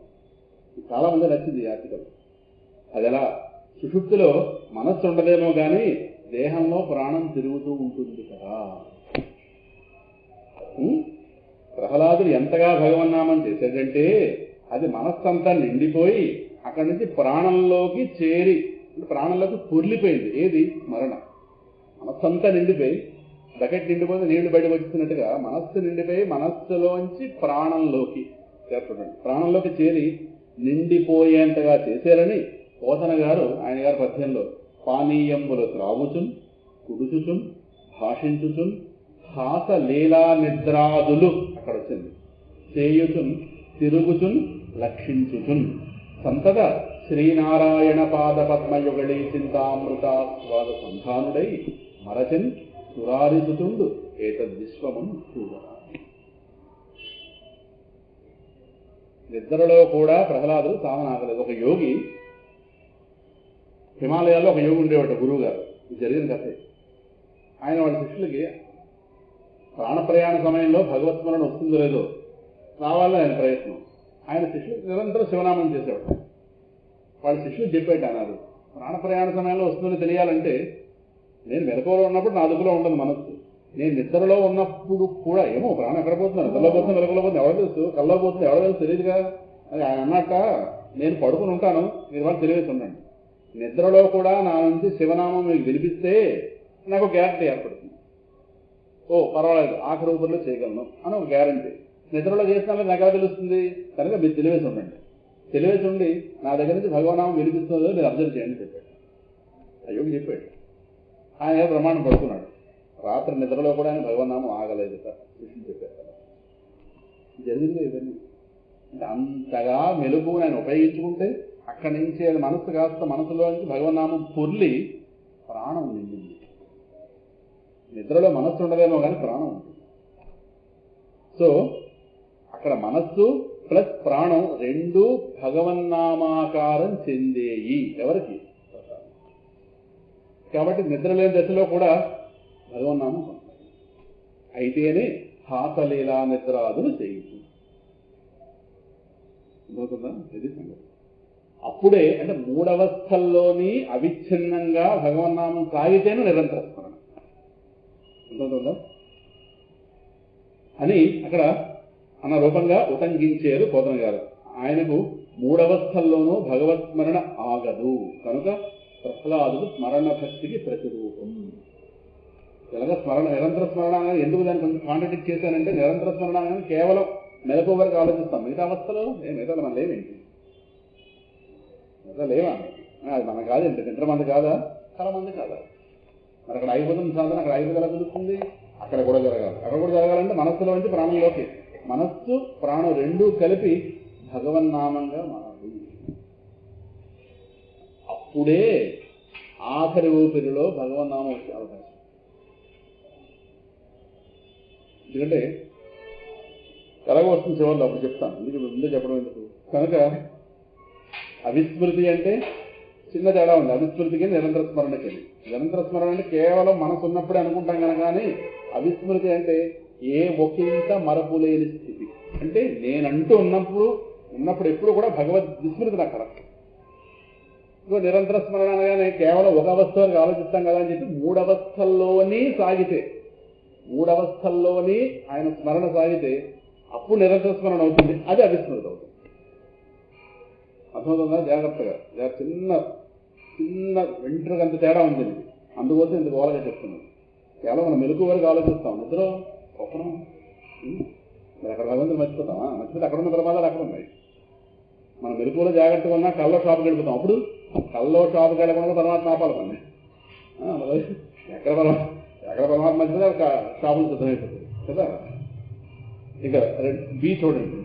చాలా మంది నచ్చింది ఈ ఆర్టికల్. అది ఎలా సుషుప్తిలో మనస్సు ఉండదేమో కానీ దేహంలో ప్రాణం తిరుగుతూ ఉంటుంది కదా. ప్రహ్లాదుడు ఎంతగా భగవన్నామం చేశాడంటే అది మనస్సంతా నిండిపోయి అక్కడి నుంచి ప్రాణంలోకి చేరి ప్రాణంలోకి పొర్లిపోయింది. ఏది స్మరణ. మనస్సంతా నిండిపోయి బకెట్ నిండిపోతే నీళ్లు బయటకు వచ్చినట్టుగా మనస్సు నిండిపోయి మనస్సులోంచి ప్రాణంలోకి చేరుతుండండి. ప్రాణంలోకి చేరి నిండిపోయేంతగా చేశారని పోతన గారు ఆయన గారి పద్యంలో పానీయంబులు త్రాగుచున్ కుడుచుచున్ భాషించుచున్ హాస లీలా నిద్రాదులు అక్కడ వచ్చింది చేయుచున్ తిరుగుచున్ లక్షించుచున్ సంతద శ్రీనారాయణ పాద పద్మయుగళి చింతామృతాస్వాద సంధానుడై మరచన్ సురారిసుతుండు ఏతద్విశ్వమం చూడ. నిద్రలో కూడా ప్రహ్లాదుడు సామనాగలేదు. ఒక యోగి హిమాలయాల్లో ఒక యోగి ఉండేవాడు, గురువు గారు. ఇది జరిగిన కథే. ఆయన వాళ్ళ శిష్యులకి ప్రాణప్రయాణ సమయంలో భగవత్స్మరణ వస్తుందో లేదో రావాలని ఆయన ప్రయత్నం. ఆయన శిష్యులకు నిరంతరం శివనామం చేసేవాడు. వాళ్ళ శిష్యులు చెప్పేట అన్నారు, ప్రాణప్రయాణ సమయంలో వస్తుందని తెలియాలంటే నేను మెలకువలో ఉన్నప్పుడు నా అదుపులో ఉండదు మనస్సు. నేను నిద్రలో ఉన్నప్పుడు కూడా ఏమో ప్రాణం ఎక్కడ పోతున్నాను, నిద్రలో పోతుంది వెలకలో పోతుంది ఎవడో తెలుసు, కల్లో పోతుంది ఎవడో తెలుసు తెలియదుగా అని ఆయన అన్నట్ట. నేను పడుకుని ఉంటాను, మీరు వాళ్ళు తెలివేసి ఉండండి. నిద్రలో కూడా నా నుంచి శివనామం మీకు వినిపిస్తే నాకు గ్యారంటీ ఏర్పడుతుంది. ఓ పర్వాలేదు ఆఖరి రూపంలో చేయగలను అని ఒక గ్యారంటీ. నిద్రలో చేసినా నాకు ఎలా తెలుస్తుంది కనుక మీరు తెలివేసి ఉండండి. తెలివేసి ఉండి నా దగ్గర నుంచి భగవనామం వినిపిస్తుందో మీరు అబ్జర్వ్ చేయండి చెప్పాడు. అయ్యోకి చెప్పాడు. ఆయన ప్రమాణం పడుతున్నాడు. రాత్రి నిద్రలో కూడా ఆయన భగవన్నామం ఆగలేదు సార్ విషయం చెప్పారు కదా. జరిగింది ఇవన్నీ. అంటే అంతగా మెలుగు ఆయన ఉపయోగించుకుంటే అక్కడి నుంచి అది మనస్సు కాస్త మనసులో నుంచి భగవన్నామం పొర్లి ప్రాణం నిండింది. నిద్రలో మనస్సు ఉండదేమో కానీ ప్రాణం ఉంటుంది. సో అక్కడ మనస్సు ప్లస్ ప్రాణం రెండు భగవన్నామాకారం చెందేయి. ఎవరికి? కాబట్టి నిద్రలేని దశలో కూడా భగవన్నామం కొనసాగింది. అయితేనే హాసలీలా నిద్రాదులు చేయించు. ఇది సంగతి. అప్పుడే అంటే మూడవస్థల్లోని అవిచ్ఛిన్నంగా భగవన్నామం సాగితేనే నిరంతర స్మరణ ఉంటుందా అని అక్కడ అన్న రూపంగా ఉటంకించారు పోతన గారు. ఆయనకు మూడవస్థల్లోనూ భగవత్ స్మరణ ఆగదు కనుక ప్రహ్లాదుడు స్మరణ భక్తికి ప్రతిరూపం. ఇలాగ స్మరణ నిరంతర స్మరణ ఎందుకు దాన్ని కొంచెం కాంట్రడిక్ట్ చేశానంటే నిరంతర స్మరణ అనేది కేవలం మెలకు వరకు ఆలోచిస్తాం. మిగతా అవస్థలో మిగతా మనం లేవేంటి, మిగతా లేవా? అది మన కాదేంటి, నిద్ర మంది కాదా, కళ మంది కాదా? మరి అక్కడ అయిపోతుంది సాధన, అక్కడ అయిపోతే ఎలా కుదురుతుంది? అక్కడ కూడా జరగాలి. అక్కడ కూడా జరగాలంటే మనస్సులో నుంచి ప్రాణంలోకి, మనస్సు ప్రాణం రెండూ కలిపి భగవన్నామంగా మారాలి. అప్పుడే ఆఖరి ఊపిరిలో భగవన్నామం వచ్చే అవకాశం. ఎందుకంటే ఎలాగో వస్తుంది చివరిలో, అప్పుడు చెప్తాను. ఎందుకు ముందే చెప్పడం ఎందుకు కనుక అవిస్మృతి అంటే చిన్న తేడా ఉంది. అవిస్మృతికి నిరంతర స్మరణకి. నిరంతర స్మరణ అంటే కేవలం మనసు ఉన్నప్పుడే అనుకుంటాం కనుక, కానీ అవిస్మృతి అంటే ఏ ఒకంత మరపు లేని స్థితి. అంటే నేనంటూ ఉన్నప్పుడు ఎప్పుడు కూడా భగవద్ విస్మృతి అక్కడ. ఇంకో నిరంతర స్మరణ అనగానే కేవలం ఒక అవస్థకి ఆలోచిస్తాం కదా అని చెప్పి మూడవస్థల్లోని సాగితే, మూడవస్థల్లోని ఆయన స్మరణ సాగితే అప్పుడు నిరంతర స్మరణ అవుతుంది. అది అవిస్మృతి అవుతుంది. అర్థమవుతుందా? జాగ్రత్తగా చిన్న చిన్న వెంట్రుకంత తేడా ఉంది. అందుకోసం ఇంత గోలగా చెప్తున్నాను. కేవలం మనం మెలకు వరకు ఆలోచిస్తాం, నిద్ర ఒక్కడం అక్కడ భగవంతులు మర్చిపోతామా? మర్చిపోతే అక్కడ ఉన్న ప్రమాదాలు అక్కడ ఉన్నాయి. మనం మెలకువలో జాగ్రత్తగా ఉన్నా కల్లో షాపుకి వెళ్ళిపోతాం. అప్పుడు కల్లో షాపుకి వెళ్ళకుండా పరమాత్మ ఆపాలి. ఎక్కడ పరమాత్మ మర్చిపోతే ఒక షాపులు సిద్ధమైపోతుంది కదా. ఇక బి చూడండి,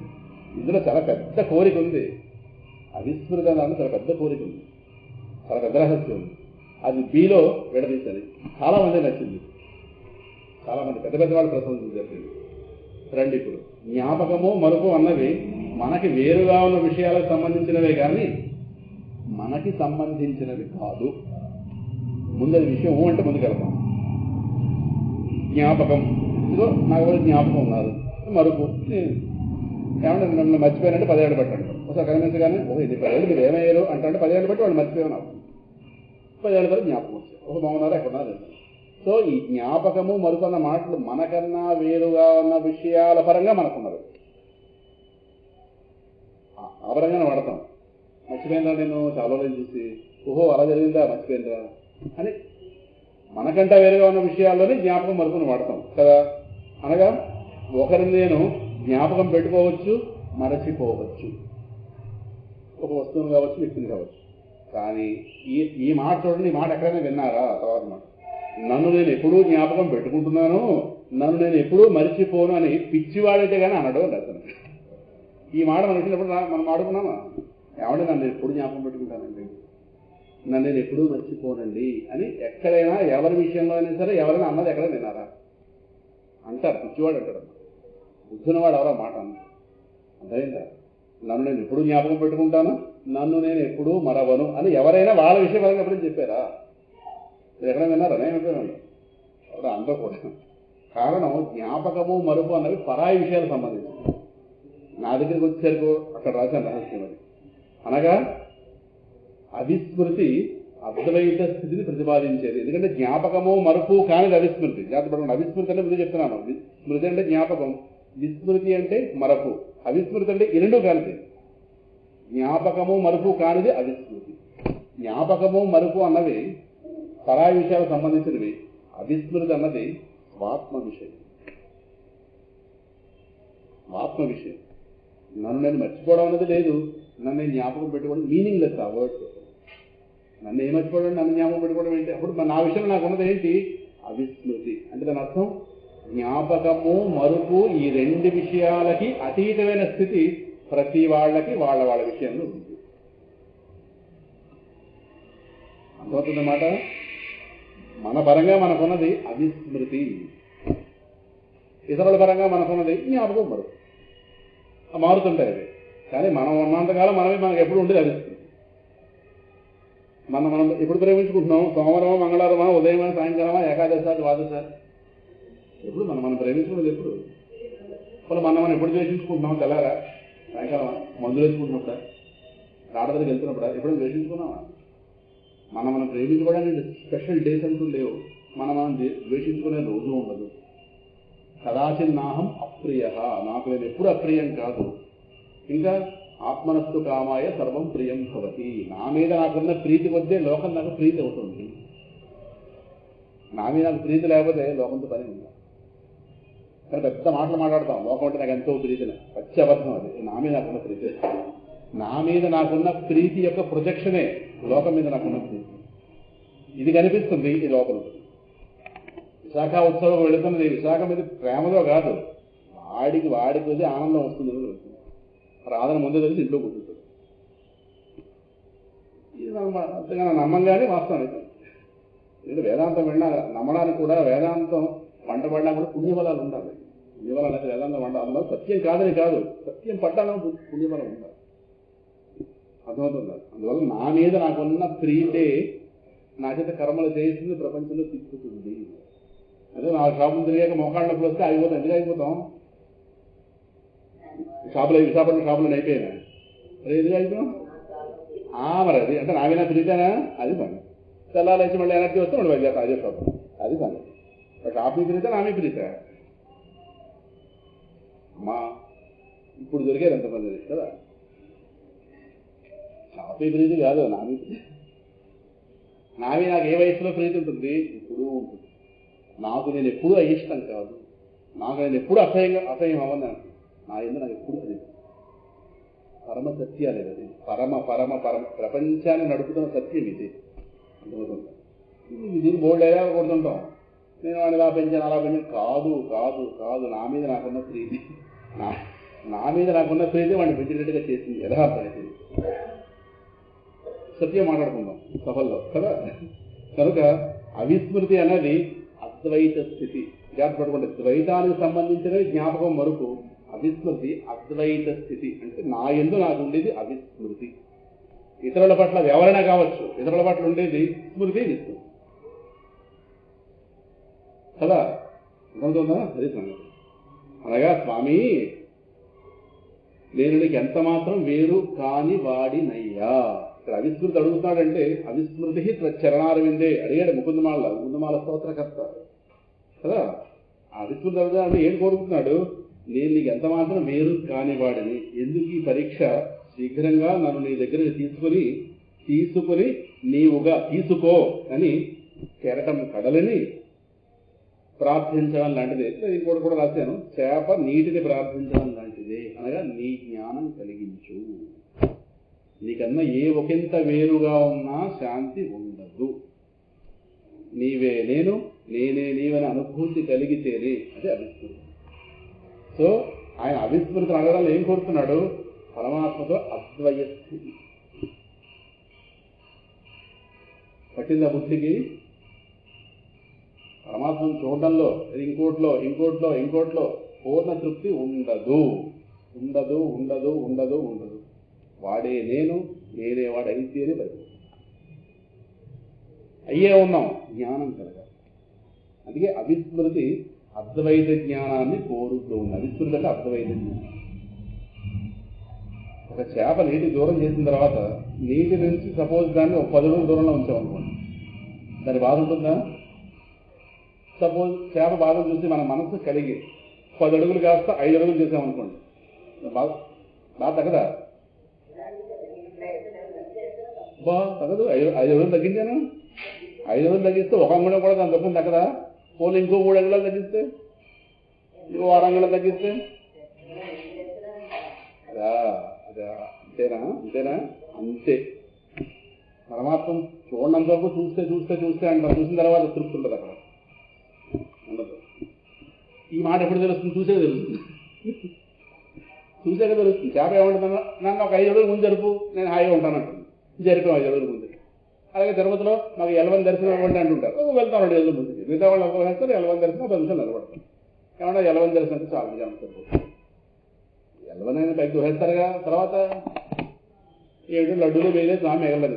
ఇందులో చాలా పెద్ద కోరిక ఉంది. అవిస్మృత దాంట్లో చాలా పెద్ద కోరిక ఉంది, చాలా పెద్ద రహస్యం ఉంది. అది బిలో విడదీసని చాలా మంది నచ్చింది. చాలా మంది పెద్ద పెద్ద వాళ్ళు ప్రశంసలు జరిగింది. రండి, ఇప్పుడు జ్ఞాపకము మరుపు అన్నవి మనకి వేరుగా ఉన్న విషయాలకు సంబంధించినవే కానీ మనకి సంబంధించినవి కాదు. ముందరి విషయం అంటే ముందుకెళ్తాం. జ్ఞాపకం ఇదిగో నాకు ఎవరు జ్ఞాపకం ఉన్నారు, మరుపు. ఏమంటే నన్ను మర్చిపోయానంటే 10 ఏళ్ళు పెట్టండి. ఒకసారి కనిపించగానే ఇది 10 ఏళ్ళు మీరు ఏమయ్యారు అంటే 10 ఏళ్ళు బట్టి వాళ్ళు మర్చిపోయాను. 10 ఏళ్ళ తర్వాత జ్ఞాపకం వచ్చాయి. ఒక బాగున్నారా ఎక్కడున్నారు. సో ఈ జ్ఞాపకము మరుపు అన్న మాటలు మనకన్నా వేరుగా ఉన్న విషయాల పరంగా మనకున్నది. ఆ పరంగానే వాడతాం. మర్చిపోయిందా నేను చాలా రోజులు చూసి, ఓహో అలా జరిగిందా మర్చిపోయిందా అని మనకంటే వేరుగా ఉన్న విషయాల్లోనే జ్ఞాపకం మరుపును వాడతాం కదా. అనగా ఒకరిని నేను జ్ఞాపకం పెట్టుకోవచ్చు, మరచిపోవచ్చు. ఒక వస్తువును కావచ్చు, వ్యక్తిని కావచ్చు. కానీ ఈ మాట చూడండి, ఈ మాట ఎక్కడైనా విన్నారా? తర్వాత మాట, నన్ను నేను ఎప్పుడూ జ్ఞాపకం పెట్టుకుంటున్నాను, నన్ను నేను ఎప్పుడూ మరిచిపోను అని పిచ్చివాడైతే కానీ అనడం లేదు. ఈ మాట మనం వచ్చినప్పుడు మనం ఆడుకున్నామా? ఏమంటే నన్ను ఎప్పుడు జ్ఞాపకం పెట్టుకుంటానండి, నన్ను నేను ఎప్పుడూ మర్చిపోనండి అని ఎక్కడైనా ఎవరి విషయంలో అయినా సరే ఎవరైనా అన్నది ఎక్కడైనా విన్నారా? అంటారు, పిచ్చివాడు అంటాడు. బుద్ధునవాడు ఎవరో మాట అన్నారు. అర్థమైందా? నన్ను నేను ఎప్పుడు జ్ఞాపకం పెట్టుకుంటాను, నన్ను నేను ఎప్పుడూ మరవను అని ఎవరైనా వాళ్ళ విషయం పరంగా ఎప్పుడైనా చెప్పారా? మీరు ఎక్కడైనా విన్నారా? నేను విన్నాను. అందరూ కూడా. కారణం జ్ఞాపకము మరుపు అన్నవి పరాయి విషయాలకు సంబంధించి. నా దగ్గరికి వచ్చేసరికి అక్కడ రాశాను రహస్యం అది. అనగా అవిస్మృతి అద్వైత స్థితిని ప్రతిపాదించేది. ఎందుకంటే జ్ఞాపకము మరుపు కానిది అవిస్మృతి. జాగ్రత్త. అవిస్మృతి అంటే ముందు చెప్తున్నాను. స్మృతి అంటే జ్ఞాపకం, విస్మృతి అంటే మరపు. అవిస్మృతి అంటే ఈ రెండూ కానిది. జ్ఞాపకము మరుపు కానిది అవిస్మృతి. జ్ఞాపకము మరుపు అన్నవి పరాయి విషయాలకు సంబంధించినవి. అవిస్మృతి అన్నది ఆత్మ విషయం. ఆత్మ విషయం. నన్ను నేను మర్చిపోవడం అన్నది లేదు, నన్ను నేను జ్ఞాపకం పెట్టుకోవడం మీనింగ్ లెస్. ఆ వర్డ్స్ నన్ను ఏం మర్చిపోవడం, నన్ను జ్ఞాపకం పెట్టుకోవడం ఏంటి? అప్పుడు నా విషయంలో నాకు ఉన్నది ఏంటి? అవిస్మృతి. అంటే దాని అర్థం జ్ఞాపకము మరుపు ఈ రెండు విషయాలకి అతీతమైన స్థితి ప్రతి వాళ్ళకి వాళ్ళ వాళ్ళ విషయంలో ఉంది. అర్థమవుతుందన్నమాట. మన పరంగా మనకున్నది అవిస్మృతి, ఇతరుల పరంగా మనకున్నది జ్ఞాపకం మరుపు. మారుతుంటాయి అవి. కానీ మనం ఉన్నంతకాలం మనకు ఎప్పుడు ఉండేది అవిస్మృతి. మనం ఎప్పుడు ప్రేమించుకుంటున్నాం? సోమవారమా, మంగళవారమా, ఉదయమా, సాయంకాలమా, ఏకాదశ, ద్వాదశ? ఎప్పుడు మనం ప్రేమించుకున్నది ఎప్పుడు? వాళ్ళు మనం ఎప్పుడు ద్వేషించుకుంటున్నాం? తెల్లారా, సాయంకాలమా, మందులు వేసుకుంటున్నప్పుడా, ఆడదరికి వెళ్తున్నప్పుడా? ఎప్పుడైనా ద్వేషించుకున్నామా? మనం ప్రేమించుకోవడానికి స్పెషల్ డేస్ అంటూ లేవు. మనం ద్వేషించుకునే రోజు ఉండదు. కదాచిన్నాహం అప్రియ, నాకు నేను ఎప్పుడు అప్రియం కాదు. ఇంకా ఆత్మనస్తు కామాయ సర్వం ప్రియం భవతి, నా మీద నాకున్న ప్రీతి కొద్దే లోకం నాకు ప్రీతి అవుతుంది. నా మీద నాకు ప్రీతి లేకపోతే లోకంతో పని ఉంది. కానీ పెద్ద మాటలు మాట్లాడతాం, లోకం అంటే నాకు ఎంతో ప్రీతిని. పచ్చి అబద్ధం అది. నా మీద నాకున్న ప్రీతి, నా మీద నాకున్న ప్రీతి యొక్క ప్రొజెక్షనే లోకం మీద నాకున్న ప్రీతి. ఇది కనిపిస్తుంది, ఈ లోకం. విశాఖ ఉత్సవం వెళుతున్నది విశాఖ మీద ప్రేమలో కాదు, వాడికి వెళ్ళి ఆనందం వస్తుంది. రాధన ముందే తెలిసి ఇంట్లో కూర్చుంటుంది. ఇది అంతగా నమ్మంగానే వాస్తవం అవుతుంది. ఎందుకంటే వేదాంతం విన్నా నమ్మడానికి కూడా వేదాంతం వంట పడినా కూడా పుణ్యబలాలు ఉండాలి. పుణ్యబలాలు అనేది వేదాంతం వంట అందులో సత్యం కాదని కాదు, సత్యం పట్టాలని పుణ్యబలం ఉండాలి. అర్థమవుతుంది. అందువల్ల నా మీద నాకున్న ప్రీతే నా చేత కర్మలు చేస్తుంది, ప్రపంచంలో తిప్పుతుంది. అదే నా షాపులు తిరిగాక మోకాళ్ళ నొప్పులు వస్తే అయిపోతాం. ఎందుకు అయిపోతాం? విశాఖపట్నం షాపులను అయిపోయినా అదే ఎందుకు అయిపోయాం? మరి అది అంటే నా మీద ప్రీతేనా? అది సంగతి. తెల్లాలేసి మళ్ళీ ఎనర్జీ వస్తే మళ్ళీ వెళ్ళాక అదే షాప్, అది సంగతి. షాప్ మీ ప్రీత, నా మీ ప్రీత. అమ్మా ఇప్పుడు దొరికేది ఎంతమంది కదా. షాప్ మీ ప్రీతి కాదు, నా మీ ప్రీతి. నావి నాకు ఏ వయసులో ప్రీతి ఉంటుంది? ఇప్పుడు ఉంటుంది. నాకు నేను ఎప్పుడూ అయిష్టం కాదు, నాకు నేను ఎప్పుడు అసహ్యం అవ్వను. నా ఎందుకు నాకు ఎప్పుడు అది పరమ సత్యాలు. అది పరమ పరమ పరమ ప్రపంచాన్ని నడుపుతున్న సత్యం ఇది. అర్థమవుతుంది. దీన్ని బోల్డ్ ఎలా కొడుతుంటాం. నేను వాడిని ఇలా పెంచాను, అలా పెంచాను. కాదు కాదు కాదు, నా మీద నాకున్న ప్రీతి, నా మీద నాకున్న ప్రీతి వాడిని పెంచినట్టుగా చేసింది. యథార్థమైంది. సత్యం మాట్లాడుకుందాం సభల్లో కదా. కనుక అవిస్మృతి అనేది అద్వైత స్థితి. జాగ్రత్త పట్టుకుంటే ద్వైతానికి సంబంధించినవి జ్ఞాపకం వరకు, అవిస్మృతి అద్వైత స్థితి. అంటే నా యందు నాకు ఉండేది అవిస్మృతి. ఇతరుల పట్ల ఎవరైనా కావచ్చు, ఇతరుల పట్ల ఉండేది స్మృతి, విస్మృతి కదా. అర్థమవుతుందా? అది సంగతి. అనగా స్వామి, నేను నీకు ఎంత మాత్రం వేరు కాని వాడినయ్యా. ఇక్కడ అవిస్మృతి అడుగుతున్నాడంటే అవిస్మృతి చరణారవిందే అడిగాడు ముకుందమాల స్తోత్రకర్త కదా. అవిస్మృతి అడుగుతాడు, ఏం కోరుకుంటున్నాడు? నేను నీకు ఎంత మాత్రం వేరు కాని వాడిని, ఎందుకు ఈ పరీక్ష? శీఘ్రంగా నన్ను నీ దగ్గరికి తీసుకుని నీవుగా తీసుకో అని కెరటం కడలిని ప్రార్థించడం లాంటిదే. ఇంకోటి కూడా రాశాను, చేప నీటిని ప్రార్థించడం లాంటిదే. అనగా నీ జ్ఞానం కలిగించు. నీకన్నా ఏ ఒకంత వేరుగా ఉన్నా శాంతి ఉండదు. నీవే నేను, నేనే నీవని అనుభూతి కలిగితేనే అదే అవిస్మృతి. సో ఆయన అవిస్మృతిని అడగడంలో ఏం కోరుతున్నాడు? పరమాత్మతో అద్వయ స్థితి పట్టిందా బుద్ధికి? పరమాత్మను చూడడంలో ఇంకోట్లో పూర్ణ తృప్తి ఉండదు. వాడే నేను, నేనే వాడు అయితేనే బయట అయ్యే ఉన్నాం. జ్ఞానం కలగాలి. అందుకే అవిస్మృతి అద్వైత జ్ఞానాన్ని కోరుతూ ఉంది. అవిస్మృతి అంటే అద్వైత జ్ఞానం. ఒక చేప నీటి దూరం చేసిన తర్వాత నీటి నుంచి సపోజ్ దాన్ని ఒక 10 అడుగుల దూరంలో ఉంచామనుకోండి, దాని బాధ ఉంటుందా? సపోజ్ చేప బాధ చూసి మన మనసు కలిగి 10 అడుగులు కాస్త 5 అడుగులు చేసామనుకోండి, బాధ తగ్గదా? తగ్గదు. 5 అడుగులు తగ్గించాను, 5 అడుగులు తగ్గిస్తే ఒక అంగుళం కూడా దాని దుఃఖం తగ్గదా? పోనీ ఇంకో 3 అంగుళాలు తగ్గిస్తే, ఇంకో 6 అంగుళాలు తగ్గిస్తే అంతేనా? అంతే. పరమాత్మ చూడనంత వరకు చూస్తే అంటారు. చూసిన తర్వాత తృప్తి ఉండదు, అక్కడ ఉండదు. ఈ మాట ఎప్పుడు తెలుస్తుంది? చూసాక తెలుస్తుంది. చేప ఏమంటుందన్నా, నన్ను ఒక 5 అడుగులు ముందు జరుపు, నేను హాయిగా ఉంటానంటుంది. జరిపాం 5 అడుగులు ముందు. అలాగే తిరుపతిలో మాకు ఎలవని దర్శనం ఇవ్వండి అంటుంటారు. వెళ్తాం 2 అడుగులు ముందుకి. మిగతా వాళ్ళు ఒక వేస్తారు, ఎలవని దర్శనం 10 నిమిషాలు నిలబడతాం. ఏమన్నా ఎలవని దర్శనం అంటే చాలా జనం సరిపోతుంది. ఎలవనైనా పైకి దూరేస్తారుగా. తర్వాత 7 లడ్డూలు వేయలే, స్వామి ఎగలేదు.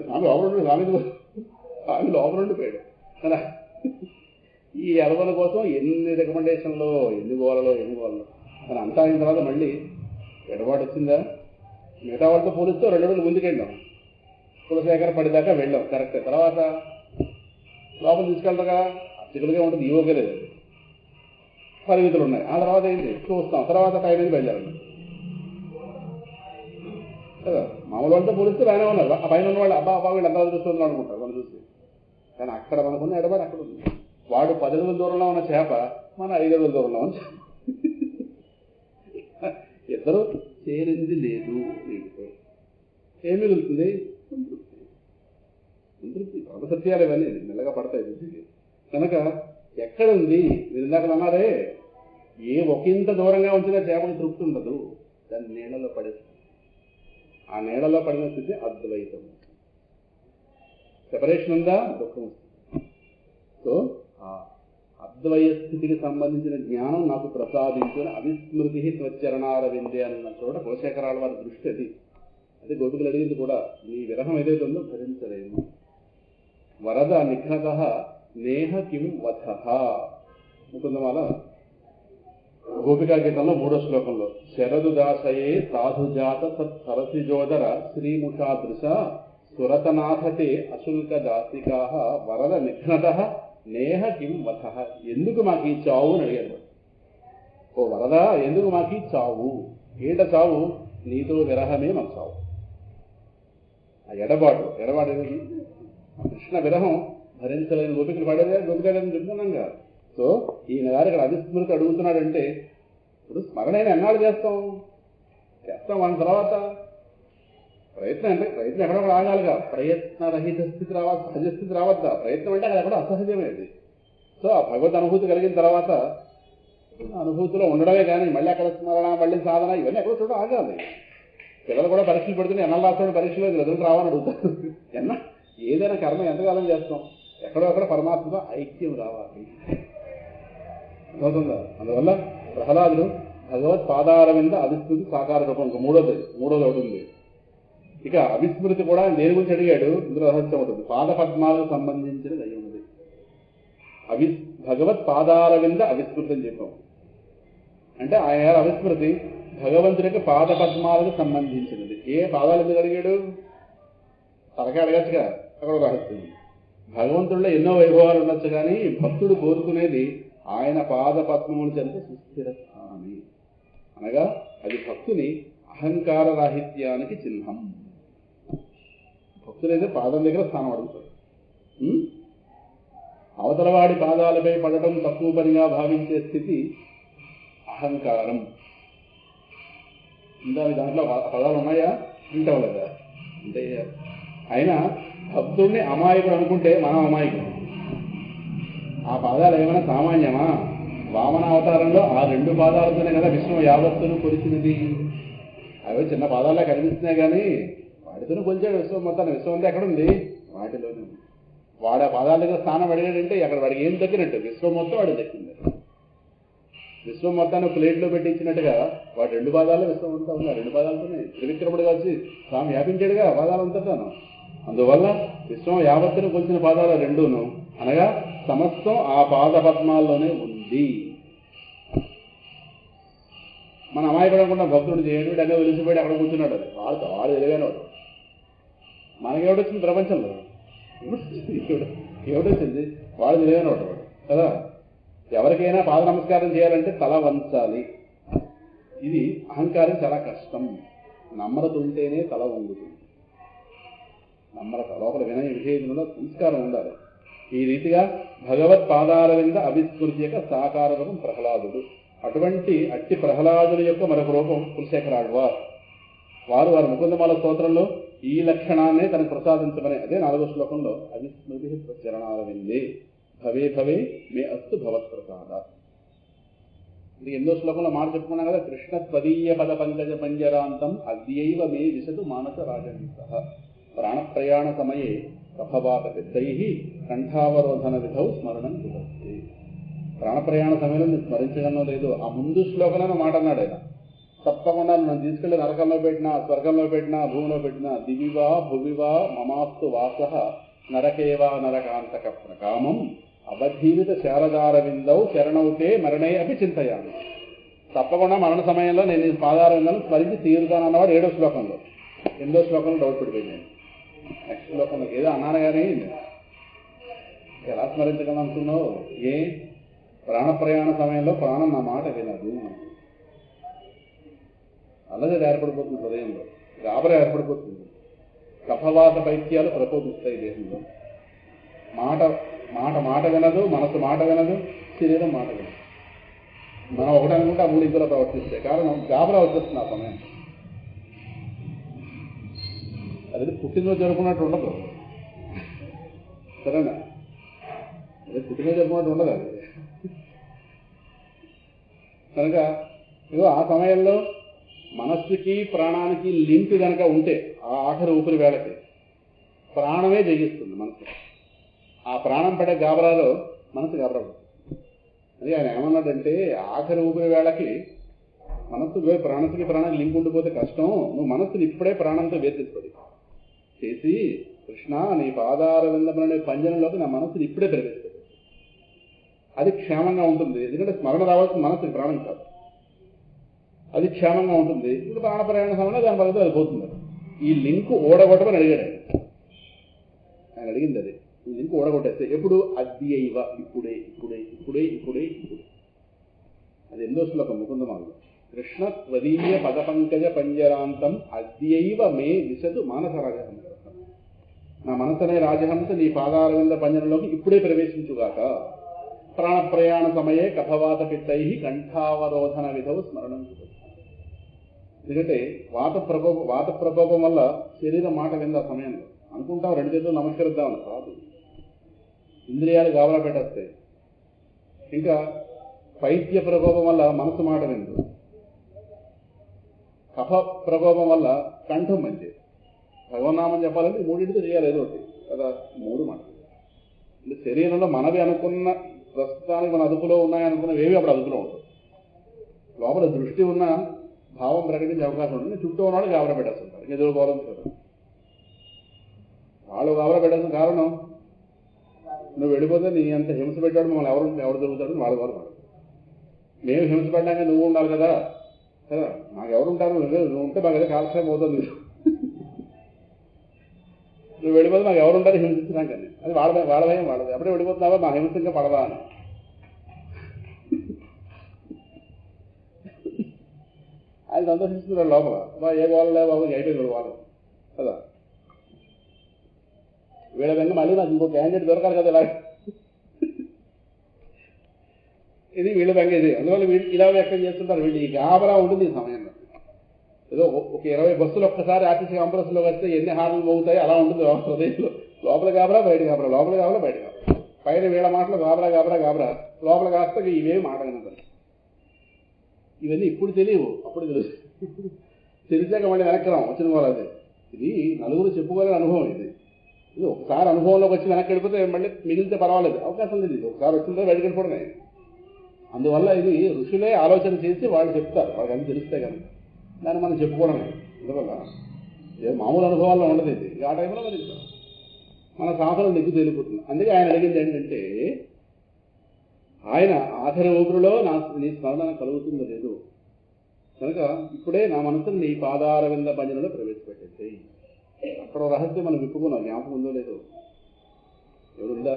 స్వామి లోపల ఉండిపోయాడు కదా. ఈ ఎలవల కోసం ఎన్ని రికమెండేషన్లో, ఎన్ని గోలలో. కానీ అంతా అయిన తర్వాత మళ్ళీ ఎడబాటు వచ్చిందా? మిగతా వాళ్ళతో పోలిస్తూ 2 అడుగులు ముందుకెళ్ళాం. కులశేఖర పడిదాకా వెళ్ళాం, కరెక్ట్. తర్వాత లోపల తీసుకెళ్తాగా, అర్చకులుగా ఉంటుంది, ఈవోకే లేదు, పరిమితులు ఉన్నాయి. ఆ తర్వాత ఏంటి చూస్తాం. తర్వాత టైం అనేది బయలుదేరండి కదా. మామూలు వాళ్ళతో పోలిస్తే బాగానే ఉన్నారు. ఆ పైన ఉన్న వాళ్ళు అబ్బా వీళ్ళు ఎంత చూస్తున్నారు అనుకుంటారు వాళ్ళు చూసి. కానీ అక్కడ మనకున్న ఎడబాటు అక్కడ ఉంది. వాడు 10 అడుగుల దూరంలో ఉన్న చేప, మన 5 అడుగుల దూరంలో ఉన్న చేప. ఇద్దరు చేరింది లేదు. ఏం మిగులుతుంది? సంతృప్తి. సర్వసత్యాలు ఇవన్నీ మెల్లగా పడతాయి బుద్ధికి. కనుక ఎక్కడుంది? మీరు ఇందాక అన్నారే, ఏ ఒకంత దూరంగా ఉంచినా చేపకు తృప్తి ఉండదు. దాన్ని నీళ్ళలో పడేస్తుంది. ఆ నీళ్ళలో పడిన స్థితి అద్వైతం. సెపరేషన్ ఉందా? దుఃఖం వస్తుంది. సో ఆ అద్వయ స్థితికి సంబంధించిన జ్ఞానం నాకు ప్రసాదించిన అవిస్మృతి త్వచ్చరణారవిందే అన్న చోట కులశేఖరాల వారి దృష్టి అది. అదే గోపికలు అడిగింది కూడా, నీ విరహం ఏదైతే ఉందో భరించలేము. వరద నిఘ్నత నేహ కిం వథ. ముకుందమాల గోపికా గీతంలో 3వ శ్లోకంలో, శరదు దాసయే సాధుజాత సరసిజోదర శ్రీముషాదృశ సురతనాథతే అశుల్క దాసికా వరద నిఘ్నత నేహ కిం వథ. ఎందుకు మాకు ఈ చావు అని అడిగారు. ఓ వరద, ఎందుకు మాకు ఈ చావు? ఏట చావు? నీతో విరహమే మాకు చావు. ఆ ఎడబాటు అనేది కృష్ణ విరహం భరించలేని గోపికలు పడేదే. గోపికలని చెప్తున్నాం కదా. సో ఈయన గారు ఇక్కడ అవిస్మృతి అడుగుతున్నాడంటే, ఇప్పుడు స్మరణైనా ఎన్నాళ్ళు చేస్తాం మన తర్వాత ప్రయత్నం అంటే ప్రయత్నం ఎక్కడొక్కడ ఆగాలిగా. ప్రయత్నరహిత స్థితి రావాలి, సహజ స్థితి రావద్దా? ప్రయత్నం అంటే అక్కడ అసహజమేది. సో ఆ భగవద్ అనుభూతి కలిగిన తర్వాత అనుభూతిలో ఉండడమే కానీ మళ్ళీ అక్కడ స్మరణ, మళ్ళీ సాధన, ఇవన్నీ ఎక్కడో చోట ఆగాలి. పిల్లలు కూడా పరీక్షలు పెడుతున్నా ఎన్నో రాస్తాడు, పరీక్షలో రిజల్ట్ రావాలని అడుగుతారు. ఏదైనా కర్మ ఎంతకాలం చేస్తాం? ఎక్కడో అక్కడ పరమాత్మతో ఐక్యం రావాలి. అవుతుందా? అందువల్ల ప్రహ్లాదుడు భగవత్ పాదాల మీద అవిస్మృతి సాకార రూపం. ఇంకా మూడోది ఒకటి ఉంది. ఇక అవిస్మృతి కూడా దేని గురించి అడిగాడు? ఇందులో రహస్యం ఉంటుంది. పాద పద్మాలకు సంబంధించినది అయి ఉన్నది. భగవత్ పాదారవింద అవిస్మృతి అని చెప్పాం. అంటే ఆయన అవిస్మృతి భగవంతుడి యొక్క పాద పద్మాలకు సంబంధించినది. ఏ పాదాలు ఎందుకు అడిగాడు? తలకే అడగచ్చుగా, అక్కడ రహస్యం. భగవంతుడిలో ఎన్నో వైభవాలు ఉండొచ్చు, కానీ భక్తుడు కోరుకునేది ఆయన పాద పద్మముల చెంత సుస్థిర స్థాని, అనగా అది భక్తుని అహంకార రాహిత్యానికి చిహ్నం. భక్తులైతే పాదం దగ్గర స్థానం అడుగుతాడు. అవతలవాడి పాదాలపై పడటం తక్కువ పనిగా భావించే స్థితి అహంకారం. ఇంకా దాంట్లో పదాలు ఉన్నాయా? వింటవలేదా? అంటే అయినా భక్తుడిని అమాయకుడు అనుకుంటే మనం అమాయకుడు. ఆ పాదాలు ఏమైనా సామాన్యమా? వామన అవతారంలో ఆ 2 పాదాలతోనే కదా విశ్వం యావత్తును కొలిచినది. అవి చిన్న పాదాల్లో కనిపిస్తున్నాయి, కానీ వాటితోనే కొలిచాడు విశ్వం మొత్తాన్ని. విశ్వం అంతా ఎక్కడుంది? వాటిలోనే. వాడు ఆ పాదాల దగ్గర స్థానం అడిగాడంటే అక్కడ వాడికి ఏం దక్కినట్టు? విశ్వం మొత్తం వాడికి దక్కింది. విశ్వం మొత్తాన్ని ప్లేట్లో పెట్టి ఇచ్చినట్టుగా వాడు 2 పాదాల్లో విశ్వం అంతా ఉంది. 2 పాదాలతోనే త్రివిక్రముడిగా వచ్చి స్వామి వ్యాపించాడుగా పాదాలంతటాను. అందువల్ల విశ్వం యావత్తును కొలిచిన పాదాలు 2ను, అనగా సమస్తం ఆ పాద పద్మాల్లోనే ఉంది. మన అమాయకుడు అనుకున్న భక్తుడు చేయడు అన్నీ వెలిసిపోయి అక్కడ కూర్చున్నాడు. అది వాడు తెలివైన వాడు. మనకేమిటొచ్చింది ప్రపంచంలో? ఏమిటొచ్చింది? వాడు తెలివైన వాడు కదా. ఎవరికైనా పాద నమస్కారం చేయాలంటే తల వంచాలి. ఇది అహంకారం చాలా కష్టం. నమ్రత ఉంటేనే తల వంగుతుంది. నమ్రత లోపల వినయ విధేయులలో సంస్కారం ఉండాలి. ఈ రీతిగా భగవత్ పాదారవింద అవిస్మృతి యొక్క సాకార రూపం ప్రహ్లాదుడు. అట్టి ప్రహ్లాదుని యొక్క మరొక రూపం కులశేఖరాళ్వార్. వారి ముకుందమాల స్తోత్రంలో ఈ లక్షణాన్నే తనకు ప్రసాదించమని, అదే 4వ శ్లోకంలో అవిస్మృతి చరణారవిందే భవే భవే మే అస్తు భవత్ ప్రసాద. ఇది 8వ శ్లోకంలో మాట చెప్పుకున్నాం కదా, కృష్ణ త్వదీయ పద పంకజ పంజరాంతం అద్యైవ మే విశతు మానస రాజహంస ప్రాణప్రయాణ సమయే కఫవాత పెద్దై కంఠావరోధన విధౌ స్మరణం కుదర్తే. ప్రాణప్రయాణ సమయంలో నేను స్మరించగలను లేదు. ఆ ముందు శ్లోకంలో మాట అన్నాడు ఆయన. తప్పకుండా నన్ను తీసుకెళ్లి నరకంలో పెట్టినా, స్వర్గంలో పెట్టినా, భూమిలో పెట్టినా, దివివా భువివా మమాస్తు వాస నరకేవా నరకాంతక ప్రకామం అవధీవిత శారదారవిందౌ శరణౌతే మరణే అపి చింతయామి. తప్పకుండా మరణ సమయంలో నేను ఈ పాదారవిందాలను స్మరించి తీరుతానన్నవాడు 7వ శ్లోకంలో. 8వ శ్లోకంలో డౌట్ పడిపోయింది. నెక్స్ట్ శ్లోకంలో ఏదో అన్నాను కానీ ఎలా స్మరించగలను అనుకున్నావు? ఏ ప్రాణప్రయాణ సమయంలో ప్రాణం నా మాట వినదు. అల్లజడి ఏర్పడిపోతుంది హృదయంలో, గాబర ఏర్పడిపోతుంది. కఫవాత పైత్యాలు ప్రకోపిస్తాయి దేహంలో. మాట వినదు, మనసు మాట వినదు, శరీరం మాట వినదు. మనం ఒకటి అనుకుంటే ఆ 3 ఇందులో ప్రవర్తిస్తాయి. కారణం గాబరా వచ్చేస్తుంది ఆ సమయం. అది పుట్టినరోజు జరుపుకున్నట్టు ఉండదు. సరేనా? అదే పుట్టినరోజు జరుపుకున్నట్టు ఉండదు అది. కనుక ఇగో ఆ సమయంలో మనస్సుకి ప్రాణానికి లింక్ కనుక ఉంటే ఆ ఆఖరి ఊపిరి వేళకి ప్రాణమే జయిస్తుంది మనసు. ఆ ప్రాణం పడే గాబరాలో మనసు గాబరాడు. అది ఆయన ఏమన్నాడంటే, ఆఖరి ఊపిరి వేళకి ప్రాణానికి లింక్ ఉండిపోతే కష్టం. నువ్వు మనస్సుని ఇప్పుడే ప్రాణంతో వేసేసుకోవాలి చేసి, కృష్ణ నీ పాదార విందమనే పంజరంలోకి నా మనస్సుని ఇప్పుడే ప్రవేశపెట్టాడు. అది క్షేమంగా ఉంటుంది. ఎందుకంటే స్మరణ రావాల్సిన మనస్సుకి ప్రాణం కాదు. అది క్షేమంగా ఉంటుంది. ఇప్పుడు ప్రాణప్రయాణ సమయంలో దాని పద్ధతి అది పోతుంది. ఈ లింక్ ఓడగొట్టమని అడిగాడు ఆయన అడిగింది అది. ఈ లింక్ ఓడగొట్టేస్తే ఎప్పుడు అద్యైవ ఇప్పుడే ఇప్పుడే ఇప్పుడే ఇప్పుడే ఇప్పుడే. అది 8వ శ్లోకం ముకుందమాలలో. కృష్ణ త్వదీయ పద పంకజ పంజరాంతం అద్యైవ మే విశతు మానస రాజహంస. నా మనసనే రాజహంస నీ పాదారవింద పంజరంలోకి ఇప్పుడే ప్రవేశించుగాక. ప్రాణప్రయాణ సమయే కఫవాత పిత్తై కంఠావరోధన విధౌ స్మరణం. ఎందుకంటే వాత ప్రకోపం వల్ల శరీరం మాట వింది. ఆ సమయంలో అనుకుంటాం 2 చేతులు నమస్కరిద్దామని కాదు, ఇంద్రియాలు గాబరా పెట్టేస్తాయి. ఇంకా పైత్య ప్రకోపం వల్ల మనసు మాట విందు, కఫ ప్రకోపం వల్ల కంఠం మంచిది. భగవన్నామని చెప్పాలంటే 3 చేయాలి ఏదో ఒకటి కదా. 3 మాట అంటే శరీరంలో మనవి అనుకున్న ప్రస్తుతానికి మన అదుపులో ఉన్నాయనుకున్నవి ఏవి అప్పుడు అదుపులో ఉంటుంది. లోపల దృష్టి ఉన్న భావం ప్రకటించే అవకాశం ఉంటుంది. చుట్టూ ఉన్నాడు గాబరా పెట్టేస్తుంటారు. ఎదురు గౌరవించారు వాళ్ళు గాబరా పెట్టాల్సిన కారణం నువ్వు వెళ్ళిపోతే నీ అంత హింస పెట్టాడు మమ్మల్ని ఎవరు దొరుకుతాడు వాళ్ళ వాడు మేము హింస పడ్డాక నువ్వు ఉండాలి కదా కదా మాకు ఎవరు ఉంటారు నువ్వు ఉంటే మాకు ఏదో కాలక్షేపం అవుతుంది నువ్వు వెళ్ళిపోతే మాకు ఎవరు ఉంటారు హింసించినా కానీ అది వాళ్ళ భయం వాళ్ళది అప్పుడే వెళ్ళిపోతున్నావా మా హింస ఇంకా పడదా అని ఆయన సంతోషిస్తున్నారు లోపల ఏ గోళలే బాబు అయిపోయింది వాళ్ళు కదా వీళ్ళ వెంక మళ్ళీ నాకు ఇంకో క్యాండిడేట్ దొరకాలి కదా ఇలా ఇది వీళ్ళ బెంగ ఇది అందువల్ల వీళ్ళు ఇలా వ్యక్తం చేస్తుంటారు వీళ్ళు ఈ గాబరా ఉంటుంది ఈ సమయంలో ఏదో ఒక 20 బస్సులు ఒక్కసారి ఆర్టీసీ కాంప్లెక్స్లో వస్తే ఎన్ని హార్లు మోగుతాయి అలా ఉంటుంది హృదయంలో లోపల గాబరా బయట గాబరా లోపల గాబరా బయట గాబరా పైన వీళ్ళ మాటలు గాబరా గాబరా గాబరా లోపల కాస్త ఇవేమి మాటగనంటారు ఇవన్నీ ఇప్పుడు తెలియవు అప్పుడు తెలుసు తెలిసాక మళ్ళీ వెనక్కిరాం వచ్చిన వాళ్ళది ఇది నలుగురు చెప్పుకోలేని అనుభవం ఇది ఒకసారి అనుభవంలోకి వచ్చి వెనక్కి వెళ్ళిపోతే మళ్ళీ మిగిలితే పర్వాలేదు అవకాశం లేదు ఇది ఒకసారి వచ్చిందో బయటకు వెళ్ళిపోవడమే అందువల్ల ఇది ఋషులే ఆలోచన చేసి వాళ్ళు చెప్తారు వాళ్ళకి అన్ని తెలిస్తే కానీ దాన్ని మనం చెప్పుకోవడమే అందువల్ల ఏ మామూలు అనుభవాల్లో ఉండదు ఇది ఆ టైంలో మరి మన సాధన నెగ్గు తేలిపోతుంది అందుకే ఆయన అడిగింది ఏంటంటే ఆయన ఆఖరి ఊపిరిలో నీ స్మరణ కలుగుతుందో లేదు కనుక ఇప్పుడే నా మనసును నీ పాదార వింద భజనలో ప్రవేశపెట్టేది అక్కడ రహస్యం మనం విప్పుకున్నాం జ్ఞాపకం ఉందో లేదో ఎవరుందా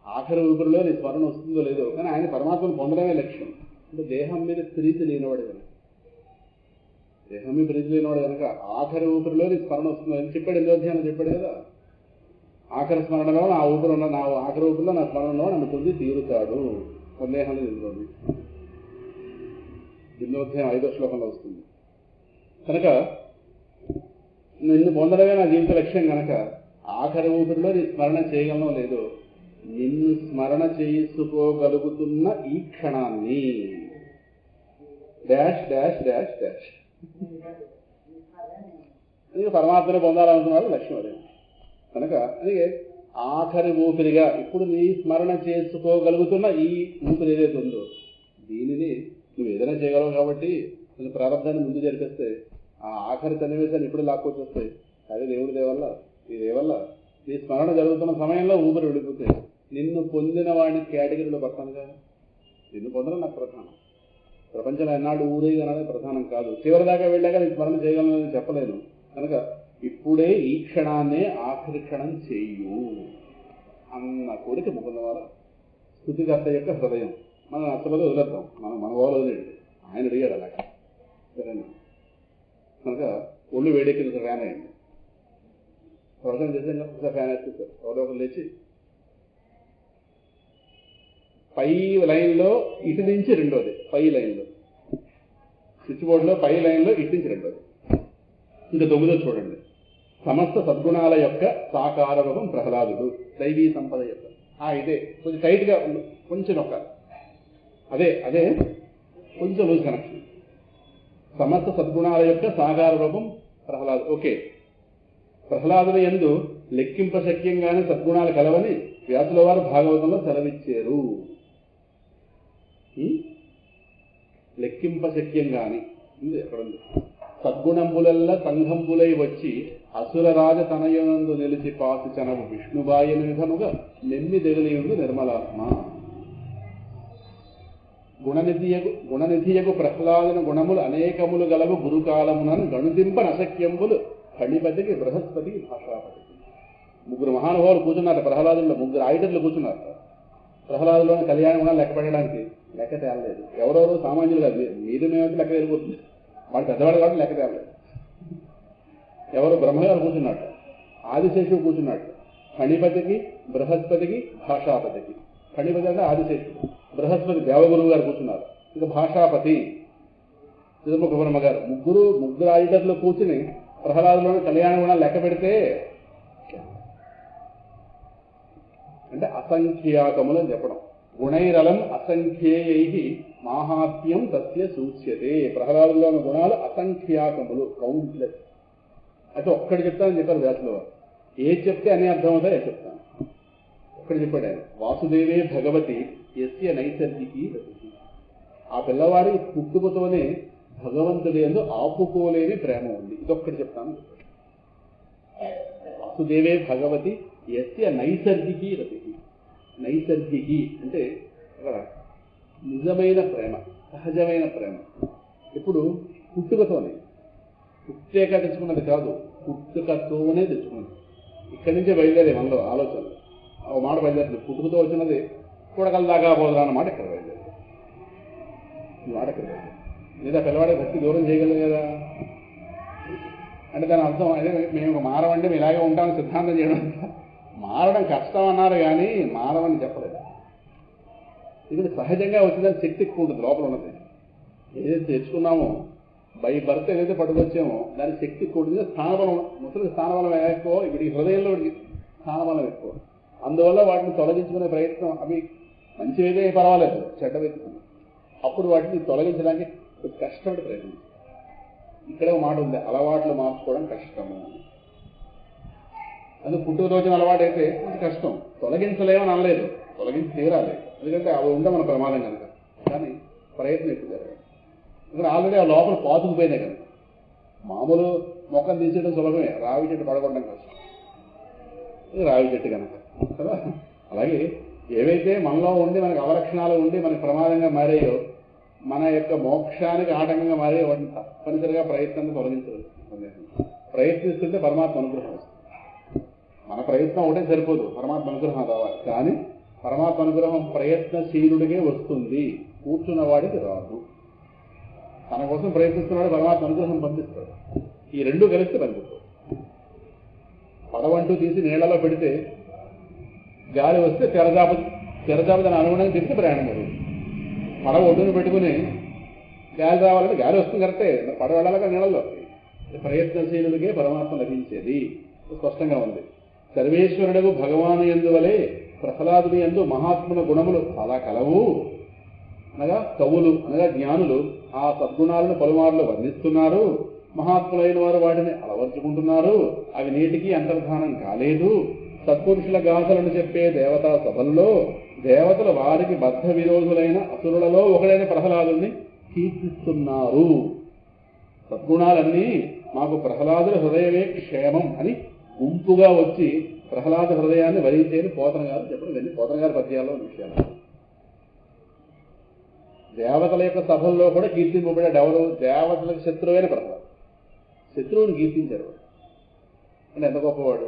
ఆఖరి ఊపిరిలో నీ స్మరణ వస్తుందో లేదో కానీ ఆయన పరమాత్మను పొందడమే లక్ష్యం అంటే దేహం మీద ప్రీతి లేనివాడు కనుక దేహం మీద ప్రీతి లేనివాడు కనుక ఆఖరి ఊపిరిలో నీ స్మరణ వస్తుందో అని చెప్పాడు ఎన్నో అధ్యాయం చెప్పాడు కదా ఆఖరి స్మరణలో నా ఊపిరి ఉన్న నా ఆఖరి ఊపిరిలో నా స్మరణలో నన్ను పొంది తీరుతాడు సందేహాన్ని నిలుతుంది ఎన్నోధ్యాయం 5వ శ్లోకంలో వస్తుంది కనుక నిన్ను పొందడమే నా జీవిత లక్ష్యం కనుక ఆఖరి ఊపిరిలో నీ స్మరణ చేయగలనో లేదో నిన్ను స్మరణ చేసుకోగలుగుతున్న ఈ క్షణాన్ని డాష్ డాష్ డాష్ డాష్ అది పరమాత్మని పొందాలనుకున్నారు లక్ష్యం అదే కనుక అందుకే ఆఖరి ఊపిరిగా ఇప్పుడు నీ స్మరణ చేసుకోగలుగుతున్న ఈ ఊపిరి ఏదైతే ఉందో దీనిని నువ్వు ఏదైనా చేయగలవు కాబట్టి నేను ప్రారంభాన్ని ముందు జరిపిస్తే ఆ ఆఖరి సన్నివేశాన్ని ఇప్పుడు లాక్కొచ్చేస్తాయి అదే దేవుడి దేవల్ల ఈ దేవల్ల నీ స్మరణ జరుగుతున్న సమయంలో ఊపిరి విడిపోతే నిన్ను పొందిన వాడిని కేటగిరీలో పడతానుగా నిన్ను పొందడం నాకు ప్రధానం ప్రపంచంలో ఎన్నాడు ఊరేగనదే ప్రధానం కాదు చివరిదాకా వెళ్ళాక నేను స్మరణ చేయగలనని చెప్పలేను కనుక ఇప్పుడే ఈ క్షణాన్నే ఆఖరి క్షణం చెయ్యు అన్న కోరిక ముకుందవాల స్థుతికర్త యొక్క హృదయం మనం నచ్చబోదు వదిలేద్దాం మన వాళ్ళు వదిలేండి ఆయన అడిగాడు అలాగా సరేనా కనుక ఒళ్ళు వేడెక్కిన ఫ్యాన్ అయ్యండి ప్రవచనం చేసే ఒకసారి ఫ్యాన్ వేస్తారు ఎవరో ఒకరు లేచి పై లైన్లో ఇటు నుంచి రెండోది పై లైన్లో స్విచ్ బోర్డులో పై లైన్లో ఇటు నుంచి రెండోది ఇంకా 9వ చూడండి సమస్త సద్గుణాల యొక్క సాకార రూపం ప్రహ్లాదుడు దైవీ సంపద యొక్క ఇదే కొంచెం టైట్గా కొంచెం నొక్క అదే కొంచెం లూజ్ కనెక్షన్ సమస్త సద్గుణాల యొక్క సాకార రూపం ప్రహ్లాదు ఓకే ప్రహ్లాదుని యందు లెక్కింపశక్యంగానే సద్గుణాలు కలవని వ్యాసుల వారు భాగవతంలో సెలవిచ్చారు లెక్కింపశక్యంగాని ఉంది అక్కడ ఉంది సద్గుణంబులల్లా సంఘంబులై వచ్చి అసురరాజ తనయునందు నిలిచి పాసి చనవు విష్ణుబాయని విధముగా నెమ్మి దెగలియుండు నిర్మలాత్మ గుణనిధియకు ప్రహ్లాదన గుణములు అనేకములు గలవు గురుకాలమునను గణుదింప నశక్యంబులు కళిపతికి బృహస్పతికి భాషాపతికి 3 మహానుభావులు కూర్చున్నారు ప్రహ్లాదుల్లో 3 ఆయుధులు కూర్చున్నారు ప్రహ్లాదులోని కళ్యాణ గుణాలు లెక్క పెట్టడానికి లెక్క తేలలేదు ఎవరెవరు సామాన్యులు కాదు మీరు మేమైతే లెక్క వెళ్ళిపోతుంది వాడు పెద్దవాడు కాబట్టి లెక్క తేలలేదు ఎవరు బ్రహ్మగారు కూర్చున్నట్టు ఆదిశేషుడు కూర్చున్నట్టు కణిపతికి బృహస్పతికి భాషాపతికి కణిపతి అంటే ఆదిశేషుడు బృహస్పతి దేవగురువు గారు కూర్చున్నారు ఇంకా భాషాపతి తిరుముఖ బ్రహ్మ గారు ముగ్గురు ఆయుధులు కూర్చుని ప్రహ్లాదులోని కళ్యాణ గుణాలు లెక్క పెడితే అంటే అసంఖ్యాకములు అని చెప్పడం గుణైరలం అసంఖ్యేయై మాహాత్మ్యం తస్య సూచ్యతే ప్రహ్లాదులోని గుణాలు అసంఖ్యాకములు కౌంట్లెస్ అయితే ఒక్కటి చెప్తానని చెప్పారు వ్యాసుల వారు ఏది చెప్తే అనే అర్థం అవుతాయో చెప్తాను ఒక్కటి చెప్పాడు ఆయన వాసుదేవే భగవతి యస్య నైసర్గికి రతి ఆ పిల్లవాడి పుట్టుకతోనే భగవంతుడి యందు ఆపుకోలేని ప్రేమ ఉంది ఇదొక్కటి చెప్తాను వాసుదేవే భగవతి యస్య నైసర్గికి రతి. నైసర్గికి అంటే అక్కడ నిజమైన ప్రేమ, సహజమైన ప్రేమ. ఇప్పుడు పుట్టుకతోనే, పుట్టేక తెచ్చుకున్నది కాదు, పుట్టుకతోనే తెచ్చుకున్నది. ఇక్కడి నుంచే బయలుదేరే మనలో ఆలోచన. ఒక మాట బయలుదేరుతుంది, పుట్టుకతో వచ్చినది కూడకల దాకా పోదురా అన్నమాట ఇక్కడ బయలుదేరి. ఈ మాట ఇక్కడ బయలుదేరి లేదా పిల్లవాడికి భక్తి దూరం చేయగలరు కదా అంటే దాని అర్థం అదే మేము మారవండి మేము ఇలాగే ఉంటామని సిద్ధాంతం చేయడం. మారడం కష్టం అన్నారు కానీ మారవని చెప్పలేదు. ఇది సహజంగా వచ్చిందని శక్తి ఎక్కువ ఉంటుంది లోపల ఉన్నది. ఏదైతే తెచ్చుకున్నామో బై బర్త్ ఏదైతే పట్టుకొచ్చామో దానికి శక్తి ఎక్కువ ఉంటుంది. స్థానబలం, ముసలికి స్థానబలం ఎక్కువ, ఇప్పుడు ఈ హృదయంలో స్థానబలం ఎక్కువ. అందువల్ల వాటిని తొలగించుకునే ప్రయత్నం, అవి మంచివైతే పర్వాలేదు, చెడ్డవైతుంది. అప్పుడు వాటిని తొలగించడానికి కష్టపడి ప్రయత్నం. ఇక్కడే ఒక మాట ఉంది, అలవాట్లు మార్చుకోవడం కష్టము. అందుకు పుట్టుకు రోజున అలవాటు అయితే కొంచెం కష్టం, తొలగించలేమని అనలేదు, తొలగించి తీరాలి. ఎందుకంటే అవి ఉంటే మన ప్రమాదం కనుక. కానీ ప్రయత్నం ఎక్కువ జరగాలి. ఇక్కడ ఆల్రెడీ ఆ లోపల పాతుకుపోయినాయి కనుక. మామూలు మొక్కను తీసేయడం సులభమే, రావి చెట్టు పడగొట్టడం కష్టం. ఇది రావి చెట్టు కనుక కదా. అలాగే ఏవైతే మనలో ఉండి మనకు అవలక్షణాలు ఉండి మనకు ప్రమాదంగా మారాయో, మన యొక్క మోక్షానికి ఆటంకంగా మారే వాటిని తప్పనిసరిగా ప్రయత్నాన్ని తొలగించలేదు. ప్రయత్నిస్తుంటే పరమాత్మ అనుగ్రహం వస్తుంది. మన ప్రయత్నం ఒకటే సరిపోదు, పరమాత్మ అనుగ్రహం రావాలి. కానీ పరమాత్మ అనుగ్రహం ప్రయత్నశీలుడికే వస్తుంది, కూర్చున్న వాడికి రాదు. తన కోసం ప్రయత్నిస్తున్నాడు, పరమాత్మ అనుగ్రహం పంపిస్తాడు. ఈ రెండు కలిస్తే పనిపోతుంది. పడవంటూ తీసి నీళ్లలో పెడితే గాలి వస్తే తెరజాప దాని అనుగుణంగా తిరిగి ప్రయాణం జరుగుతుంది. పడవ ఒడ్డును పెట్టుకుని గాలి రావాలంటే గాలి వస్తుంది కరెక్టే, పడవ వెళ్ళాలిగా నీళ్ళల్లో. ప్రయత్నశీలుడికే పరమాత్మ లభించేది స్పష్టంగా ఉంది. సర్వేశ్వరుడు భగవాను యందువలే ప్రహ్లాదుని యందు మహాత్ముల గుణములు చాలా కలవు అనగా కవులు అనగా జ్ఞానులు ఆ సద్గుణాలను పలుమార్లు వర్ణిస్తున్నారు. మహాత్ములైన వారు వాటిని అలవర్చుకుంటున్నారు. అవి నేటికి అంతర్ధానం కాలేదు. సత్పురుషుల గాథలను చెప్పే దేవతా సభల్లో దేవతలు వారికి బద్ధ విరోధులైన అసురులలో ఒకడైన ప్రహ్లాదుని కీర్తిస్తున్నారు. సద్గుణాలన్నీ మాకు ప్రహ్లాదుల హృదయమే క్షేమం అని గుంపుగా వచ్చి ప్రహ్లాద హృదయాన్ని వరించేది పోతన గారు చెప్పడం. ఇవన్నీ పోతన గారి పద్యాల్లో విషయాలు. దేవతల యొక్క సభల్లో కూడా కీర్తింపబడాడు ఎవరు? దేవతలకు శత్రువైన ప్రహ్లాదు. శత్రువుని కీర్తించారు అంటే ఎంత గొప్పవాడు.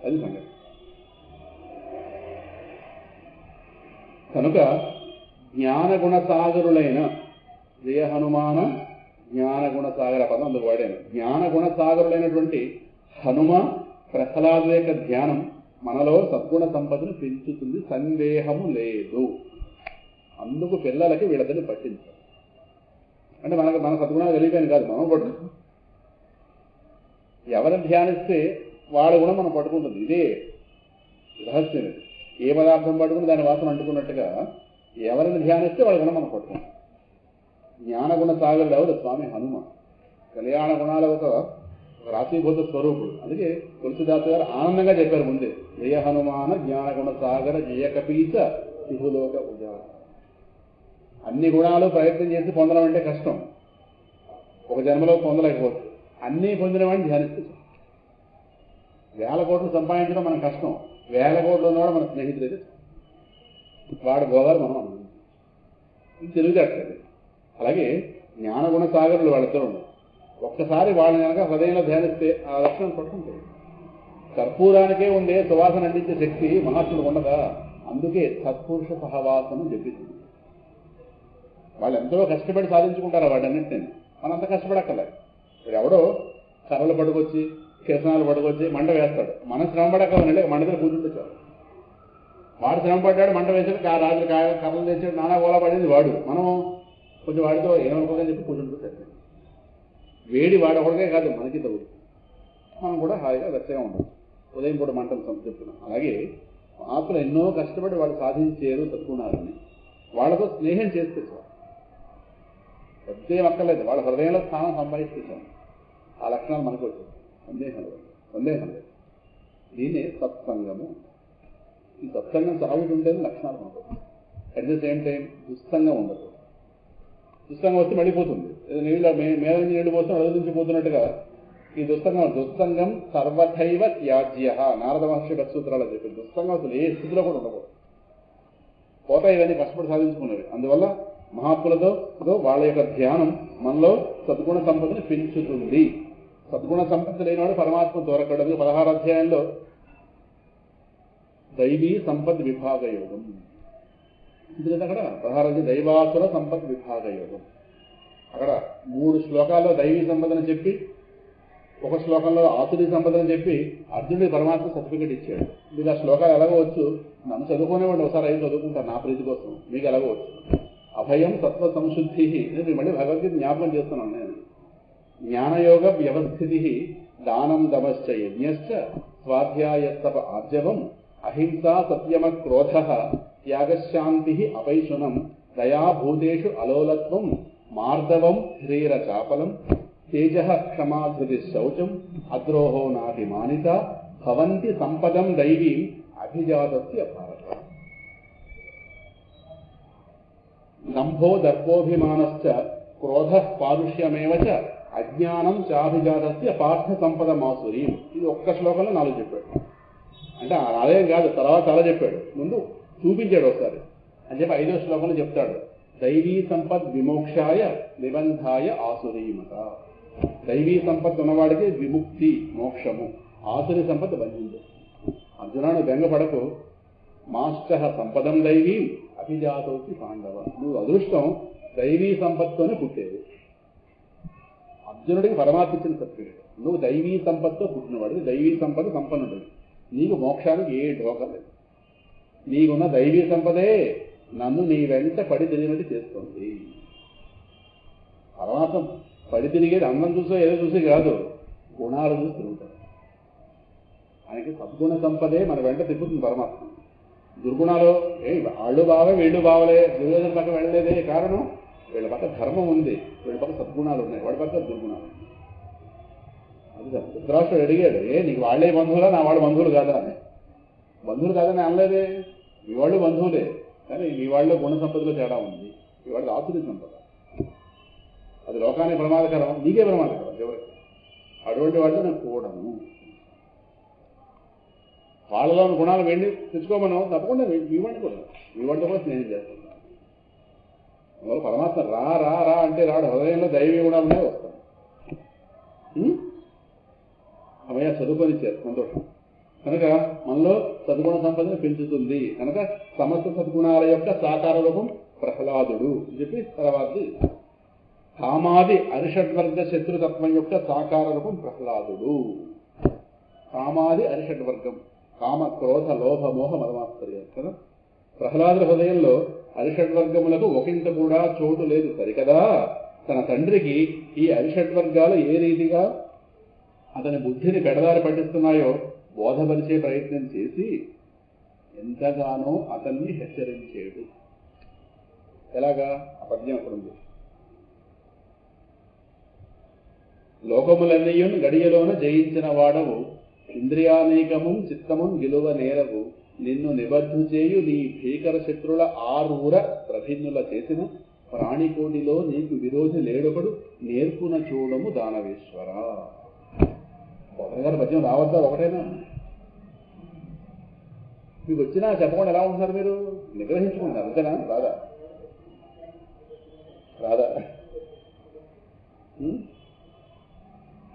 అది సంగతి. కనుక జ్ఞానగుణసాగరులైన జయ హనుమాన జ్ఞానగుణసాగర పదం అందుకు వాడాను. జ్ఞానగుణసాగరులైనటువంటి హనుమ ప్రహ్లాదు యొక్క ధ్యానం మనలో సద్గుణ సంపదను పెంచుతుంది, సందేహము లేదు. అందుకు పిల్లలకి వీళ్ళని పట్టించాలి. అంటే మన సద్గుణాలు కలిగాను కాదు, మనం పట్టు. ఎవరిని ధ్యానిస్తే వాళ్ళ గుణం మనం పట్టుకుంటుంది. ఇదే రహస్యం. ఇది ఏ పదార్థం పట్టుకుని దాని వాసన అంటుకున్నట్టుగా ఎవరిని ధ్యానిస్తే వాళ్ళ గుణం మనం పట్టుకుంటాం. జ్ఞానగుణ సాగరుడు ఎవరు? స్వామి హనుమ. కళ్యాణ గుణాల ఒక రాశీభూత స్వరూపుడు. అందుకే తులసిదాసు గారు ఆనందంగా చెప్పారు ముందే, జయ హనుమాన జ్ఞానగుణ సాగర జయ కపీచ శిహులోక ఉజాల. అన్ని గుణాలు ప్రయత్నం చేసి పొందడం అంటే కష్టం, ఒక జన్మలో పొందలేకపోవచ్చు. అన్నీ పొందిన వాడిని ధ్యానిస్తే వేల కోట్లు సంపాదించడం మనకు కష్టం. వేల కోట్లు ఉన్నవాడు మన స్నేహితుడైతే వాడు గోదావరి మనం అనుకుంటాం. ఇది తెలివితేటది. అలాగే జ్ఞానగుణ సాగరులు వాళ్ళిద్దరు ఉన్నారు. ఒక్కసారి వాళ్ళని కనుక హృదయంలో ధ్యానిస్తే ఆ లక్షణం పట్టుకుంటుంది. కర్పూరానికే ఉండే సువాసన అందించే శక్తి మహాత్ముడు ఉండదా? అందుకే సత్పురుష సహవాసము చెప్పింది. వాళ్ళు ఎంతో కష్టపడి సాధించుకుంటారు వాటన్నింటినీ, మనం అంత కష్టపడక్కర్లేదు. ఇప్పుడు ఎవడో కర్రలు పట్టుకొచ్చి కిరసనాలు పట్టుకొచ్చి మంట వేస్తాడు, మనం శ్రమ పడక్కర్లేదండి, మంట దగ్గర కూర్చుంటే చాలు. వాడు శ్రమ పడ్డాడు, మంట వేసాడు, రాత్రి కర్రలు తెచ్చాడు, నానా గోలా పడింది వాడు. మనం కొంచెం వాడితో ఏమనుకోదని చెప్పి కూర్చుంటుంది. వేడి వాడు ఒకటికే కాదు మనకి తగులు, మనం కూడా హాయిగా వెచ్చగా ఉంటాం. ఉదయం పూట మంటలు చెప్తున్నాం. అలాగే ఆత్మలు ఎన్నో కష్టపడి వాళ్ళు సాధించారు సద్గుణాలని. వాళ్ళతో స్నేహం చేస్తే చాలు, పెద్ద అక్కర్లేదు. వాళ్ళ హృదయంలో స్థానం సంపాదిస్తే చాలు. ఆ లక్షణాలు మనకు వచ్చాయి, సందేహం లేదు. దీన్నే సత్సంగము. ఈ సత్సంగం సాగుతుంటేనే లక్షణాలు మనకు. అట్ ది సేమ్ టైం దుస్సంగం ఉండదు. దుస్సంగం వస్తే మడిపోతుంది. నీళ్ళు మీద నుంచి నీళ్ళు పోస్తే అడుగు నుంచి పోతున్నట్టుగా ఈ దుస్సంగం సర్వథైవ త్యాజ్య. నారద మహర్షి సూత్రాలు చెప్పారు. దుస్సంగం అసలు ఏ స్థితిలో కూడా ఉండకూడదు. పోతాయి ఇవన్నీ కష్టపడి సాధించుకున్నవి. అందువల్ల మహాత్ములతో వాళ్ళ యొక్క ధ్యానం మనలో సద్గుణ సంపదని పెంచుతుంది. సద్గుణ సంపత్తి లేనివాడు పరమాత్మ దొరకడదు. 16వ అధ్యాయంలో దైవీ సంపద్ విభాగ యోగం ఇది కదా. అక్కడ 16 దైవాసుర సంపద్ విభాగ యోగం. అక్కడ 3 శ్లోకాల్లో దైవీ సంపదను చెప్పి, ఒక శ్లోకంలో ఆసురీ సంపదను చెప్పి అర్జునుడి పరమాత్మ సర్టిఫికెట్ ఇచ్చాడు. మీకు ఆ శ్లోకాలు ఎలాగవచ్చు, నన్ను చదువుకునేవాడిని ఒకసారి అయి చదువుకుంటాను నా ప్రీతి కోసం. మీకు ఎలాగవచ్చు అభయం సత్వ సంశుద్ధి. నేను మళ్ళీ భగవద్గీత జ్ఞాపకం చేస్తున్నాను. నేను జ్ఞానయోగ వ్యవస్థితి దానం దమశ్చ యజ్ఞశ్చ స్వాధ్యాయస్తప ఆర్జవం అహింసా సత్యమ క్రోధ త్యాగశాంతి అపైశునం దయాభూతేషు అలోలత్వం మార్దవం హ్రీర చాపలం తేజ క్షమాధృతి శౌచం అద్రోహో నాభిమానిత భవంతి సంపదం దైవీం అభిజాతస్య భారత. దంభో దర్పోభిమానశ్చ క్రోధ పారుష్యమేవ చ అజ్ఞానం చాభిజాతస్య పార్థ సంపద మాసురీ. ఇది ఒక్క శ్లోకంలో 4 చెప్పాడు. అంటే అదేం కాదు, తర్వాత చాలా చెప్పాడు. ముందు చూపించాడు ఒకసారి అని చెప్పి 5వ శ్లోకంలో చెప్తాడు. దైవీ సంపద్ విమోక్షాయ నిబంధాయ ఆసురీమత. దైవీ సంపత్ ఉన్నవాడికి విముక్తి మోక్షము, ఆసురి సంపద బంధించు. అర్జునాను బెంగపడకు. మాశ్చ సంపదం దైవీం అభిజాతోకి పాండవ. నువ్వు అదృష్టం దైవీ సంపత్తోనే పుట్టేది. అర్జునుడికి పరమాత్మ ఇచ్చిన సర్టిఫికేట్. నువ్వు దైవీ సంపత్తో పుట్టినవాడు, దైవీ సంపద సంపన్నుడు. నీకు మోక్షానికి ఏ ఢోకా లేదు. నీకున్న దైవీ సంపదే నన్ను నీ వెంట పడి తిరిగినట్టు చేస్తుంది. పరమాత్మ పడి తిరిగేది అందం చూసో ఏదో చూసి కాదు, గుణాలు చూసి తిరుగుతాడు. ఆయనకి సద్గుణ సంపదే మన వెంట తిప్పుతుంది పరమాత్మ. దుర్గుణాలు వాళ్ళు బావే వీళ్ళు బావలే, దుర్యోధన పక్క వెళ్ళలేదే. కారణం వీళ్ళ పక్క ధర్మం ఉంది, వీళ్ళ పక్క సద్గుణాలు ఉన్నాయి, వాడి పక్క దుర్గుణాలు. అది ధృతరాష్ట్రుడు అడిగాడు, నీకు వాళ్ళే బంధువులా, నా వాళ్ళు బంధువులు కాదా అని. బంధువులు కాదని అనలేదే, మీ వాళ్ళు బంధువులే, కానీ మీ వాళ్ళలో గుణ సంపదలో తేడా ఉంది. మీ వాళ్ళది ఆసురి సంపద. అది లోకానికి ప్రమాదకరం, నీకే ప్రమాదకరం ఎవరికి. అటువంటి వాళ్ళు నేను కూడను. వాళ్ళలోని గుణాలు వెళ్ళి తెచ్చుకోమను, తప్పకుండా మీ వాడిని కూడా, మీ వాడితో కూడా స్నేహం చేస్తున్నాను. అందువల్ల పరమాత్మ రా రా రా అంటే రాడు. హృదయంలో దైవీ గుణాలనే వస్తాను. అమయ్య చదువుకొని ఇచ్చారు, సంతోషం. కనుక మనలో సద్గుణ సంపదను పెంచుతుంది. కనుక సమస్త సద్గుణాల యొక్క సాకార రూపం ప్రహ్లాదుడు అని చెప్పి తర్వాత కామాది అరిషడ్వర్గ శత్రుతత్వం యొక్క సాకార రూపం ప్రహ్లాదుడు. కామాది అరిషడ్వర్గం, కామ క్రోధ లోభ మోహ మదమాత్సర్యం కదా. ప్రహ్లాదుల హృదయంలో అరిషడ్వర్గములకు ఒకంత కూడా చోటు లేదు సరికదా. తన తండ్రికి ఈ అరిషడ్వర్గాలు ఏ రీతిగా అతని బుద్ధిని పెడదారి పట్టిస్తున్నాయో బోధపరిచే ప్రయత్నం చేసి ఎంతగానో అతన్ని హెచ్చరించాడు. ఎలాగా ఆ పద్యం అక్కడ ఉంది. లోకములన్నీయున్ గడియలోన జయించిన వాడవు, ఇంద్రియానేకము చిత్తము గెలువ నేరవు, నిన్ను నిబద్ధు చేయు నీ భీకర శత్రుల ఆరూర ప్రభిన్నుల చేసిన ప్రాణికోటిలో నీకు విరోధి లేడొకడు, నేర్పున చూడము దానవేశ్వర. గారి పద్యం రావద్దా ఒకటైనా? మీకు వచ్చినా చెప్పకుండా ఎలా ఉంటున్నారు మీరు? నిగ్రహించుకుంటారు అంతేనా? రాదా రాదా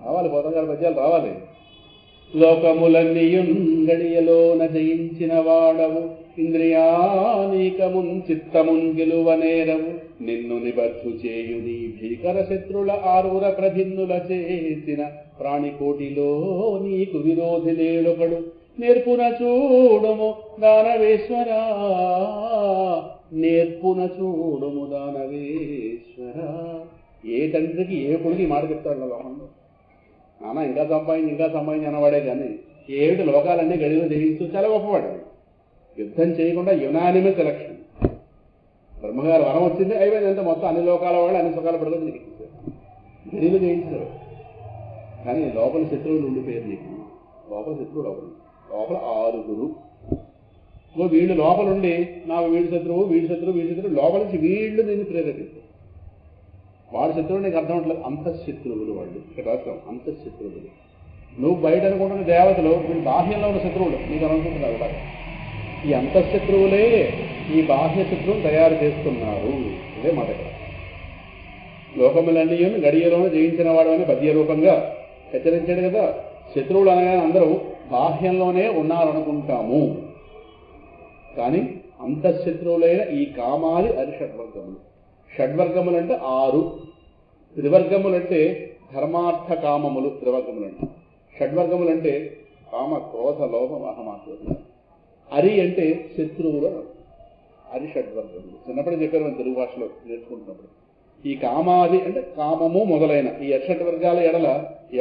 రావాలి, పోతం గారి పద్యాలు రావాలి. లోకములన్నీయున్ గడియలోన జయించిన వాడవు, ఇంద్రియానీకమున్ చిత్తమున్ గెలువ నేరవు, నిన్ను నిబద్ధు చేయు నీ భీకర శత్రుల ఆరూర ప్రభిన్నుల చేసిన ప్రాణికోటిలో నీకు విరోధి లేడొకడు, నేర్పున చూడుము దానవేశ్వర, నేర్పున చూడుము దానవేశ్వర. ఏ తండ్రికి ఏ కొడుకు మాట చెప్తాడు లోకంలో? నాన్న ఇంకా సంపాదించి అన్నవాడే కానీ 7 లోకాలన్నీ గడిలో జయించు చాలా గొప్పవాడు. యుద్ధం చేయకుండా యునానిమస్ ఎలక్షన్. బ్రహ్మగారు వరం వచ్చింది, అయిపోయిందంటే మొత్తం అన్ని లోకాల వాళ్ళు అన్ని సుఖాలు పడుతుంది గడిలో జయించారు. కానీ లోపల శత్రువులు ఉండిపోయారు. నీకు లోపల శత్రువు లోపల 6. వీళ్ళు లోపలుండి నాకు వీడి శత్రువు లోపల నుంచి వీళ్ళు నేను ప్రేరేపిస్తారు. వాడు శత్రువులు నీకు అర్థం అవట్లేదు. అంతఃశత్రువులు వాళ్ళు. ఇక్కడ రాస్తాం అంతఃశత్రువులు. నువ్వు బయట అనుకుంటున్న దేవతలు వీళ్ళు బాహ్యంలో ఉన్న శత్రువులు నీకు అనుకుంటున్నావు కదా. ఈ అంతఃశత్రువులే ఈ బాహ్య శత్రువులు తయారు చేస్తున్నారు. ఇదే మాట. లోకములన్నీ గడియలోనే జయించిన వాడు అని పద్య రూపంగా హెచ్చరించాడు కదా. శత్రువులు అనగానే అందరూ బాహ్యంలోనే ఉన్నారనుకుంటాము, కానీ అంతఃశత్రువులైన ఈ కామాది అది షడ్వర్గములు. షడ్వర్గములు అంటే 6, త్రివర్గములంటే ధర్మార్థ కామములు త్రివర్గములంటే. షడ్వర్గములు అంటే కామ క్రోధ లోభ అహమాత్మ. అరి అంటే శత్రువులు, అరి షడ్వర్గములు. చిన్నప్పుడే చెప్పారు మనం తెలుగు భాషలో నేర్చుకుంటున్నప్పుడు. ఈ కామాది అంటే కామము మొదలైన ఈ షడ్వర్గాల ఎడల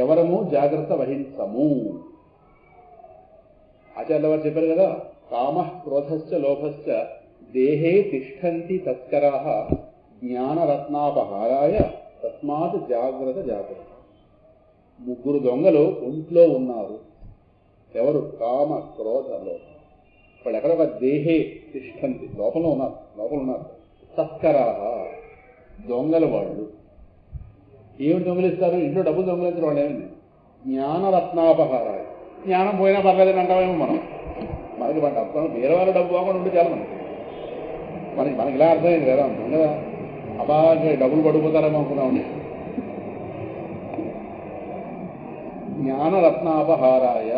ఎవరము జాగ్రత్త వహించము. ఆచార్యుల వారు చెప్పారు కదా, కామ క్రోధశ్చ లోభశ్చ దేహే తిష్టంతి తస్కరాః జ్ఞానరత్నాపహారాయ తస్మాత్ జాగ్రత్త జాగ్రత్త. 3 దొంగలు ఒంట్లో ఉన్నారు. ఎవరు? కామ క్రోధ లోభ. వాళ్ళు ఎక్కడ? ఒక దేహే తిష్టంతి, లోపల ఉన్నారు. తస్కరాః దొంగలు వాళ్ళు. ఏమిటి దొంగలిస్తారు? ఇంట్లో డబ్బులు దొంగలించిన వాళ్ళు ఏమైంది? జ్ఞానరత్నాపహారాయ. జ్ఞానం పోయినా పర్లేదని అంటామేమో మనం. మనకి డబ్బు వేరే వాళ్ళ డబ్బు బాగుండి ఉంటే చాలా మనకి ఇలా అర్థమైంది కదా. అంటాం కదా, అబ్బా డబ్బులు పడిపోతారేమో అనుకున్నామండి. జ్ఞానరత్నాపహారాయ.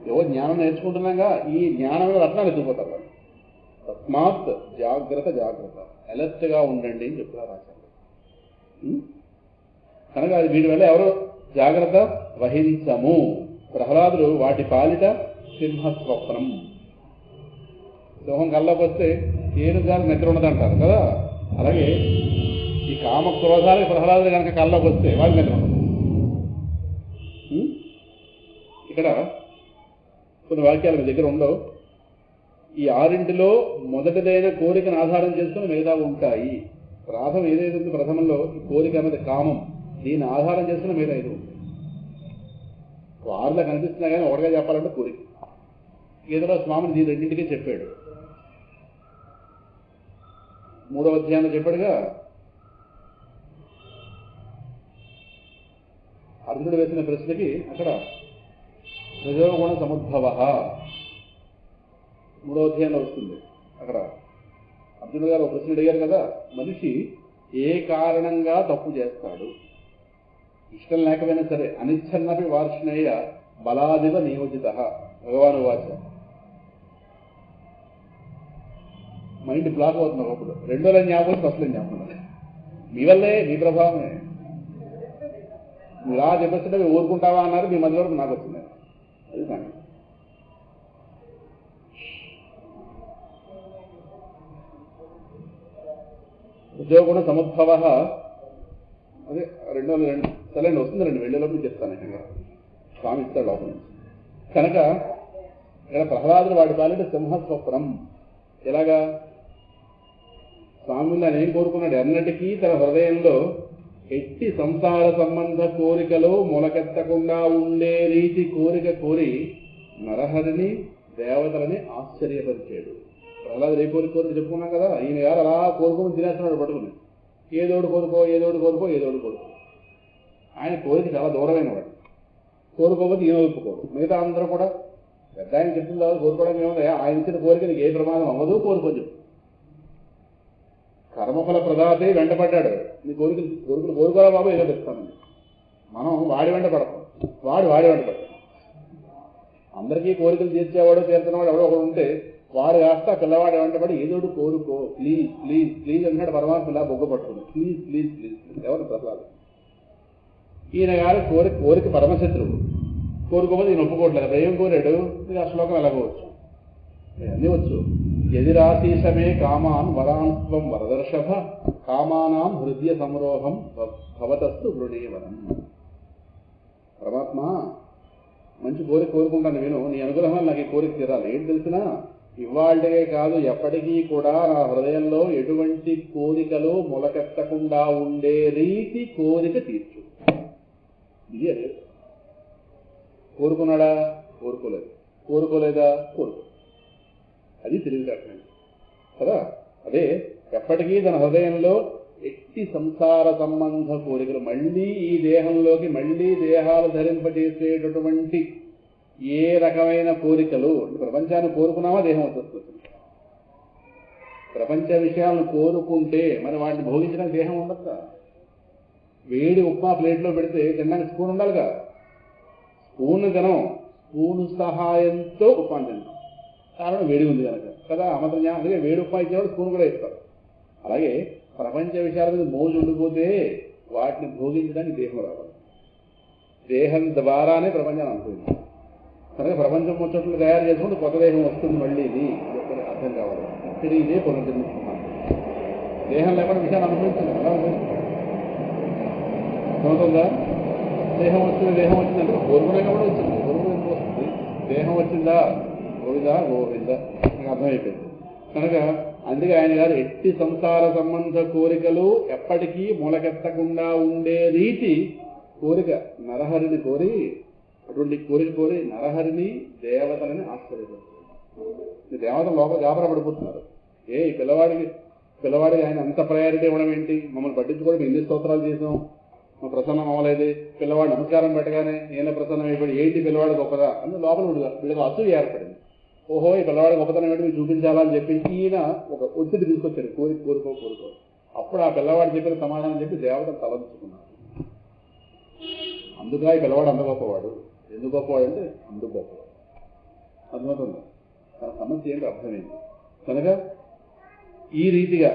ఏవో జ్ఞానం నేర్చుకుంటున్నాగా, ఈ జ్ఞానమైన రత్నాలు ఎత్తుకుపోతారు వాళ్ళు. తస్మాత్ జాగ్రత్త అలర్ట్గా ఉండండి అని చెప్తున్నారు ఆచార్యులు. కనుక అది వీటి వల్ల ఎవరు జాగ్రత్త వహించము. ప్రహ్లాదుడు వాటి పాలిట సింహస్వప్నం. సింహం కల్లోకి వస్తే ఏనుగారు నిద్ర ఉండదంటారు కదా. అలాగే ఈ కామ క్రోధాలకు ప్రహ్లాదుడు కనుక కల్లోకి వస్తే వాడి నిద్ర ఉండదు. ఇక్కడ కొన్ని వాక్యాలు మీ దగ్గర ఉండవు. ఈ 6 మొదటిదైన కోరికను ఆధారం చేసుకుని మిగతా ఉంటాయి. ప్రాథం ఏదైతే ఉంది ప్రథమంలో ఈ కోరిక అన్నది కామం, దీన్ని ఆధారం చేసుకుని మిగతా 5 ఉంటాయి. 6లో కనిపిస్తున్నా కానీ ఒకటిగా చెప్పాలంటే కోరిక. ఏదో స్వామిని దీని రెండింటికే చెప్పాడు. 3వ అధ్యాయంలో చెప్పాడుగా, అర్జునుడు వేసిన ప్రశ్నకి అక్కడ రజోగుణ సముద్భవ 3వ అధ్యాయంలో వస్తుంది. అక్కడ అర్జునుడు గారు ఒక ప్రశ్న అడిగారు కదా, మనిషి ఏ కారణంగా తప్పు చేస్తాడు? ఇష్టం లేకపోయినా సరే. అనిచ్ఛన్నపి వార్ష్ణేయ బలాదివ నియోజిత భగవాను వాచ. మైండ్ బ్లాక్ అవుతుంది ఒకప్పుడు. 2 లైన్ జ్ఞాపకం, ఫస్ట్ లైన్ జ్ఞాపకం. మీ వల్లే, మీ ప్రభావమే. మీరు చెప్పేస్తుంటే మీరు ఊరుకుంటావా అన్నారు. మీ మధ్య వరకు నాకు వచ్చింది. అది కానీ ఉద్యోగుణ సముద్భవ అదే 2 సరైన వస్తుంది. 2 వెళ్ళేలోపు చెప్తాను. ఇక్కడ స్వామి ఇస్తాడు లోపల నుంచి. కనుక ఇక్కడ ప్రహ్లాదుడు వాడి పాలిట సింహస్వప్నం. ఎలాగా? స్వామిని ఆయన ఏం కోరుకున్నాడు? ఎన్నటికీ తన హృదయంలో ఎట్టి సంసార సంబంధ కోరికలు మొలకెత్తకుండా ఉండే రీతి కోరిక కోరి నరహరిని దేవతలని ఆశ్చర్యపరిచాడు. ప్రహ్లాదుడు ఏ కోరిక చెప్పుకున్నాం కదా. ఈయన గారు అలా కోరుకుని తినేస్తున్నాడు పట్టుకుని. ఏదోడు కోరుకో. ఆయన కోరిక చాలా దూరమైన వాడు. కోరుకోకపోతే ఈయన ఒప్పుకోడు. మిగతా అందరూ కూడా పెద్ద ఆయన చెప్తుంది కాదు కోరుకోవడానికి ఏముంది. ఆయన ఇచ్చిన కోరిక నీకు ఏ ప్రమాదం అవ్వదు, కోరుకో చెప్పు. కర్మఫల ప్రదాతే వెంటపడ్డాడు. నీ కోరికలు కోరుకోరా బాబు, ఏదో తెస్తానండి. మనం వాడి వెంట పడతాం, వాడి వెంట పడతాం. అందరికీ కోరికలు తీర్చేవాడు తీర్చినవాడు ఎవడో ఒకడు ఉంటే వాడు కాస్త పిల్లవాడు వెంటపడి ఏదోడు కోరుకో, ప్లీజ్ అన్నాడు పరమాత్మ. ఇలా బొగ్గ పట్టుకుని ప్లీజ్. ఎవరు? ప్రహ్లాదు. ఈయన గారు కోరిక పరమశత్రువు. కోరుకోకపోతే ఈయన ఒప్పుకోవట్లేదు. ఏం కోరాడు? ఆ శ్లోకం ఎలాగవచ్చు, అన్నీ వచ్చు. యదిరాశీషమే కామాన్ వరాన్స్వం వరదర్శభ కామానాం హృదయ సంరోహం భవతస్తు హృదయవనం. పరమాత్మ, మంచి కోరిక కోరుకుంటాను నేను. నీ అనుగ్రహం నాకు ఈ కోరిక తీరాలి. ఏంటి తెలిసినా, ఇవాళే కాదు ఎప్పటికీ కూడా నా హృదయంలో ఎటువంటి కోరికలు మొలకెత్తకుండా ఉండే రీతి కోరిక తీర్చు. ఇది అదే. కోరుకున్నాడా? కోరుకోలేదా? కోరుకో. అది తెలివితేటలు కదా. అదే ఎప్పటికీ తన హృదయంలో ఎట్టి సంసార సంబంధ కోరికలు, మళ్ళీ ఈ దేహంలోకి మళ్ళీ దేహాలు ధరింపజేసేటటువంటి ఏ రకమైన కోరికలు, ప్రపంచాన్ని కోరుకున్నామా దేహం వచ్చేస్తుంది. ప్రపంచ విషయాలను కోరుకుంటే మరి వాటిని భోగించడానికి దేహం ఉండదు. వేడి ఉప్మా ప్లేట్లో పెడితే తినడానికి స్పూన్ ఉండాలిగా. స్పూన్ తినం, స్పూను సహాయంతో ఉప్మా తింటాం. కారణం వేడి ఉంది కనుక కదా. అమృతం అందుకే వేడి ఉప్మా ఇచ్చేవాడు స్పూన్ కూడా ఇస్తారు. అలాగే ప్రపంచ విషయాల మీద మోజు ఉండిపోతే వాటిని భోగించడానికి దేహం రావాలి. దేహం ద్వారానే ప్రపంచాన్ని అనుభవించాలి. కనుక ప్రపంచం ముచ్చట్లు తయారు చేసుకుంటే కొత్త దేహం వస్తుంది. మళ్ళీ ఇది అర్థం కావాలి. ఇక్కడ ఇదే పునర్జన్మిస్తున్నాం. దేహం లేకుండా విషయాన్ని అనుభవించండి. ఎలా అనుభవిస్తుంది? అర్థమవుతుందా? దేహం వచ్చిందంటే కోరుకునే కూడా వచ్చింది. కోరుకునే వస్తుంది. దేహం వచ్చిందా గోవిందా గోవిందా నాకు అర్థమైపోయింది. కనుక అందుకే ఆయన గారు ఎట్టి సంసార సంబంధ కోరికలు ఎప్పటికీ మూలకెత్తకుండా ఉండే రీతి కోరిక నరహరిని కోరి, అటువంటి కోరిక కోరి నరహరిని దేవతలని ఆశ్చర్యపడుతుంది. దేవతలు లోపల గాబరా పడిపోతున్నారు. ఈ పిల్లవాడికి ఆయన అంత ప్రయారిటీ ఇవ్వడం ఏంటి? మమ్మల్ని పట్టించుకోవడం ఎన్ని స్తోత్రాలు చేసాం, మా ప్రసన్నం అవ్వలేదు. పిల్లవాడు నమస్కారం పెట్టగానే నేను ప్రసన్నం అయిపోయి ఏంటి పిల్లవాడు గొప్పదా అని లోపల వీళ్ళకి అసూయ ఏర్పడింది. ఓహో ఈ పిల్లవాడు గొప్పతనం ఏంటి మీరు చూపించాలని చెప్పి ఈయన ఒక ఒత్తిడి తీసుకొచ్చారు. కోరుకో. అప్పుడు ఆ పిల్లవాడు చెప్పిన సమాధానం చెప్పి దేవతను తలంచుకున్నారు. అందుగా ఈ పిల్లవాడు అంత గొప్పవాడు. ఎందుకు గొప్పవాడు అంటే అందుకు గొప్పవాడు. అర్థమవుతుంది. తన సమస్య ఏంటో అర్థమైంది. కనుక ఈ రీతిగా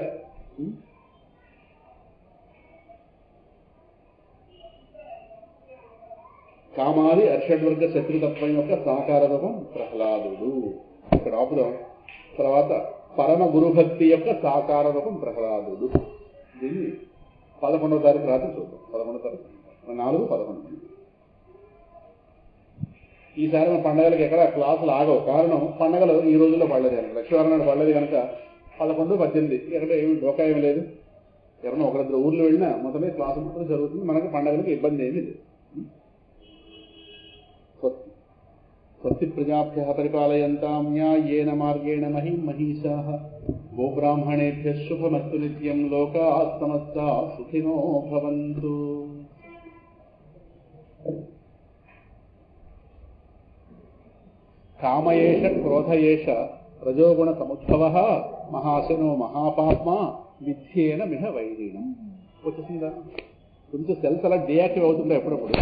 కామాది అర్షడ్వర్గ శత్రుతత్వం యొక్క సాకార రూపం ప్రహ్లాదుడు. ఇక్కడ ఆపుదాం. తర్వాత పరమ గురుభక్తి యొక్క సాకార రూపం ప్రహ్లాదుడు. దీన్ని 11వ తారీఖు రాత్రి చూద్దాం. 11వ తారీఖు 4-11. ఈసారి మన పండుగలకి ఎక్కడ క్లాసులు ఆగవు. కారణం పండుగలు ఈ రోజుల్లో పడలేదు కనుక. లక్ష్మీవారం నాడు పడలేదు కనుక 11-18 ఎక్కడ ఏమి డోకా ఏమి లేదు. ఎవరైనా ఒకరిద్దరు ఊర్లో వెళ్ళినా మొత్తమే క్లాసు మాత్రం జరుగుతుంది. మనకు పండుగలకు ఇబ్బంది ఏమీ లేదు. స్వస్తి ప్రజాభ్యః పరిపాలయంతాం న్యాయేన మార్గేణ మహిం మహిషాః. గోబ్రాహ్మణేభ్యః శుభమస్తు నిత్యం. లోకాః సమస్తాః సుఖినో భవంతు. కామయేష క్రోధయేష రజోగుణ సముద్భవః మహాశనో మహాపాప్మా విధ్యేన మిహ వైరీణం. వచ్చేసిందా? కొంచెం సెల్స్ అలా డియాక్టివ్ అవుతుంటే ఎప్పుడప్పుడు